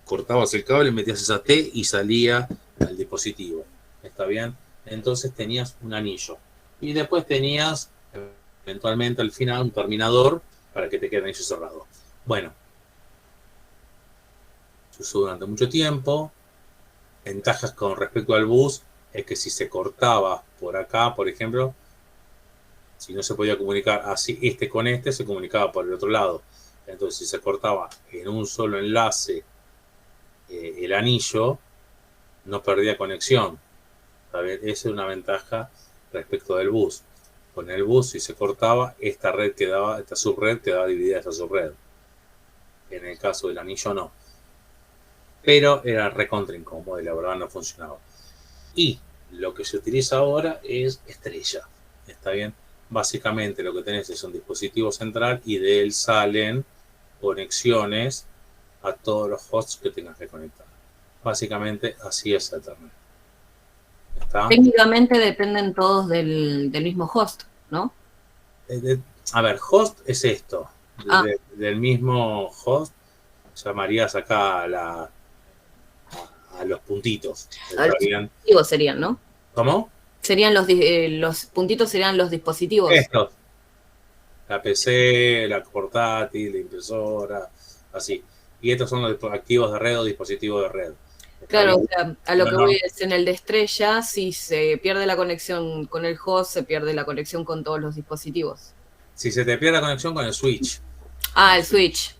Speaker 1: cortabas el cable, metías esa T y salía al dispositivo. ¿Está bien? Entonces tenías un anillo. Y después tenías, eventualmente al final, un terminador para que te quede el anillo cerrado. Bueno, se usó durante mucho tiempo. Ventajas con respecto al bus es que si se cortaba por acá, por ejemplo, si no se podía comunicar así este con este, se comunicaba por el otro lado. Entonces, si se cortaba en un solo enlace el anillo, no perdía conexión. ¿Saben? Esa es una ventaja respecto del bus. Con el bus, si se cortaba, esta subred quedaba dividida esta subred. En el caso del anillo, no. Pero era recontra incómodo y la verdad no funcionaba. Y lo que se utiliza ahora es estrella. ¿Está bien? Básicamente lo que tenés es un dispositivo central y de él salen conexiones a todos los hosts que tengas que conectar. Básicamente así es Ethernet. ¿Está?
Speaker 2: Técnicamente dependen todos del mismo host, ¿no?
Speaker 1: A ver, host es esto. Del mismo host llamarías acá a los puntitos.
Speaker 2: A los dispositivos serían, ¿no?
Speaker 1: ¿Cómo?
Speaker 2: Serían los puntitos serían los dispositivos.
Speaker 1: Estos. La PC, la portátil, la impresora, así. Y estos son los activos de red o dispositivos de red.
Speaker 2: Claro, o sea, a lo que voy es en el de estrella, si se pierde la conexión con el host, se pierde la conexión con todos los dispositivos.
Speaker 1: Si se te pierde la conexión con el switch.
Speaker 2: Ah, el switch.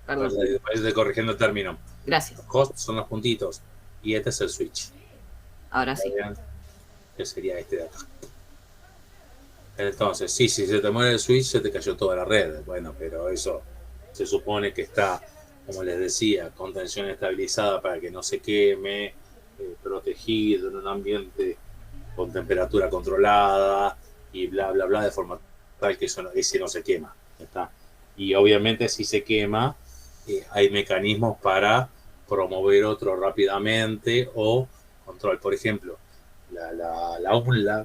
Speaker 2: Perdón.
Speaker 1: Estoy corrigiendo el término.
Speaker 2: Gracias.
Speaker 1: Los hosts son los puntitos y este es el switch.
Speaker 2: Ahora sí.
Speaker 1: Que sería este de acá. Entonces, sí, si se te muere el switch, se te cayó toda la red. Bueno, pero eso se supone que está, como les decía, con tensión estabilizada para que no se queme, protegido en un ambiente con temperatura controlada y bla, bla, bla, de forma tal que ese no se quema. ¿Está? Y obviamente si se quema, hay mecanismos para promover otro rápidamente o control. Por ejemplo, la UNLA,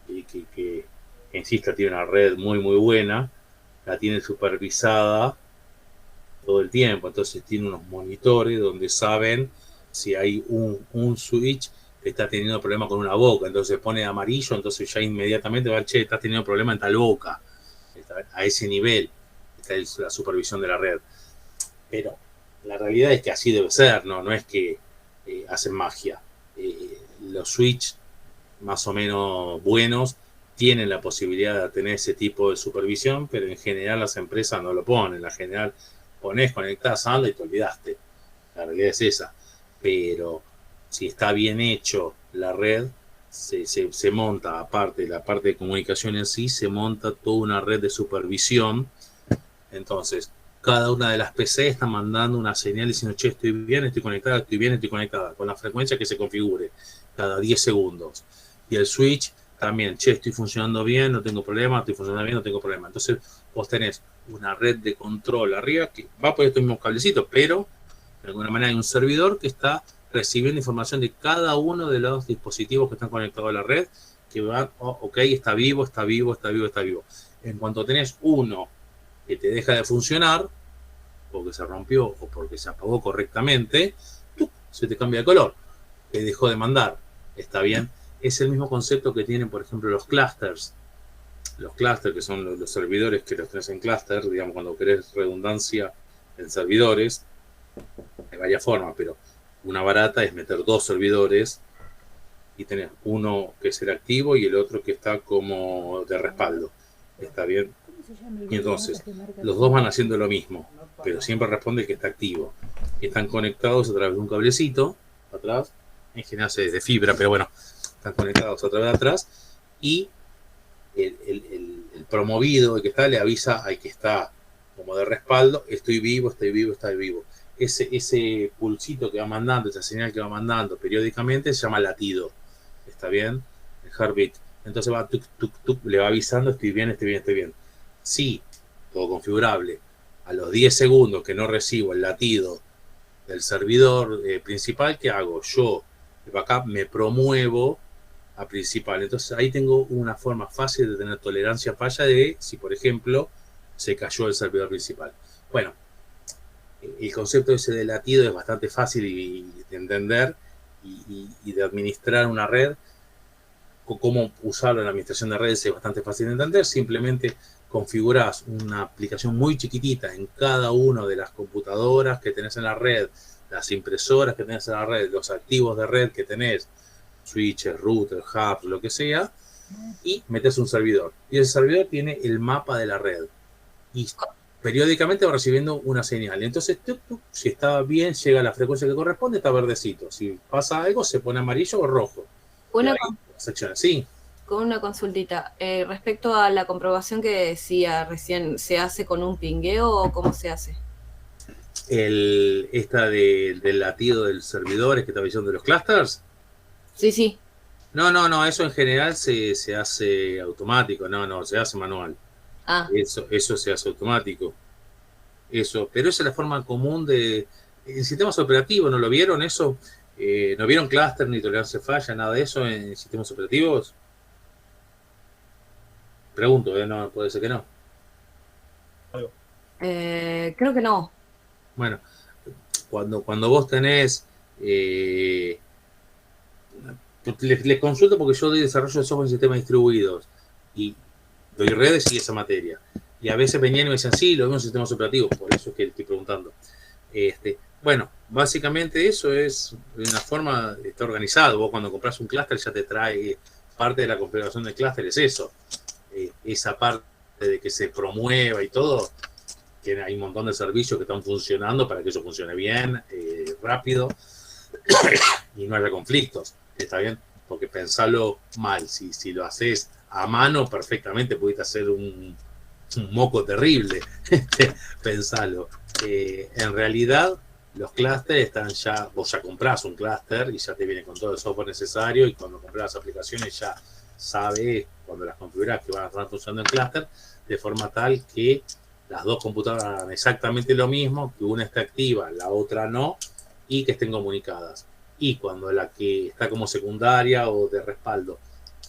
Speaker 1: que insisto, tiene una red muy muy buena, la tiene supervisada todo el tiempo, entonces tiene unos monitores donde saben si hay un switch que está teniendo problema con una boca, entonces se pone amarillo, entonces ya inmediatamente va, che, estás teniendo problema en tal boca. A ese nivel está la supervisión de la red. Pero la realidad es que así debe ser, no es que hacen magia. Los switch más o menos buenos tienen la posibilidad de tener ese tipo de supervisión, pero en general las empresas no lo ponen. En general ponés, conectás, anda y te olvidaste. La realidad es esa. Pero si está bien hecho la red, se monta, aparte de la parte de comunicación en sí, se monta toda una red de supervisión. Entonces, cada una de las PC está mandando una señal diciendo, che, estoy bien, estoy conectada, estoy bien, estoy conectada, con la frecuencia que se configure, cada 10 segundos. Y el switch también, che, estoy funcionando bien, no tengo problema, estoy funcionando bien, no tengo problema. Entonces, vos tenés una red de control arriba que va por estos mismos cablecitos, pero de alguna manera hay un servidor que está recibiendo información de cada uno de los dispositivos que están conectados a la red, que van, ok, está vivo, está vivo, está vivo, está vivo. En cuanto tenés uno que te deja de funcionar, porque se rompió o porque se apagó correctamente, ¡tuc!, se te cambia de color, que dejó de mandar. ¿Está bien? Es el mismo concepto que tienen, por ejemplo, los clusters. Los clusters, que son los servidores que los tenés en cluster, digamos, cuando querés redundancia en servidores, hay varias formas, pero una barata es meter dos servidores y tenés uno que es el activo y el otro que está como de respaldo. ¿Está bien? Y entonces, los dos van haciendo lo mismo, pero siempre responde el que está activo. Y están conectados a través de un cablecito atrás, en general es de fibra, pero bueno, están conectados a través de atrás, y el promovido, el que está, le avisa al que está como de respaldo: estoy vivo, estoy vivo, estoy vivo. Ese pulsito que va mandando, esa señal que va mandando periódicamente, se llama latido. ¿Está bien? El heartbeat. Entonces va tuc, tuc, tuc, le va avisando: estoy bien, estoy bien, estoy bien. Sí, todo configurable. A los 10 segundos que no recibo el latido del servidor principal, ¿qué hago? Yo, el backup, me promuevo a principal. Entonces ahí tengo una forma fácil de tener tolerancia a falla de si, por ejemplo, se cayó el servidor principal. Bueno, el concepto ese de latido es bastante fácil de entender y de administrar una red. Cómo usarlo en la administración de redes es bastante fácil de entender. Simplemente configurás una aplicación muy chiquitita en cada una de las computadoras que tenés en la red, las impresoras que tenés en la red, los activos de red que tenés, switches, routers, hubs, lo que sea, y metes un servidor. Y ese servidor tiene el mapa de la red. Y periódicamente va recibiendo una señal. Entonces, si está bien, llega a la frecuencia que corresponde, está verdecito. Si pasa algo, se pone amarillo o rojo. Secciones. Sí.
Speaker 2: Con una consultita. Respecto a la comprobación que decía recién, ¿se hace con un pingueo o cómo se hace?
Speaker 1: Esta del latido del servidor, que está diciendo de los clusters.
Speaker 2: Sí, sí.
Speaker 1: No, eso en general se hace automático, no, se hace manual.
Speaker 2: Ah.
Speaker 1: Eso se hace automático. Pero esa es la forma común en sistemas operativos, ¿no lo vieron eso? ¿No vieron clúster ni tolerancia a falla, nada de eso en sistemas operativos? Pregunto, no, puede ser que no.
Speaker 2: Creo que no.
Speaker 1: Bueno, cuando vos tenés... les consulto porque yo doy desarrollo de software en sistemas distribuidos y doy redes y esa materia. Y a veces venían y me decían: sí, lo vemos en sistemas operativos, por eso es que estoy preguntando. Bueno, básicamente eso es una forma, está organizado. Vos cuando compras un clúster ya te trae parte de la configuración del clúster, es eso. Esa parte de que se promueva y todo, que hay un montón de servicios que están funcionando para que eso funcione bien, rápido, y no haya conflictos. ¿Está bien? Porque pensarlo mal, si lo haces a mano, perfectamente pudiste hacer un moco terrible. Pensalo. En realidad, los clústeres están ya, vos ya comprás un clúster y ya te viene con todo el software necesario, y cuando compras las aplicaciones ya sabes, cuando las configurás, que van a estar funcionando en clúster, de forma tal que las dos computadoras hagan exactamente lo mismo, que una esté activa, la otra no, y que estén comunicadas. Y cuando la que está como secundaria o de respaldo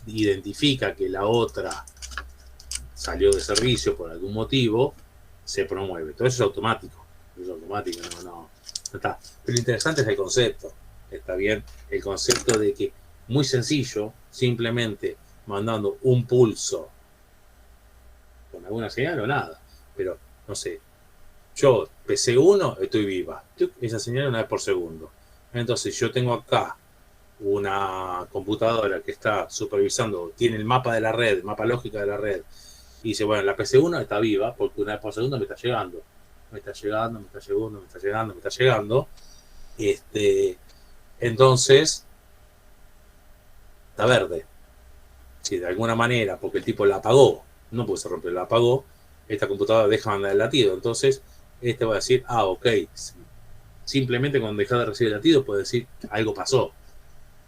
Speaker 1: identifica que la otra salió de servicio por algún motivo, se promueve. Todo eso es automático. No está. Pero lo interesante es el concepto. Está bien. El concepto de que, muy sencillo, simplemente mandando un pulso con alguna señal o nada. Pero, no sé, yo, PC1, estoy viva. Esa señal una vez por segundo. Entonces yo tengo acá una computadora que está supervisando, tiene el mapa de la red, el mapa lógica de la red, y dice: bueno, la PC1 está viva porque una vez por segundo me está llegando. Entonces está verde. Si de alguna manera, porque el tipo la apagó, no porque se rompió, la apagó, esta computadora deja mandar el latido. Entonces va a decir: ok. Simplemente cuando deja de recibir el latido puede decir que algo pasó.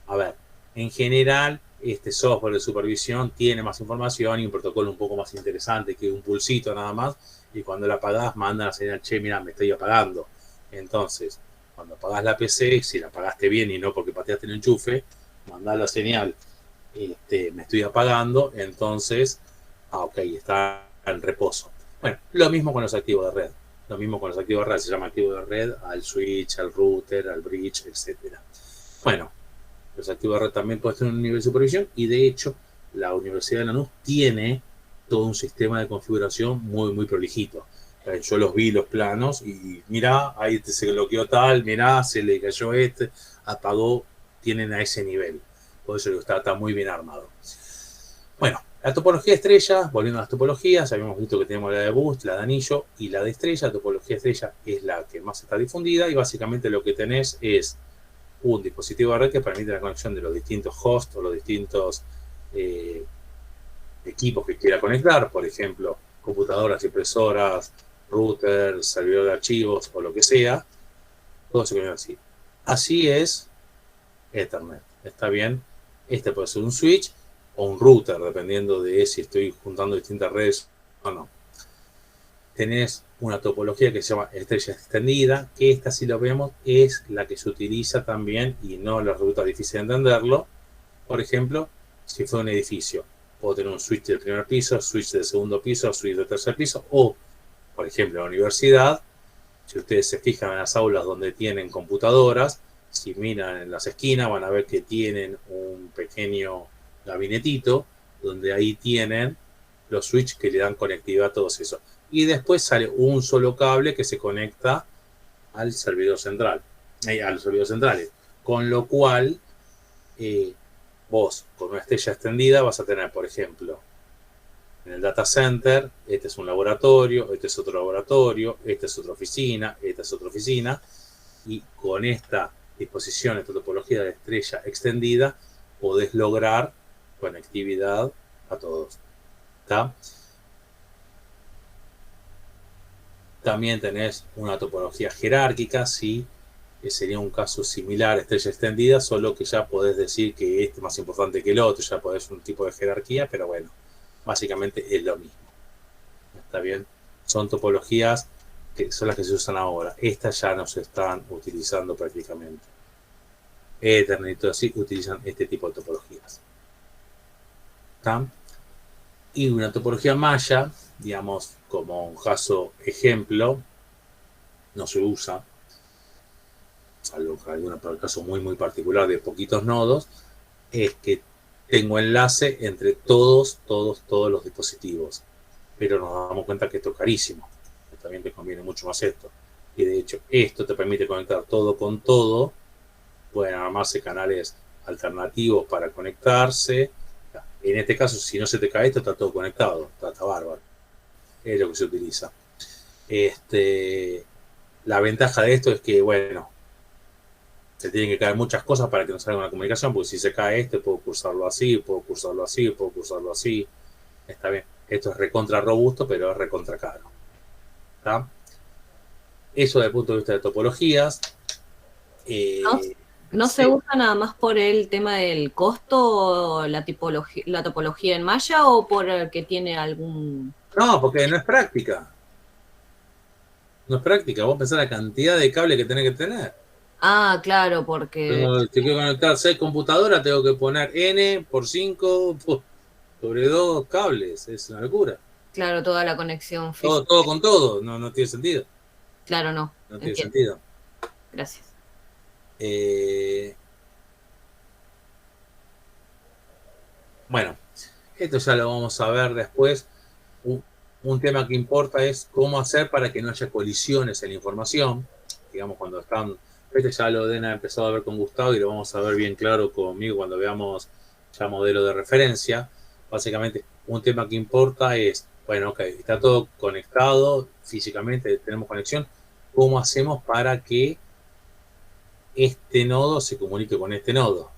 Speaker 1: A ver, en general, este software de supervisión tiene más información y un protocolo un poco más interesante que un pulsito nada más, y cuando la apagás manda la señal: che, mira, me estoy apagando. Entonces, cuando apagás la PC, si la apagaste bien y no porque pateaste el enchufe, mandá la señal: me estoy apagando. Entonces, ok, está en reposo. Bueno, lo mismo con los activos de red. Lo mismo con los activos de red, se llama activo de red al switch, al router, al bridge, etcétera. Bueno, los activos de red también pueden tener un nivel de supervisión y de hecho la Universidad de Lanús tiene todo un sistema de configuración muy, muy prolijito. Yo los vi, los planos, y mirá, ahí se bloqueó tal, mirá, se le cayó apagó, tienen a ese nivel. Por eso está muy bien armado. Bueno, la topología estrella, volviendo a las topologías, habíamos visto que tenemos la de boost, la de anillo y la de estrella. La topología estrella es la que más está difundida y básicamente lo que tenés es un dispositivo de red que permite la conexión de los distintos hosts o los distintos equipos que quiera conectar, por ejemplo, computadoras, impresoras, router, servidor de archivos o lo que sea, todo se conecta así. Así es Ethernet, ¿está bien? Este puede ser un switch o un router, dependiendo de si estoy juntando distintas redes o no. Tenés una topología que se llama estrella extendida, que esta, si lo vemos, es la que se utiliza también y no les resulta difícil entenderlo. Por ejemplo, si fue un edificio, puedo tener un switch del primer piso, switch del segundo piso, switch del tercer piso, o, por ejemplo, en la universidad, si ustedes se fijan en las aulas donde tienen computadoras, si miran en las esquinas van a ver que tienen un pequeño gabinetito donde ahí tienen los switches que le dan conectividad a todos esos. Y después sale un solo cable que se conecta al servidor central, a los servidores centrales. Con lo cual, vos con una estrella extendida vas a tener, por ejemplo, en el data center, este es un laboratorio, este es otro laboratorio, esta es otra oficina, esta es otra oficina, y con esta disposición, esta topología de estrella extendida, podés lograr conectividad a todos. ¿Está? También tenés una topología jerárquica, sí, que sería un caso similar a estrella extendida, solo que ya podés decir que este es más importante que el otro, ya podés un tipo de jerarquía, pero bueno, básicamente es lo mismo. ¿Está bien? Son topologías que son las que se usan ahora. Estas ya no se están utilizando prácticamente. Ethernet y todo así utilizan este tipo de topologías. ¿Está? Y una topología maya, digamos, como un caso ejemplo, no se usa, salvo que algún caso muy, muy particular de poquitos nodos, es que tengo enlace entre todos los dispositivos. Pero nos damos cuenta que esto es carísimo. También te conviene mucho más esto. Y de hecho, esto te permite conectar todo con todo. Pueden armarse canales alternativos para conectarse. En este caso, si no se te cae esto, está todo conectado. Está bárbaro. Es lo que se utiliza. La ventaja de esto es que, bueno, se tienen que caer muchas cosas para que no salga una comunicación, porque si se cae puedo cursarlo así, puedo cursarlo así, puedo cursarlo así. Está bien. Esto es recontra robusto, pero es recontra caro. ¿Está? Eso desde el punto de vista de topologías.
Speaker 2: ¿No se usa nada más por el tema del costo, la topología en malla, o por que tiene algún...?
Speaker 1: No, porque no es práctica. No es práctica. Vos pensás la cantidad de cable que tenés que tener.
Speaker 2: Ah, claro, porque...
Speaker 1: Te quiero conectar 6 computadoras, tengo que poner N por 5 sobre 2 cables. Es una locura.
Speaker 2: Claro, toda la conexión física.
Speaker 1: Todo con todo. No tiene sentido.
Speaker 2: Claro, no.
Speaker 1: No tiene sentido.
Speaker 2: Gracias.
Speaker 1: Bueno, esto ya lo vamos a ver después. Un tema que importa es cómo hacer para que no haya colisiones en la información. Digamos, cuando están... Este ya lo deben haber empezado a ver con Gustavo y lo vamos a ver bien claro conmigo cuando veamos ya modelo de referencia. Básicamente, un tema que importa es, bueno, ok, está todo conectado físicamente, tenemos conexión. ¿Cómo hacemos para que este nodo se comunique con este nodo?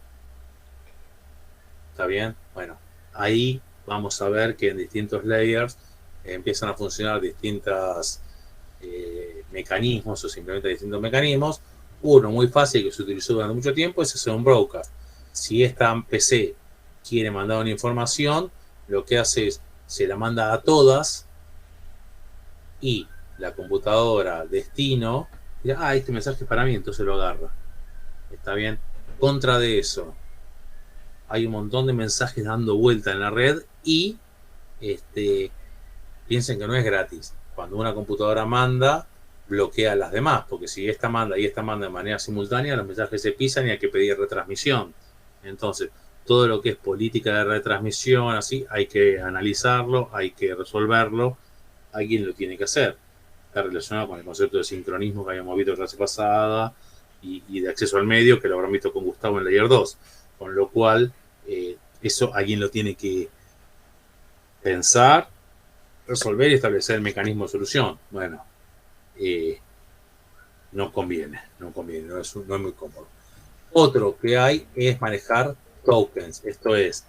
Speaker 1: ¿Está bien? Bueno, ahí vamos a ver que en distintos layers empiezan a funcionar distintos mecanismos o simplemente distintos mecanismos. Uno muy fácil que se utilizó durante mucho tiempo es hacer un broadcast. Si esta PC quiere mandar una información, lo que hace es se la manda a todas y la computadora destino dirá, este mensaje es para mí, entonces lo agarra. ¿Está bien? Contra de eso, hay un montón de mensajes dando vuelta en la red y piensen que no es gratis. Cuando una computadora manda, bloquea a las demás, porque si esta manda y esta manda de manera simultánea, los mensajes se pisan y hay que pedir retransmisión. Entonces, todo lo que es política de retransmisión, así, hay que analizarlo, hay que resolverlo, alguien lo tiene que hacer. Está relacionado con el concepto de sincronismo que habíamos visto la clase pasada y de acceso al medio, que lo habrán visto con Gustavo en Layer 2. Con lo cual, eso alguien lo tiene que pensar, resolver y establecer el mecanismo de solución. Bueno, no conviene, no es muy cómodo. Otro que hay es manejar tokens, esto es,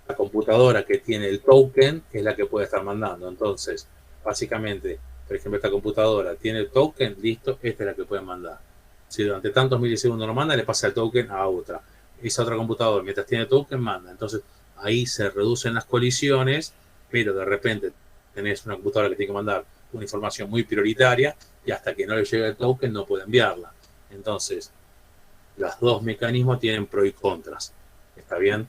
Speaker 1: la computadora que tiene el token es la que puede estar mandando. Entonces, básicamente, por ejemplo, esta computadora tiene el token, listo, esta es la que puede mandar. Si durante tantos milisegundos no manda, le pasa el token a otra. Esa otra computadora, mientras tiene token, manda. Entonces, ahí se reducen las colisiones, pero de repente tenés una computadora que tiene que mandar una información muy prioritaria y hasta que no le llegue el token no puede enviarla. Entonces, los dos mecanismos tienen pros y contras. ¿Está bien?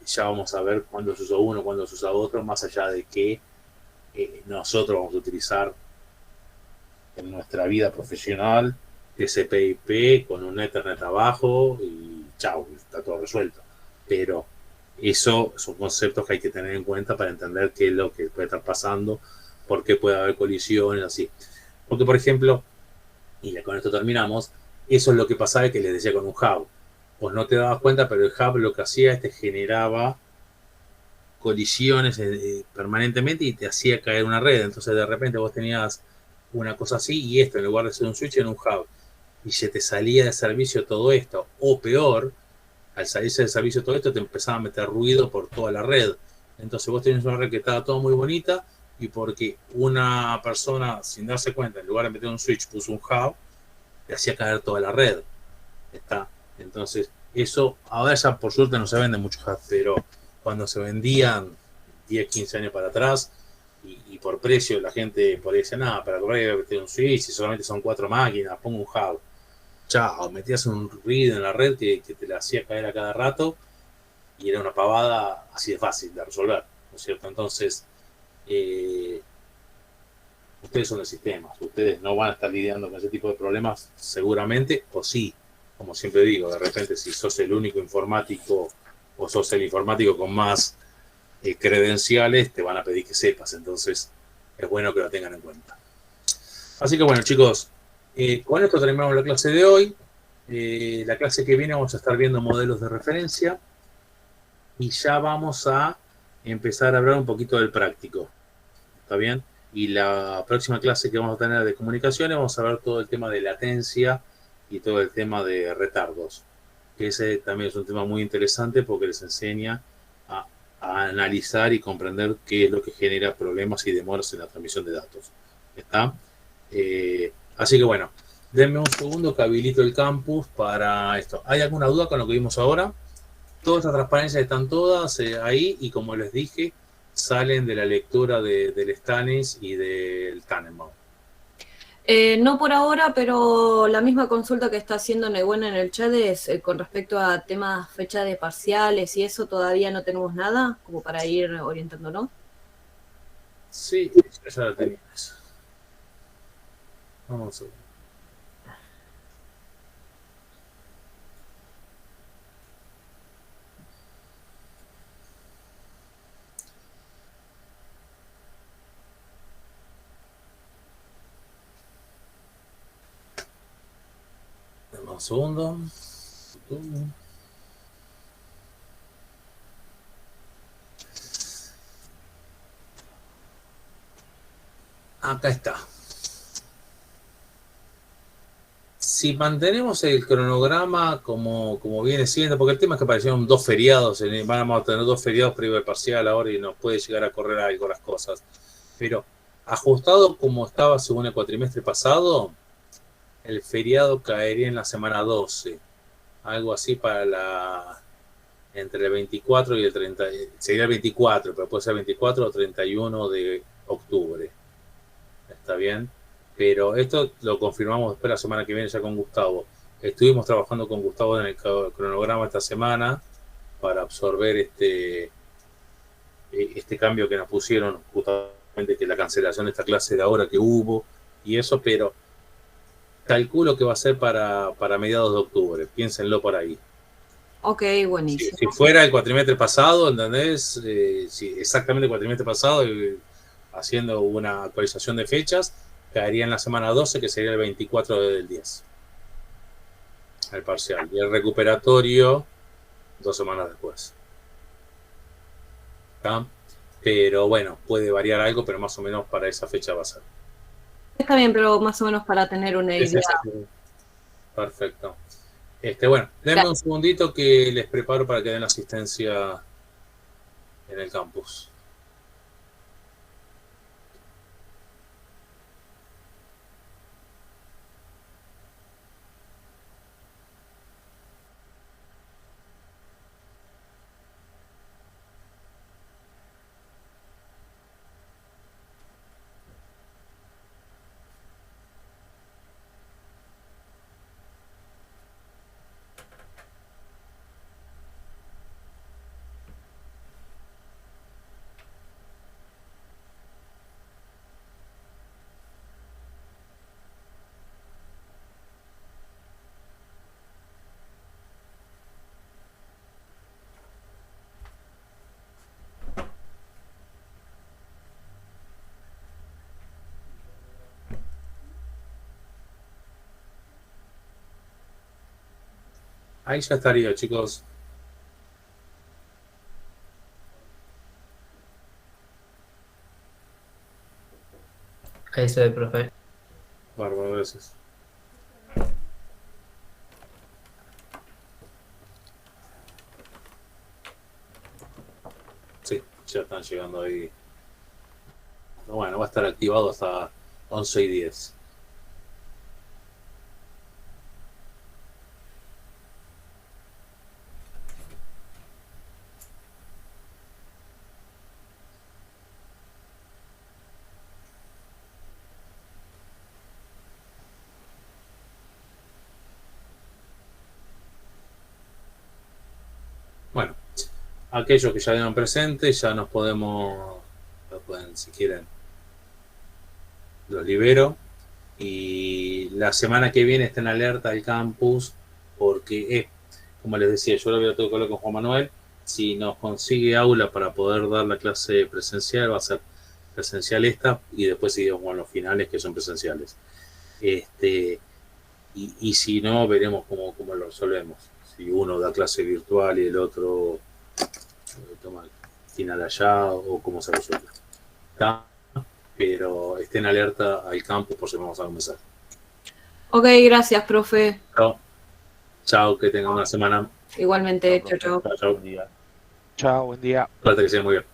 Speaker 1: Ya vamos a ver cuándo se usa uno, cuándo se usa otro, más allá de que nosotros vamos a utilizar en nuestra vida profesional TCP/IP con un Ethernet abajo y chao, está todo resuelto. Pero eso son conceptos que hay que tener en cuenta para entender qué es lo que puede estar pasando, por qué puede haber colisiones, así. Porque, por ejemplo, y ya con esto terminamos, eso es lo que pasaba que les decía con un hub. Vos no te dabas cuenta, pero el hub lo que hacía es te generaba colisiones permanentemente y te hacía caer una red. Entonces, de repente vos tenías una cosa así y esto, en lugar de ser un switch, era un hub. Y se te salía de servicio todo esto. O peor, al salirse de servicio todo esto, te empezaba a meter ruido por toda la red. Entonces, vos tenías una red que estaba todo muy bonita y porque una persona, sin darse cuenta, en lugar de meter un switch, puso un hub, te hacía caer toda la red. ¿Está? Entonces, eso ahora ya por suerte no se vende mucho hub, pero cuando se vendían 10, 15 años para atrás y por precio la gente por ahí decía, nada, para comprar hay que meter un switch y solamente son 4 máquinas, pongo un hub. Chao, metías un ruido en la red que te la hacía caer a cada rato y era una pavada así de fácil de resolver, ¿no es cierto? Entonces, ustedes son de sistemas, ustedes no van a estar lidiando con ese tipo de problemas seguramente, o sí, como siempre digo, de repente si sos el único informático o sos el informático con más credenciales, te van a pedir que sepas, entonces es bueno que lo tengan en cuenta. Así que bueno, chicos, con esto terminamos la clase de hoy. La clase que viene vamos a estar viendo modelos de referencia y ya vamos a empezar a hablar un poquito del práctico. ¿Está bien? Y la próxima clase que vamos a tener de comunicaciones vamos a ver todo el tema de latencia y todo el tema de retardos. Que ese también es un tema muy interesante porque les enseña a analizar y comprender qué es lo que genera problemas y demoras en la transmisión de datos. ¿Está? Así que bueno, denme un segundo que habilito el campus para esto. ¿Hay alguna duda con lo que vimos ahora? Todas las transparencias están todas ahí y como les dije, salen de la lectura del Stanis y del Tannenbaum.
Speaker 2: No por ahora, pero la misma consulta que está haciendo Nebuena en el chat es con respecto a temas fecha de parciales y eso todavía no tenemos nada como para ir orientándonos.
Speaker 1: Sí, ya la tenías. Vamos a ver. Un segundo. Acá está. Si mantenemos el cronograma como viene siendo, porque el tema es que aparecieron 2 feriados, vamos a tener 2 feriados previo al parcial ahora y nos puede llegar a correr algo las cosas. Pero ajustado como estaba según el cuatrimestre pasado, el feriado caería en la semana 12. Algo así para entre el 24 y el 30, sería el 24, pero puede ser 24 o 31 de octubre. ¿Está bien? Pero esto lo confirmamos después la semana que viene ya con Gustavo. Estuvimos trabajando con Gustavo en el cronograma esta semana para absorber este cambio que nos pusieron, justamente que la cancelación de esta clase de ahora que hubo y eso, pero calculo que va a ser para mediados de octubre, piénsenlo por ahí.
Speaker 2: Ok, buenísimo.
Speaker 1: Si fuera el cuatrimestre pasado, ¿entendés? Si exactamente el cuatrimestre pasado, haciendo una actualización de fechas, caería en la semana 12, que sería el 24 del 10. El parcial. Y el recuperatorio, 2 semanas después. ¿Está? Pero bueno, puede variar algo, pero más o menos para esa fecha va a ser.
Speaker 2: Está bien, pero más o menos para tener una idea.
Speaker 1: Perfecto. Bueno, denme un segundito que les preparo para que den la asistencia en el campus. Ahí ya estaría, chicos.
Speaker 3: Ahí se ve, profe.
Speaker 1: Bárbaro, gracias. Sí, ya están llegando ahí. Bueno, va a estar activado hasta 11:10. Bueno, aquellos que ya dieron presente, ya nos podemos, si quieren, los libero. Y la semana que viene estén alerta al campus, porque como les decía, yo lo voy a tocar con Juan Manuel. Si nos consigue aula para poder dar la clase presencial, va a ser presencial esta, y después seguimos con los finales que son presenciales. Y si no, veremos cómo lo resolvemos. Si uno da clase virtual y el otro toma final allá, o cómo se resuelve. ¿Está? Pero estén alerta al campus por si vamos a comenzar.
Speaker 2: Ok, gracias, profe.
Speaker 1: Chao. Chao, que tengan una semana.
Speaker 2: Igualmente, chao, chao.
Speaker 1: Chao.
Speaker 4: Chao, buen día.
Speaker 1: Suerte, que sea muy bien.